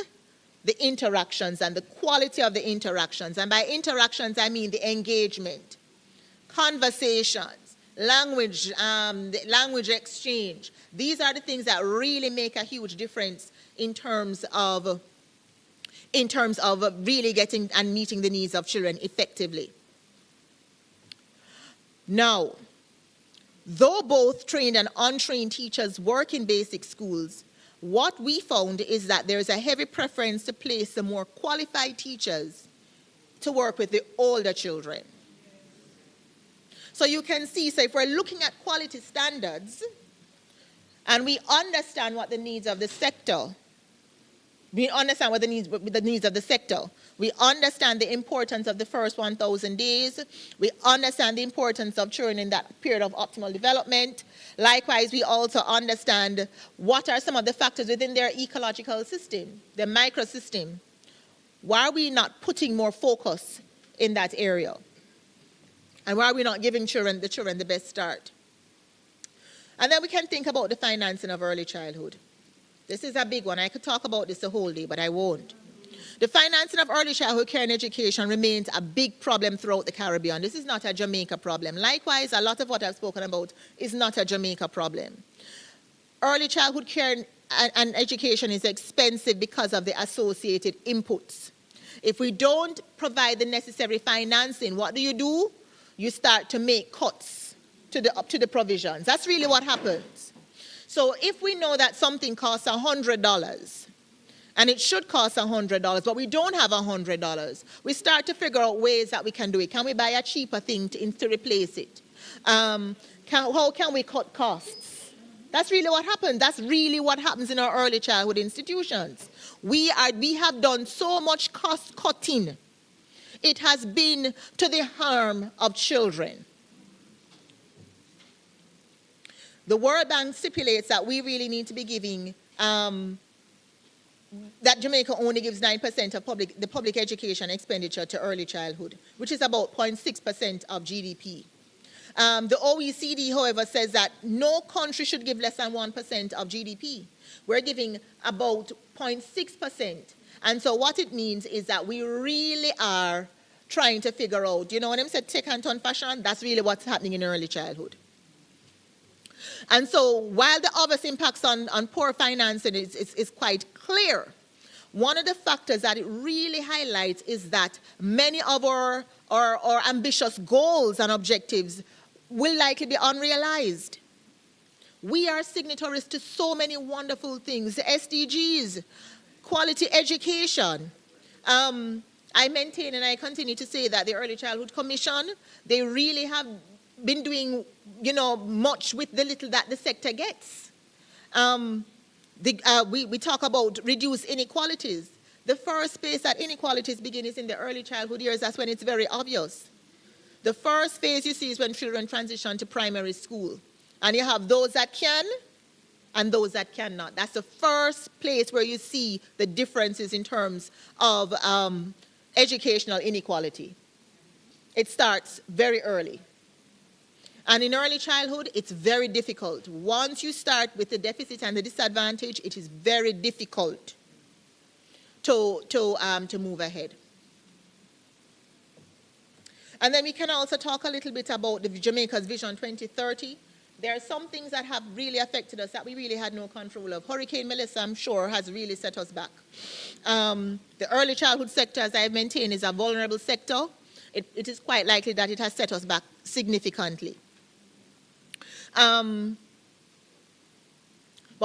[SPEAKER 11] the interactions and the quality of the interactions. And by interactions, I mean the engagement, conversations, language exchange. These are the things that really make a huge difference in terms of really getting and meeting the needs of children effectively. Now, though both trained and untrained teachers work in basic schools, what we found is that there is a heavy preference to place the more qualified teachers to work with the older children. So you can see, so if we're looking at quality standards and we understand what the needs of the sector, we understand what the needs of the sector. We understand the importance of the first 1,000 days. We understand the importance of children in that period of optimal development. Likewise, we also understand what are some of the factors within their ecological system, their microsystem. Why are we not putting more focus in that area? And why are we not giving the children the best start? And then we can think about the financing of early childhood. This is a big one. I could talk about this the whole day, but I won't. The financing of early childhood care and education remains a big problem throughout the Caribbean. This is not a Jamaica problem. Likewise, a lot of what I've spoken about is not a Jamaica problem. Early childhood care and education is expensive because of the associated inputs. If we don't provide the necessary financing, what do? You start to make cuts to the provisions. That's really what happens. So if we know that something costs $100, and it should cost $100, but we don't have $100, we start to figure out ways that we can do it. Can we buy a cheaper thing to replace it? How can we cut costs? That's really what happens. That's really what happens in our early childhood institutions. We have done so much cost cutting. It has been to the harm of children. The World Bank stipulates that we really need to be giving, that Jamaica only gives 9% of the public education expenditure to early childhood, which is about 0.6% of GDP. The OECD, however, says that no country should give less than 1% of GDP. We're giving about 0.6%. And so what it means is that we really are trying to figure out, you know when I said take and turn fashion, that's really what's happening in early childhood. And so while the obvious impacts on poor financing is quite clear, one of the factors that it really highlights is that many of our ambitious goals and objectives will likely be unrealized. We are signatories to so many wonderful things, the SDGs, quality education. I maintain and I continue to say that the Early Childhood Commission, they really have been doing, much with the little that the sector gets. We talk about reduce inequalities. The first place that inequalities begin is in the early childhood years. That's when it's very obvious. The first phase you see is when children transition to primary school. And you have those that can and those that cannot. That's the first place where you see the differences in terms of educational inequality. it starts very early. And in early childhood, it's very difficult. Once you start with the deficit and the disadvantage, it is very difficult to move ahead. And then we can also talk a little bit about the Jamaica's Vision 2030. There are some things that have really affected us that we really had no control of. Hurricane Melissa, I'm sure, has really set us back. The early childhood sector, as I maintain, is a vulnerable sector. It is quite likely that it has set us back significantly. But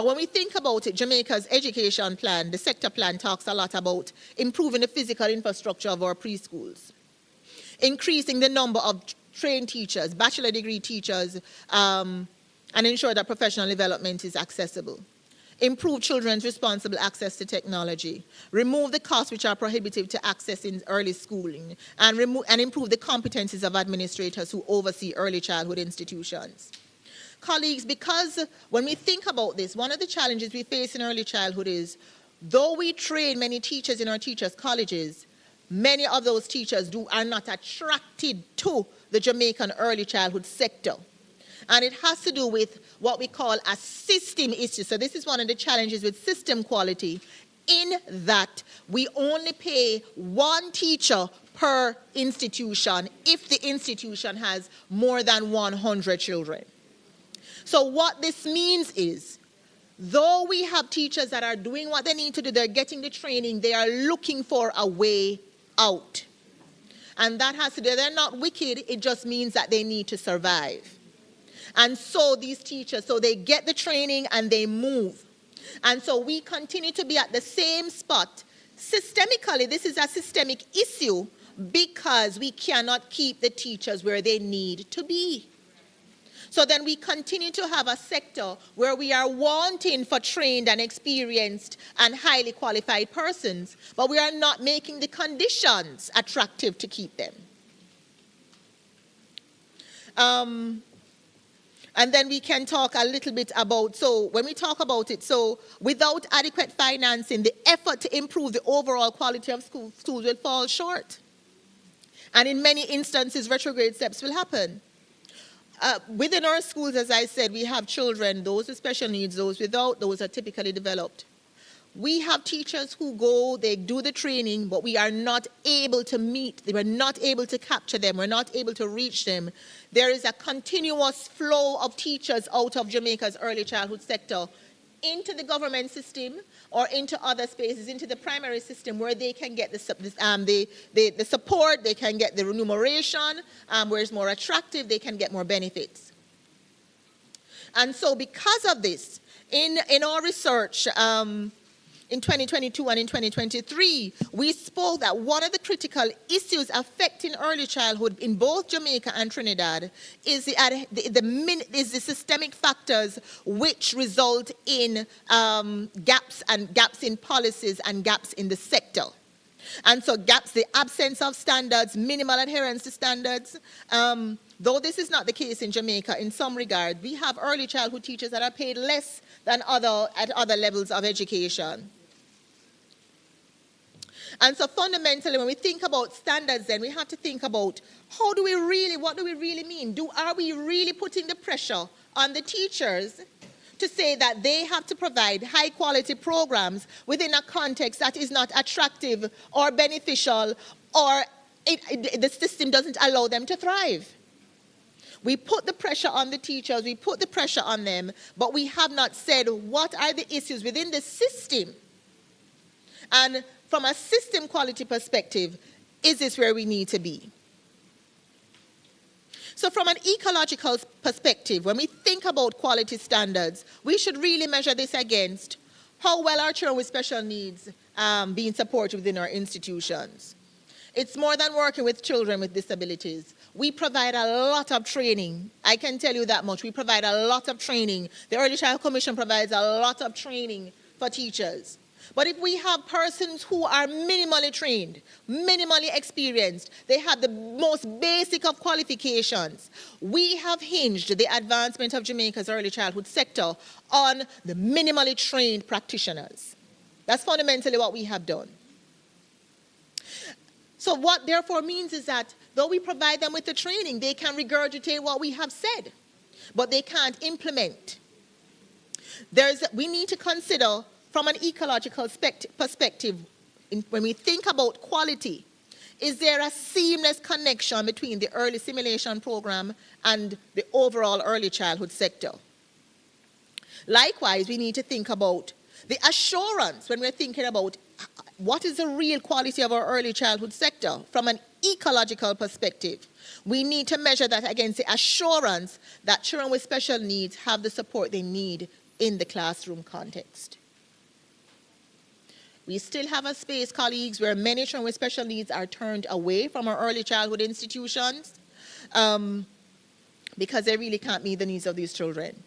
[SPEAKER 11] when we think about it, Jamaica's education plan, the sector plan, talks a lot about improving the physical infrastructure of our preschools, increasing the number of trained teachers, bachelor degree teachers, and ensure that professional development is accessible. Improve children's responsible access to technology. Remove the costs which are prohibitive to access in early schooling, and improve the competencies of administrators who oversee early childhood institutions. Colleagues, because when we think about this, one of the challenges we face in early childhood is, though we train many teachers in our teachers' colleges, many of those teachers are not attracted to the Jamaican early childhood sector. And it has to do with what we call a system issue. So this is one of the challenges with system quality, in that we only pay one teacher per institution if the institution has more than 100 children. So what this means is, though we have teachers that are doing what they need to do, they're getting the training, they are looking for a way out. And that has to do, they're not wicked, it just means that they need to survive. And so these teachers, so they get the training and they move. And so we continue to be at the same spot. Systemically, this is a systemic issue because we cannot keep the teachers where they need to be. So then we continue to have a sector where we are wanting for trained and experienced and highly qualified persons, but we are not making the conditions attractive to keep them. And then we can talk a little bit about, so when we talk about it, so without adequate financing, the effort to improve the overall quality of schools will fall short. And in many instances, retrograde steps will happen. Within our schools, as I said, we have children, those with special needs, those without, those are typically developed. We have teachers who go, they do the training, but we are not able to meet, we're not able to capture them, we're not able to reach them. There is a continuous flow of teachers out of Jamaica's early childhood sector into the government system or into other spaces, into the primary system where they can get the support, they can get the remuneration, where it's more attractive, they can get more benefits. And so because of this, in our research, in 2022 and in 2023, we spoke that one of the critical issues affecting early childhood in both Jamaica and Trinidad is the systemic factors which result in gaps in policies and gaps in the sector. And so gaps, the absence of standards, minimal adherence to standards. Though this is not the case in Jamaica, in some regard, we have early childhood teachers that are paid less than at other levels of education. And so fundamentally, when we think about standards, then we have to think about what do we really mean? Are we really putting the pressure on the teachers to say that they have to provide high quality programs within a context that is not attractive or beneficial, or the system doesn't allow them to thrive? We put the pressure on the teachers, we put the pressure on them, but we have not said what are the issues within the system. And from a system quality perspective, is this where we need to be? So from an ecological perspective, when we think about quality standards, we should really measure this against how well our children with special needs being supported within our institutions. It's more than working with children with disabilities. We provide a lot of training. I can tell you that much. We provide a lot of training. The Early Child Commission provides a lot of training for teachers. But if we have persons who are minimally trained, minimally experienced, they have the most basic of qualifications, we have hinged the advancement of Jamaica's early childhood sector on the minimally trained practitioners. That's fundamentally what we have done. So what therefore means is that though we provide them with the training, they can regurgitate what we have said, but they can't implement. We need to consider from an ecological perspective, when we think about quality, is there a seamless connection between the early simulation program and the overall early childhood sector? Likewise, we need to think about the assurance when we're thinking about what is the real quality of our early childhood sector from an ecological perspective. We need to measure that against the assurance that children with special needs have the support they need in the classroom context. We still have a space, colleagues, where many children with special needs are turned away from our early childhood institutions because they really can't meet the needs of these children.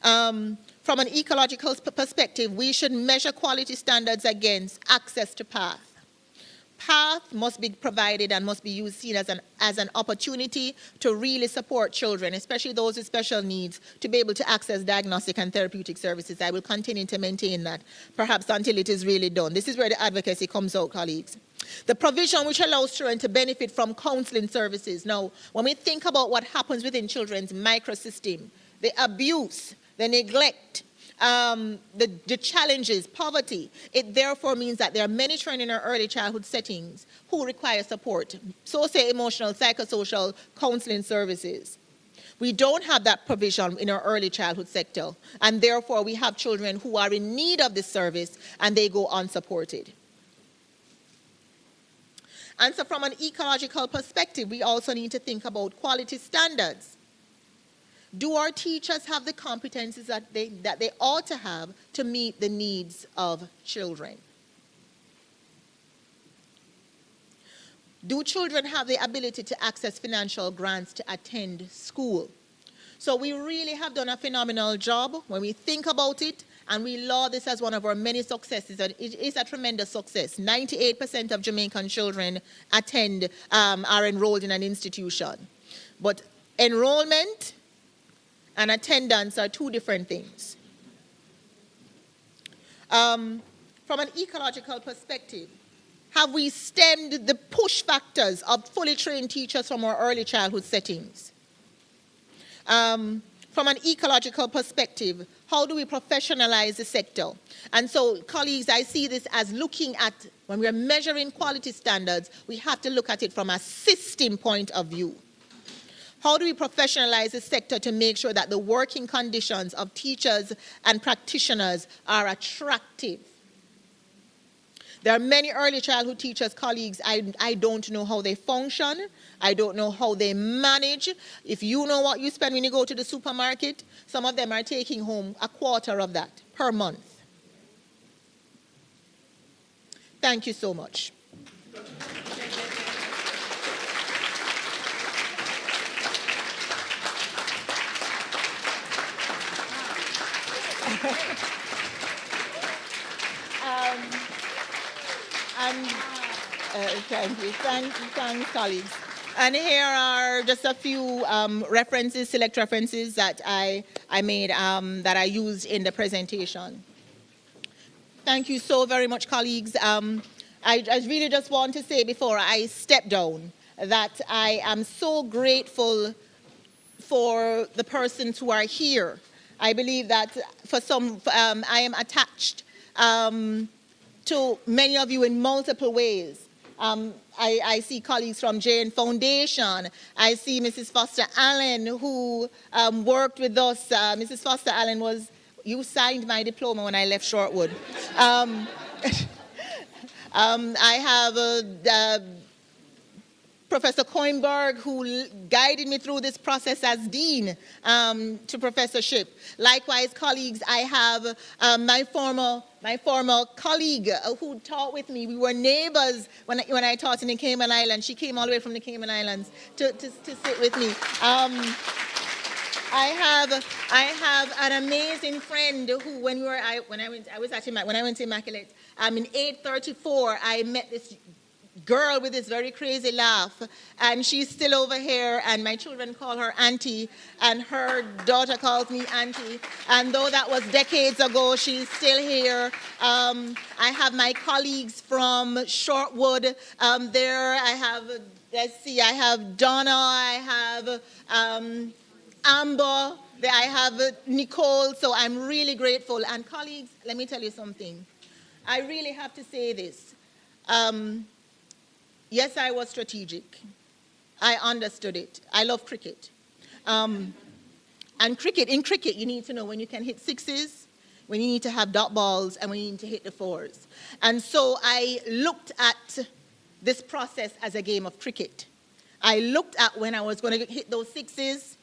[SPEAKER 11] From an ecological perspective, we should measure quality standards against access to path. Path must be provided and must be seen as an opportunity to really support children, especially those with special needs, to be able to access diagnostic and therapeutic services. I will continue to maintain that, perhaps until it is really done. This is where the advocacy comes out, colleagues. The provision which allows children to benefit from counseling services. Now, when we think about what happens within children's microsystem, the abuse, the neglect, the challenges, poverty, it therefore means that there are many children in our early childhood settings who require support, socio-emotional, psychosocial counseling services. We don't have that provision in our early childhood sector, and therefore we have children who are in need of this service and they go unsupported. And so from an ecological perspective, we also need to think about quality standards. Do our teachers have the competencies that they ought to have to meet the needs of children? Do children have the ability to access financial grants to attend school? So we really have done a phenomenal job when we think about it, and we laud this as one of our many successes, and it is a tremendous success. 98% of Jamaican children are enrolled in an institution. But enrollment and attendance are two different things. From an ecological perspective, have we stemmed the push factors of fully trained teachers from our early childhood settings? From an ecological perspective, how do we professionalize the sector? And so, colleagues, I see this as looking at, when we're measuring quality standards, we have to look at it from a system point of view. How do we professionalize the sector to make sure that the working conditions of teachers and practitioners are attractive? There are many early childhood teachers, colleagues, I don't know how they function. I don't know how they manage. If you know what you spend when you go to the supermarket, some of them are taking home a quarter of that per month. Thank you so much. Thank you. Thanks, colleagues. And here are just a few references, select references that I made, that I used in the presentation. Thank you so very much, colleagues. I really just want to say before I step down that I am so grateful for the persons who are here. I believe that for some, I am attached to many of you in multiple ways. I see colleagues from JN Foundation. I see Mrs. Foster Allen, who worked with us. Mrs. Foster Allen you signed my diploma when I left Shortwood. I have Professor Coinberg, who guided me through this process as dean to professorship. Likewise, colleagues, I have my former colleague who taught with me. We were neighbors when I taught in the Cayman Islands. She came all the way from the Cayman Islands to sit with me. I have an amazing friend who, when I went to Immaculate, in 834, I met this girl with this very crazy laugh, and she's still over here, and my children call her Auntie, and her daughter calls me Auntie, and though that was decades ago, she's still here. I have my colleagues from Shortwood there. I have let's see, I have Donna, I have Amber, I have Nicole, so I'm really grateful. And colleagues, let me tell you something. I really have to say this. Yes, I was strategic. I understood it. I love cricket. And in cricket, you need to know when you can hit sixes, when you need to have dot balls, and when you need to hit the fours. And so I looked at this process as a game of cricket. I looked at when I was going to hit those sixes.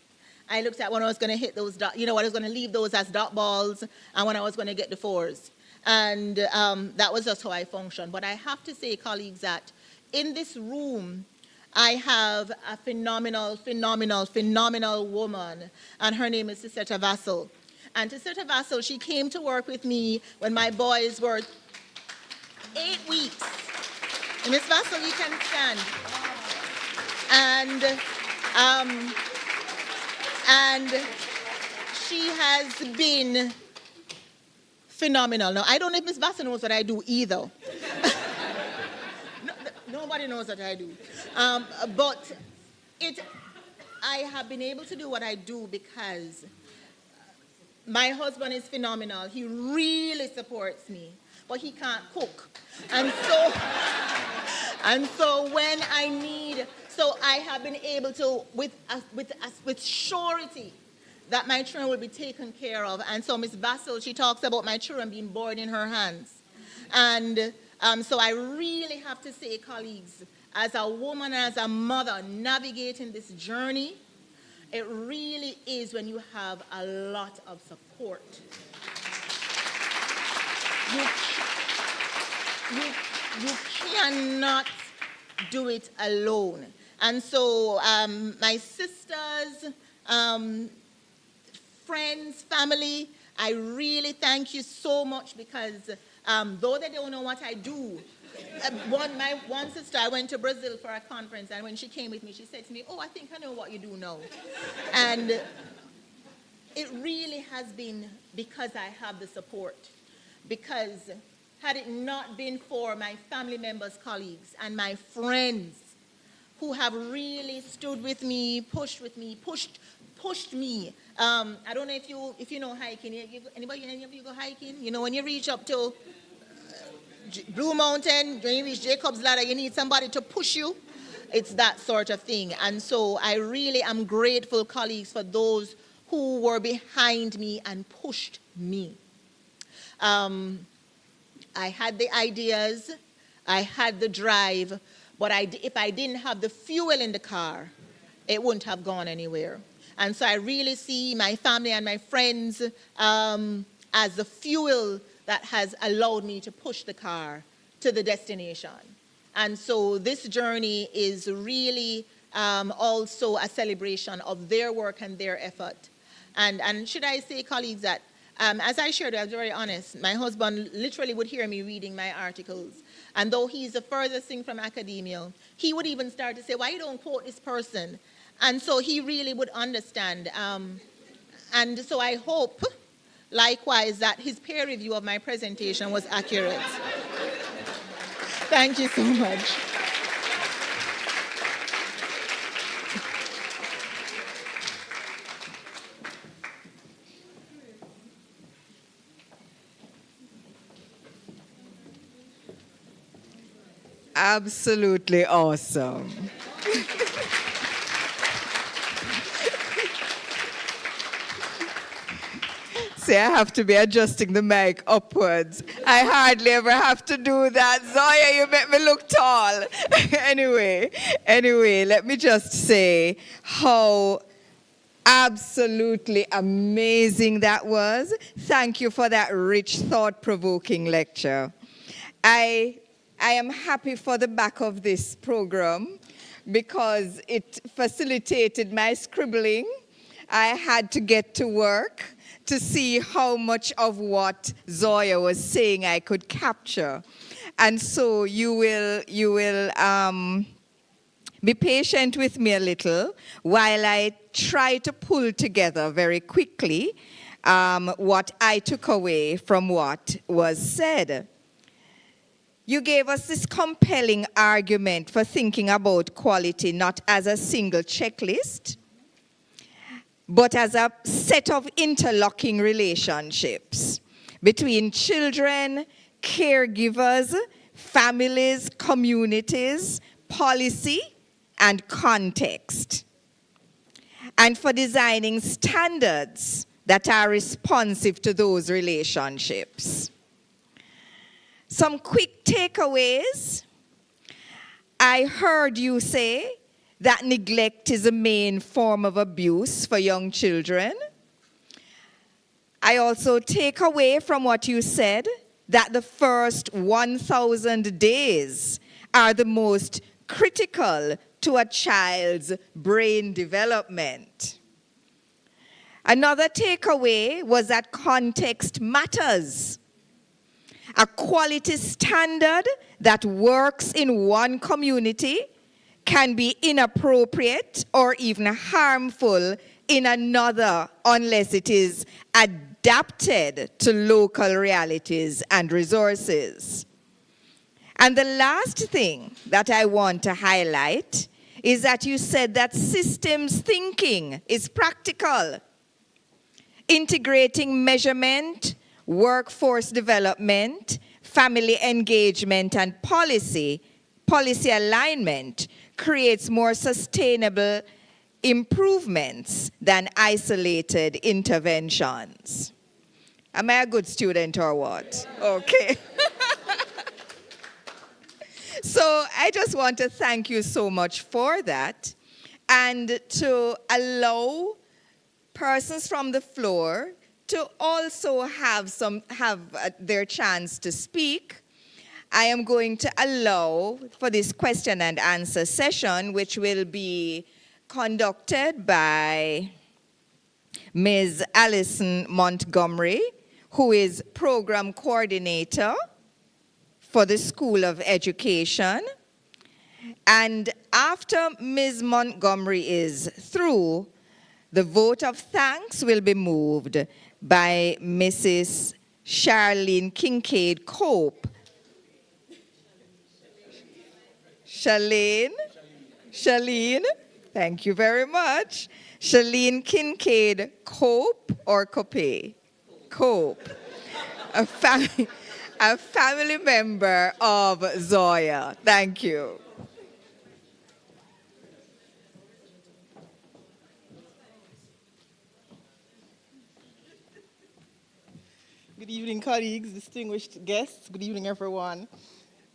[SPEAKER 11] I looked at when I was going to hit those, when I was going to leave those as dot balls, and when I was going to get the fours. And that was just how I functioned. But I have to say, colleagues, that in this room, I have a phenomenal, phenomenal, phenomenal woman, and her name is Sister Vassal. And Sister Vassal, she came to work with me when my boys were 8 weeks. And Miss Vassal, you can stand. And she has been phenomenal. Now, I don't know if Miss Vassal knows what I do either. Nobody knows what I do. But I have been able to do what I do because my husband is phenomenal. He really supports me, but he can't cook. And so when I need, so I have been able to, with surety, that my children will be taken care of. And so Miss Vassal, she talks about my children being born in her hands. And so I really have to say, colleagues, as a woman, as a mother navigating this journey, it really is when you have a lot of support. You cannot do it alone. And so my sisters, friends, family, I really thank you so much because though they don't know what I do, my one sister, I went to Brazil for a conference, and when she came with me, she said to me, "Oh, I think I know what you do now." And it really has been because I have the support. Because had it not been for my family members, colleagues, and my friends who have really stood with me, pushed me. I don't know if you know hiking. Any of you go hiking? You know, when you reach up to Blue Mountain, when you reach Jacob's Ladder, you need somebody to push you. It's that sort of thing. And so I really am grateful, colleagues, for those who were behind me and pushed me. I had the ideas, I had the drive, but if I didn't have the fuel in the car, it wouldn't have gone anywhere. And so I really see my family and my friends as the fuel that has allowed me to push the car to the destination. And so this journey is really also a celebration of their work and their effort. And should I say, colleagues, that as I shared, I was very honest, my husband literally would hear me reading my articles. And though he's the furthest thing from academia, he would even start to say, "Why you don't quote this person?" And so he really would understand. And so I hope, likewise, that his peer review of my presentation was accurate. Thank you so much.
[SPEAKER 1] Absolutely awesome. See, I have to be adjusting the mic upwards. I hardly ever have to do that. Zoyah, you make me look tall. Anyway, let me just say how absolutely amazing that was. Thank you for that rich, thought-provoking lecture. I am happy for the back of this program because it facilitated my scribbling. I had to get to work to see how much of what Zoyah was saying I could capture. And so you will be patient with me a little while I try to pull together very quickly what I took away from what was said. You gave us this compelling argument for thinking about quality not as a single checklist, but as a set of interlocking relationships between children, caregivers, families, communities, policy, and context. And for designing standards that are responsive to those relationships. Some quick takeaways. I heard you say that neglect is a main form of abuse for young children. I also take away from what you said that the first 1,000 days are the most critical to a child's brain development. Another takeaway was that context matters. A quality standard that works in one community can be inappropriate or even harmful in another unless it is adapted to local realities and resources. And the last thing that I want to highlight is that you said that systems thinking is practical. Integrating measurement, workforce development, family engagement, and policy alignment creates more sustainable improvements than isolated interventions. Am I a good student or what? Okay. So I just want to thank you so much for that, and to allow persons from the floor to also have their chance to speak. I am going to allow for this question and answer session, which will be conducted by Ms. Allison Montgomery, who is program coordinator for the School of Education. And after Ms. Montgomery is through, the vote of thanks will be moved by Mrs. Charlene Kinkead-Clark. Charlene, thank you very much. Charlene Kinkead-Clark or Cope? Cope. A family member of Zoyah. Thank you.
[SPEAKER 11] Good evening, colleagues, distinguished guests. Good evening, everyone.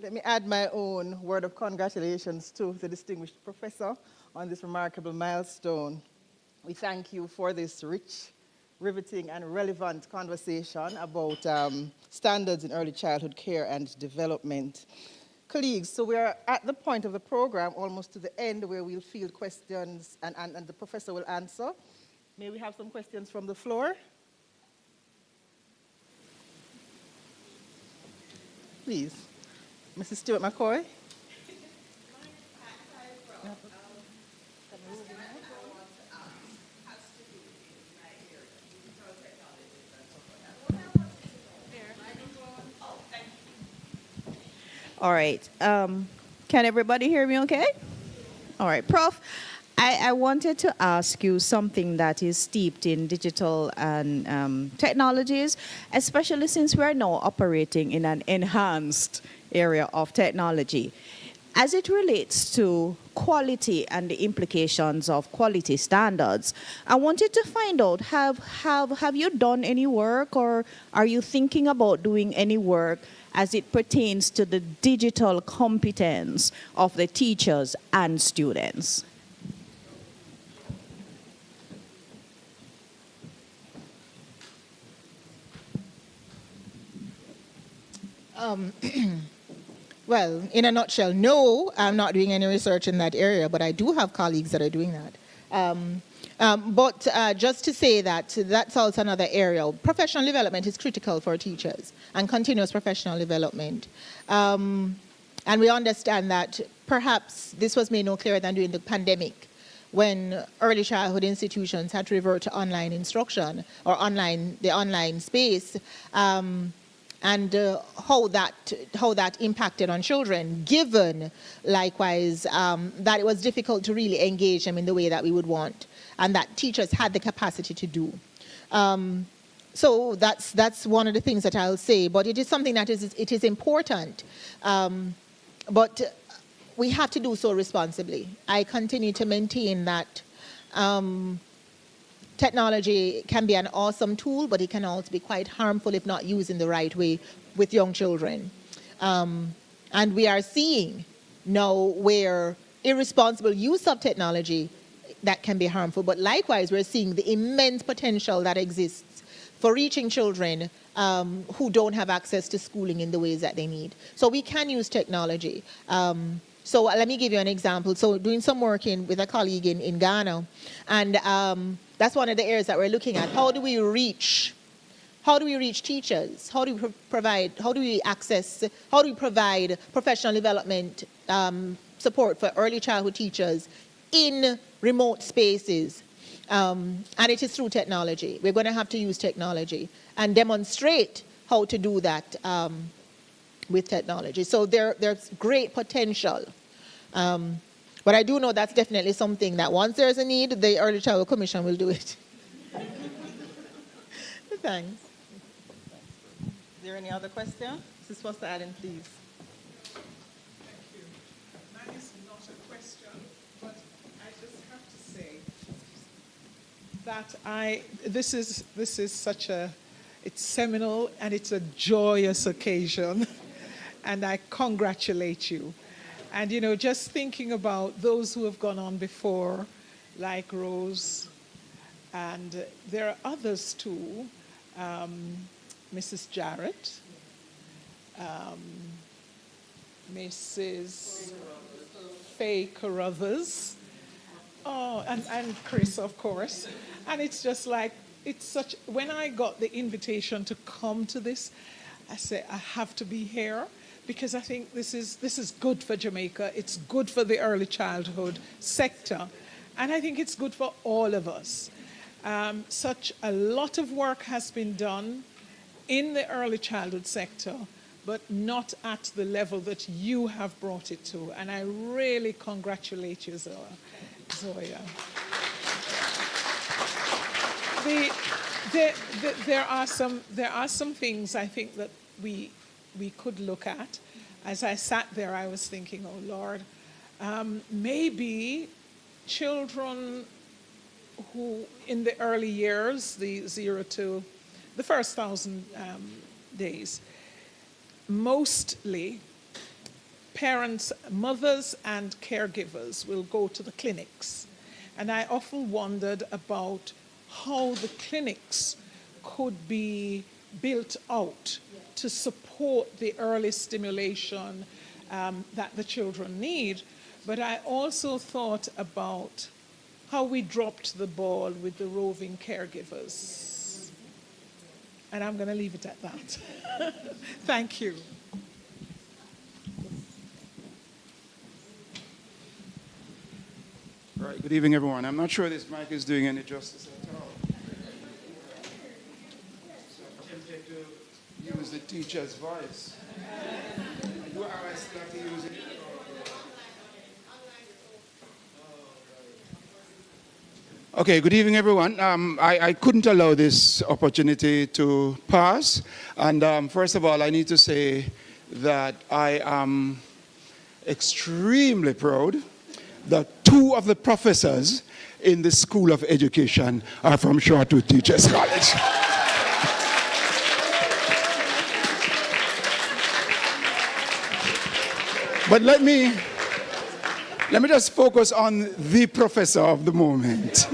[SPEAKER 11] Let me add my own word of congratulations to the distinguished professor on this remarkable milestone. We thank you for this rich, riveting, and relevant conversation about standards in early childhood care and development. Colleagues, so we are at the point of the program, almost to the end, where we'll field questions and the professor will answer. May we have some questions from the floor? Please. Mrs. Stewart McCoy.
[SPEAKER 12] All right. Can everybody hear me okay? All right. Prof, I wanted to ask you something that is steeped in digital and technologies, especially since we are now operating in an enhanced area of technology. As it relates to quality and the implications of quality standards, I wanted to find out, have you done any work, or are you thinking about doing any work as it pertains to the digital competence of the teachers and students?
[SPEAKER 11] Well, in a nutshell, no, I'm not doing any research in that area, but I do have colleagues that are doing that. But just to say that that's also another area. Professional development is critical for teachers, and continuous professional development. And we understand that perhaps this was made no clearer than during the pandemic, when early childhood institutions had to revert to online instruction or the online space. and how that impacted on children, given likewise that it was difficult to really engage them in the way that we would want, and that teachers had the capacity to do. So that's one of the things that I'll say, but it is something that is important, but we have to do so responsibly. I continue to maintain that technology can be an awesome tool, but it can also be quite harmful if not used in the right way with young children. And we are seeing now where irresponsible use of technology that can be harmful, but likewise we're seeing the immense potential that exists for reaching children who don't have access to schooling in the ways that they need. So we can use technology. So let me give you an example. So doing some work with a colleague in Ghana, and that's one of the areas that we're looking at. How do we reach teachers? How do we provide professional development support for early childhood teachers in remote spaces? And it is through technology. We're going to have to use technology and demonstrate how to do that with technology. So there's great potential. But I do know that's definitely something that once there's a need, the Early Childhood Commission will do it. Thanks. Is there any other question? Mrs. Foster Allen, please.
[SPEAKER 8] Thank you. Mine is not a question, but I just have to say that this is such it's seminal and it's a joyous occasion, and I congratulate you. And, you know, just thinking about those who have gone on before, like Rose, and there are others too, Mrs. Jarrett, Mrs. Faye Carruthers, and Chris, of course. And it's just like, when I got the invitation to come to this, I said, I have to be here, because I think this is good for Jamaica. It's good for the early childhood sector. And I think it's good for all of us. Such a lot of work has been done in the early childhood sector, but not at the level that you have brought it to. And I really congratulate you, Zoyah. There are some things I think that we could look at. As I sat there, I was thinking, oh Lord, maybe children who in the early years, the 0 to the first 1,000 days, mostly parents, mothers and caregivers will go to the clinics. And I often wondered about how the clinics could be built out to support the early stimulation that the children need. But I also thought about how we dropped the ball with the roving caregivers. And I'm going to leave it at that. Thank you.
[SPEAKER 13] All right, good evening, everyone. I'm not sure this mic is doing any justice at all. So I'm tempted to use the teacher's voice. Do I start to use it? Okay, good evening, everyone. I couldn't allow this opportunity to pass. And first of all, I need to say that I am extremely proud that 2 of the professors in the School of Education are from Shortwood Teachers College. But let me just focus on the professor of the moment.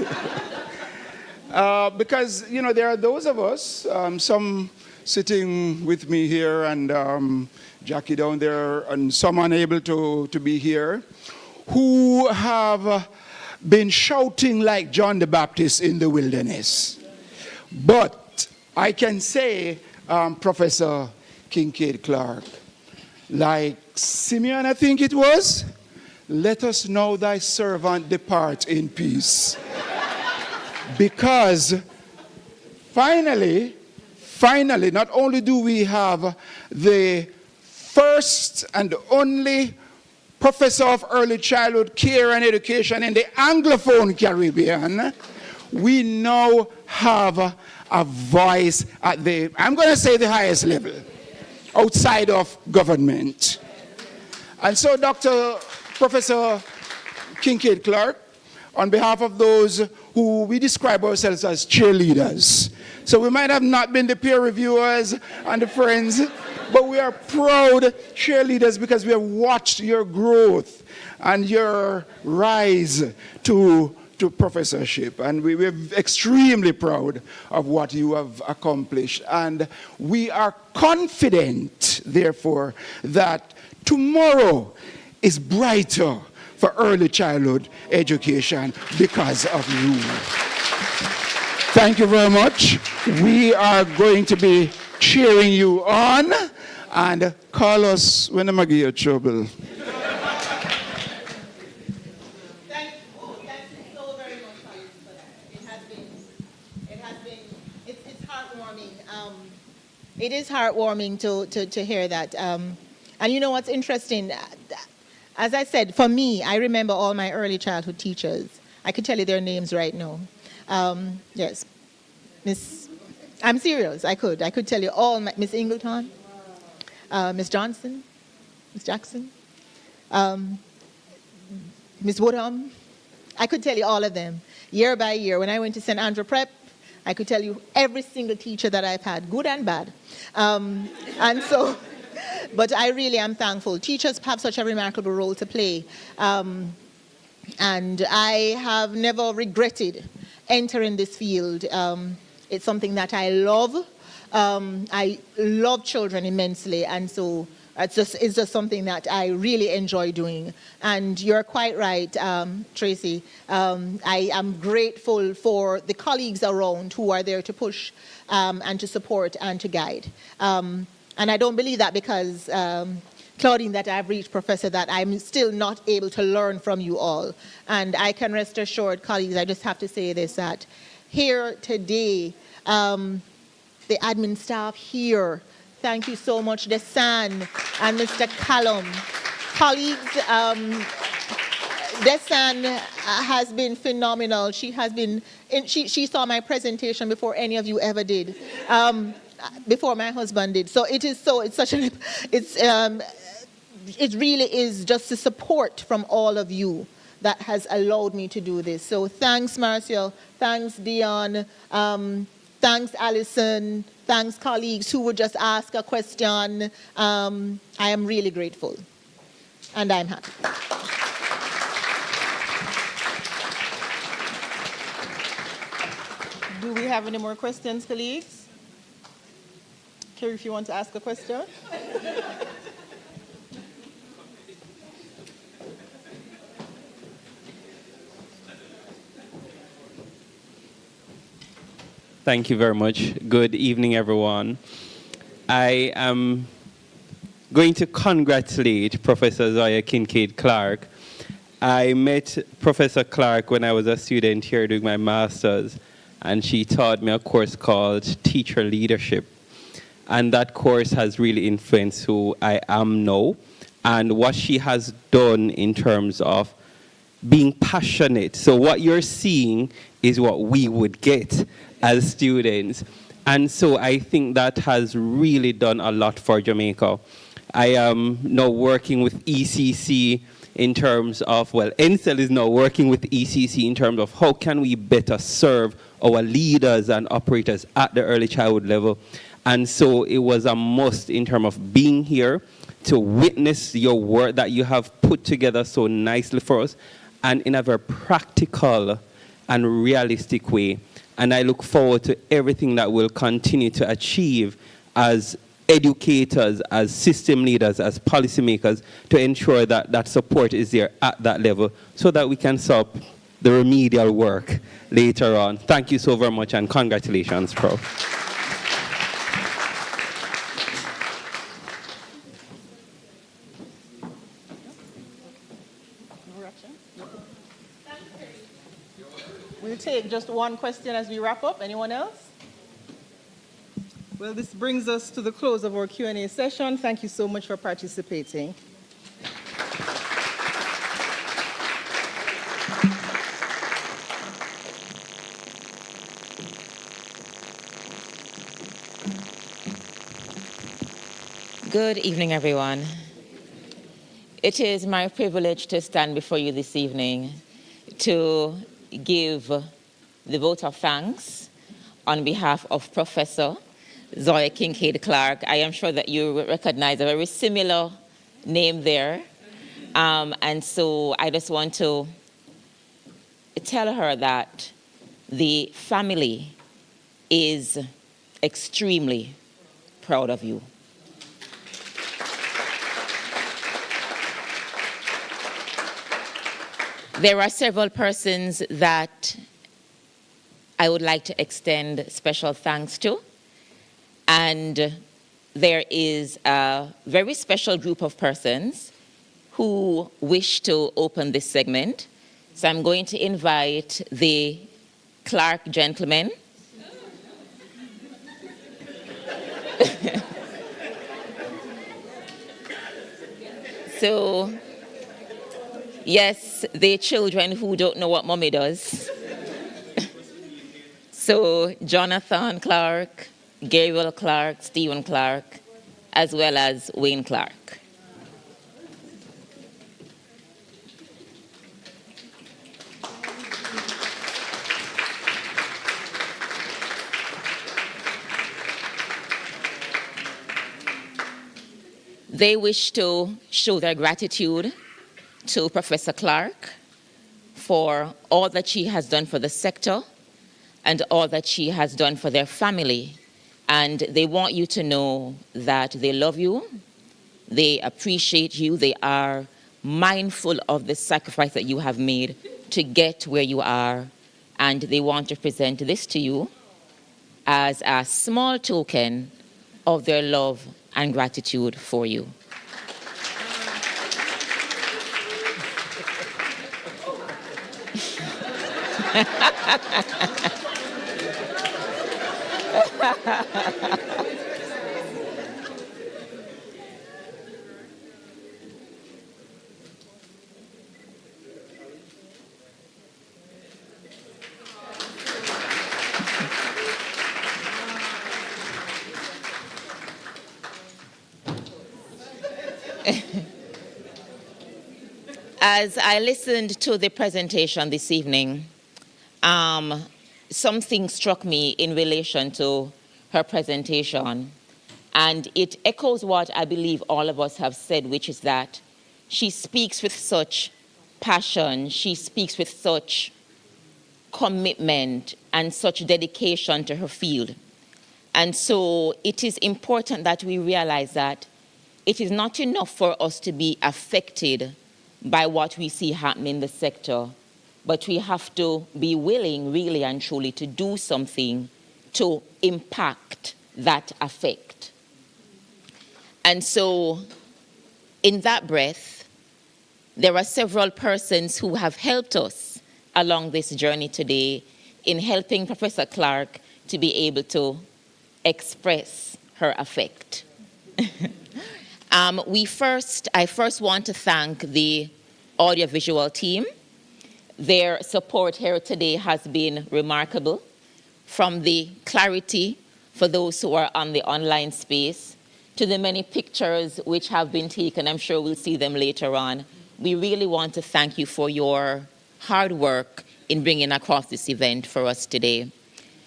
[SPEAKER 13] Because, you know, there are those of us, some sitting with me here and Jackie down there, and some unable to be here, who have been shouting like John the Baptist in the wilderness. But I can say, Professor Kinkead-Clark, like Simeon, I think it was, let us know thy servant depart in peace. Because finally, finally, not only do we have the first and only professor of early childhood care and education in the Anglophone Caribbean, we now have a voice at the, I'm going to say, the highest level, outside of government. And so, Professor Kinkead-Clark, on behalf of those who we describe ourselves as cheerleaders. So we might have not been the peer reviewers and the friends, but we are proud cheerleaders because we have watched your growth and your rise to professorship. And we're extremely proud of what you have accomplished. And we are confident, therefore, that tomorrow is brighter for early childhood education because of you. Thank you very much. We are going to be cheering you on, and call us when I'm give you trouble.
[SPEAKER 11] Thank you so very much for that. It's heartwarming. It is heartwarming to hear that. And you know what's interesting? As I said, for me, I remember all my early childhood teachers. I could tell you their names right now. Yes, I'm serious. I could tell you all. Miss Ingleton, Miss Johnson, Miss Jackson, Miss Woodham. I could tell you all of them, year by year. When I went to St. Andrew Prep, I could tell you every single teacher that I've had, good and bad. And so. But I really am thankful. Teachers have such a remarkable role to play. And I have never regretted entering this field. It's something that I love. I love children immensely. And so it's just something that I really enjoy doing. And you're quite right, Tracy. I am grateful for the colleagues around who are there to push and to support and to guide. And I don't believe that because, Claudine, that I've reached, Professor, that I'm still not able to learn from you all. And I can rest assured, colleagues, I just have to say this, that here today, the admin staff here, thank you so much, Desan and Mr. Callum. Colleagues, Desan has been phenomenal. She saw my presentation before any of you ever did. Before my husband did. So it really is just the support from all of you that has allowed me to do this. So thanks, Marcia. Thanks, Dion. Thanks, Alison. Thanks, colleagues who would just ask a question. I am really grateful. And I'm happy. Do we have any more questions, colleagues? If you want to ask a question.
[SPEAKER 14] Thank you very much. Good evening, everyone. I am going to congratulate Professor Zoyah Kinkead-Clark. I met Professor Clark when I was a student here doing my master's, and she taught me a course called Teacher Leadership. And that course has really influenced who I am now and what she has done in terms of being passionate. So what you're seeing is what we would get as students. And so I think that has really done a lot for Jamaica. I am now working with ECC in terms of, well, NCEL is now working with ECC in terms of how can we better serve our leaders and operators at the early childhood level. And so it was a must in terms of being here to witness your work that you have put together so nicely for us and in a very practical and realistic way. And I look forward to everything that we'll continue to achieve as educators, as system leaders, as policymakers to ensure that that support is there at that level so that we can stop the remedial work later on. Thank you so very much and congratulations, Prof.
[SPEAKER 11] We'll take just one question as we wrap up. Anyone else? Well, this brings us to the close of our Q&A session. Thank you so much for participating.
[SPEAKER 15] Good evening, everyone. It is my privilege to stand before you this evening to give the vote of thanks on behalf of Professor Zoyah Kinkead-Clark. I am sure that you recognize a very similar name there. And so I just want to tell her that the family is extremely proud of you. There are several persons that I would like to extend special thanks to. And there is a very special group of persons who wish to open this segment. So I'm going to invite the Clark gentlemen. So, yes, the children who don't know what mommy does. So, Jonathan Clark, Gabriel Clark, Stephen Clark, as well as Wayne Clark. They wish to show their gratitude to Professor Clark for all that she has done for the sector and all that she has done for their family. And they want you to know that they love you, they appreciate you, they are mindful of the sacrifice that you have made to get where you are, and they want to present this to you as a small token of their love and gratitude for you. As I listened to the presentation this evening, something struck me in relation to her presentation, and it echoes what I believe all of us have said, which is that she speaks with such passion, she speaks with such commitment and such dedication to her field. And so it is important that we realize that it is not enough for us to be affected by what we see happening in the sector, but we have to be willing, really and truly, to do something to impact that effect. And so, in that breath, there are several persons who have helped us along this journey today in helping Professor Clark to be able to express her affect. I first want to thank the audiovisual team. Their support here today has been remarkable, from the clarity for those who are on the online space to the many pictures which have been taken. I'm sure we'll see them later on. We really want to thank you for your hard work in bringing across this event for us today.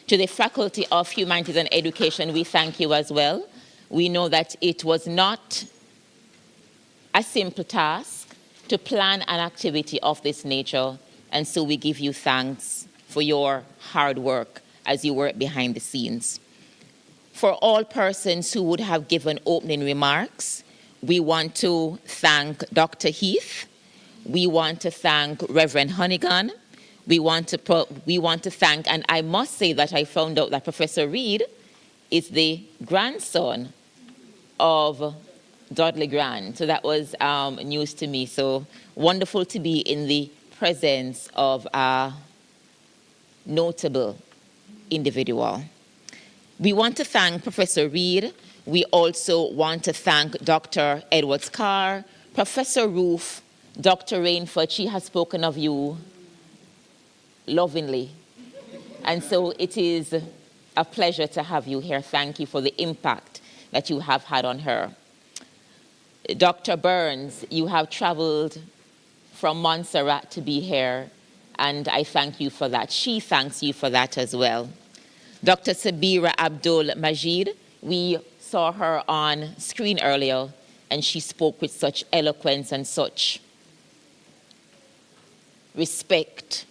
[SPEAKER 15] To the Faculty of Humanities and Education, we thank you as well. We know that it was not a simple task to plan an activity of this nature, and so we give you thanks for your hard work as you work behind the scenes. For all persons who would have given opening remarks, we want to thank Dr. Heath. We want to thank Reverend Honeygan. We want to thank, and I must say that I found out that Professor Reed is the grandson of Dudley Grant. So that was news to me. So wonderful to be in the presence of a notable individual. We want to thank Professor Reed. We also want to thank Dr. Edwards-Carr, Professor Roof, Dr. Rainford. She has spoken of you lovingly. And so it is a pleasure to have you here. Thank you for the impact that you have had on her. Dr. Burns, you have traveled from Montserrat to be here, and I thank you for that. She thanks you for that as well. Dr. Sabira Abdul Majid, we saw her on screen earlier, and she spoke with such eloquence and such respect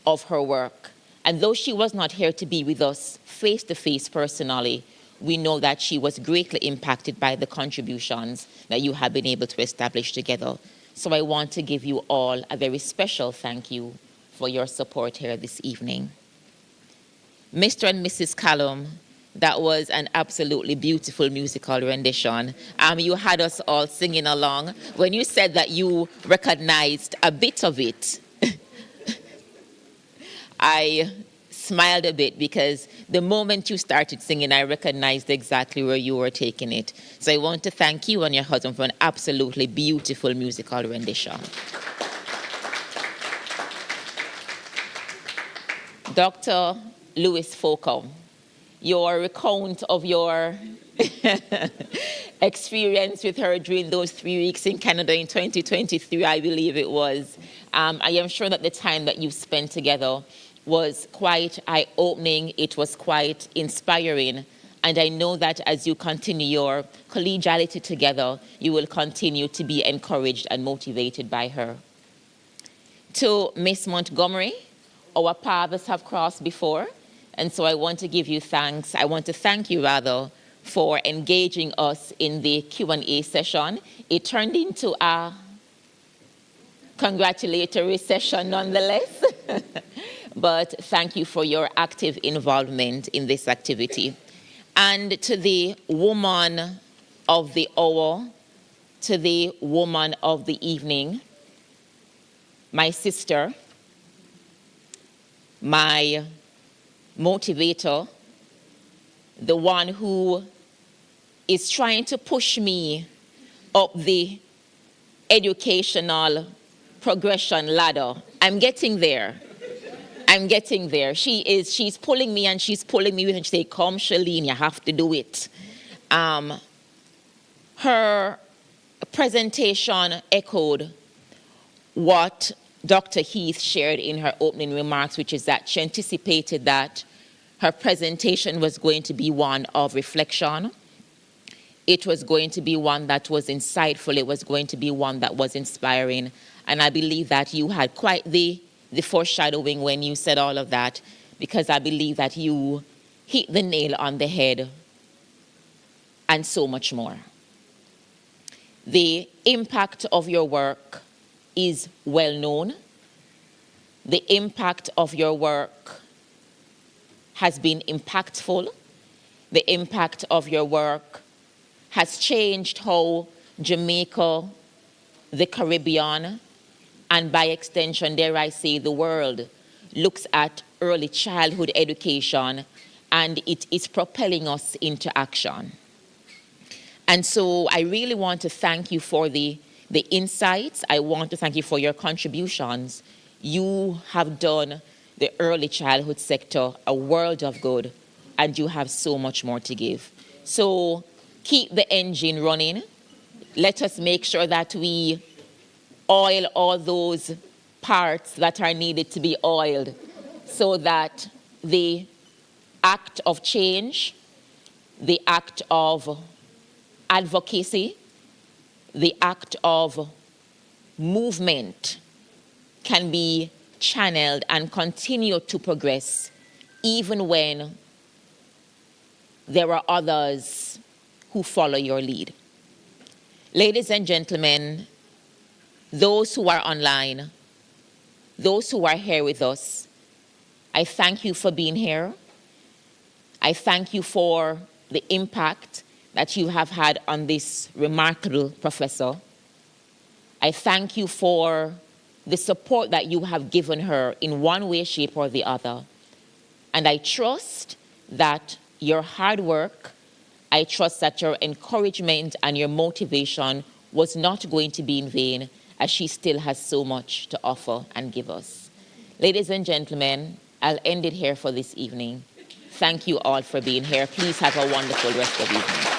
[SPEAKER 15] of her work. And though she was not here to be with us face-to-face personally, we know that she was greatly impacted by the contributions that you have been able to establish together. So I want to give you all a very special thank you for your support here this evening. Mr. and Mrs. Callum, that was an absolutely beautiful musical rendition. You had us all singing along. When you said that you recognized a bit of it, I smiled a bit because the moment you started singing, I recognized exactly where you were taking it. So I want to thank you and your husband for an absolutely beautiful musical rendition. Dr. Louis Foucault, your recount of your experience with her during those 3 weeks in Canada in 2023, I believe it was. I am sure that the time that you spent together was quite eye-opening, it was quite inspiring, and I know that as you continue your collegiality together, you will continue to be encouraged and motivated by her. To Miss Montgomery, our paths have crossed before, and so I want to give you thanks. I want to thank you, rather, for engaging us in the Q&A session. It turned into a congratulatory session nonetheless. But thank you for your active involvement in this activity. And to the woman of the hour, to the woman of the evening, my sister, my motivator, the one who is trying to push me up the educational progression ladder. I'm getting there. I'm getting there. She's pulling me and she's pulling me with, and she says, come, Shalene, you have to do it. Her presentation echoed what Dr. Heath shared in her opening remarks, which is that she anticipated that her presentation was going to be one of reflection. It was going to be one that was insightful. It was going to be one that was inspiring. And I believe that you had quite the foreshadowing when you said all of that, because I believe that you hit the nail on the head and so much more. The impact of your work is well known. The impact of your work has been impactful. The impact of your work has changed how Jamaica, the Caribbean, and by extension, dare I say, the world looks at early childhood education, and it is propelling us into action. And so I really want to thank you for the insights. I want to thank you for your contributions. You have done the early childhood sector a world of good, and you have so much more to give. So keep the engine running. Let us make sure that we oil all those parts that are needed to be oiled so that the act of change, the act of advocacy, the act of movement can be channeled and continue to progress even when there are others who follow your lead. Ladies and gentlemen, those who are online, those who are here with us, I thank you for being here. I thank you for the impact that you have had on this remarkable professor. I thank you for the support that you have given her in one way, shape, or the other. And I trust that your hard work, I trust that your encouragement and your motivation was not going to be in vain, as she still has so much to offer and give us. Ladies and gentlemen, I'll end it here for this evening. Thank you all for being here. Please have a wonderful rest of the evening.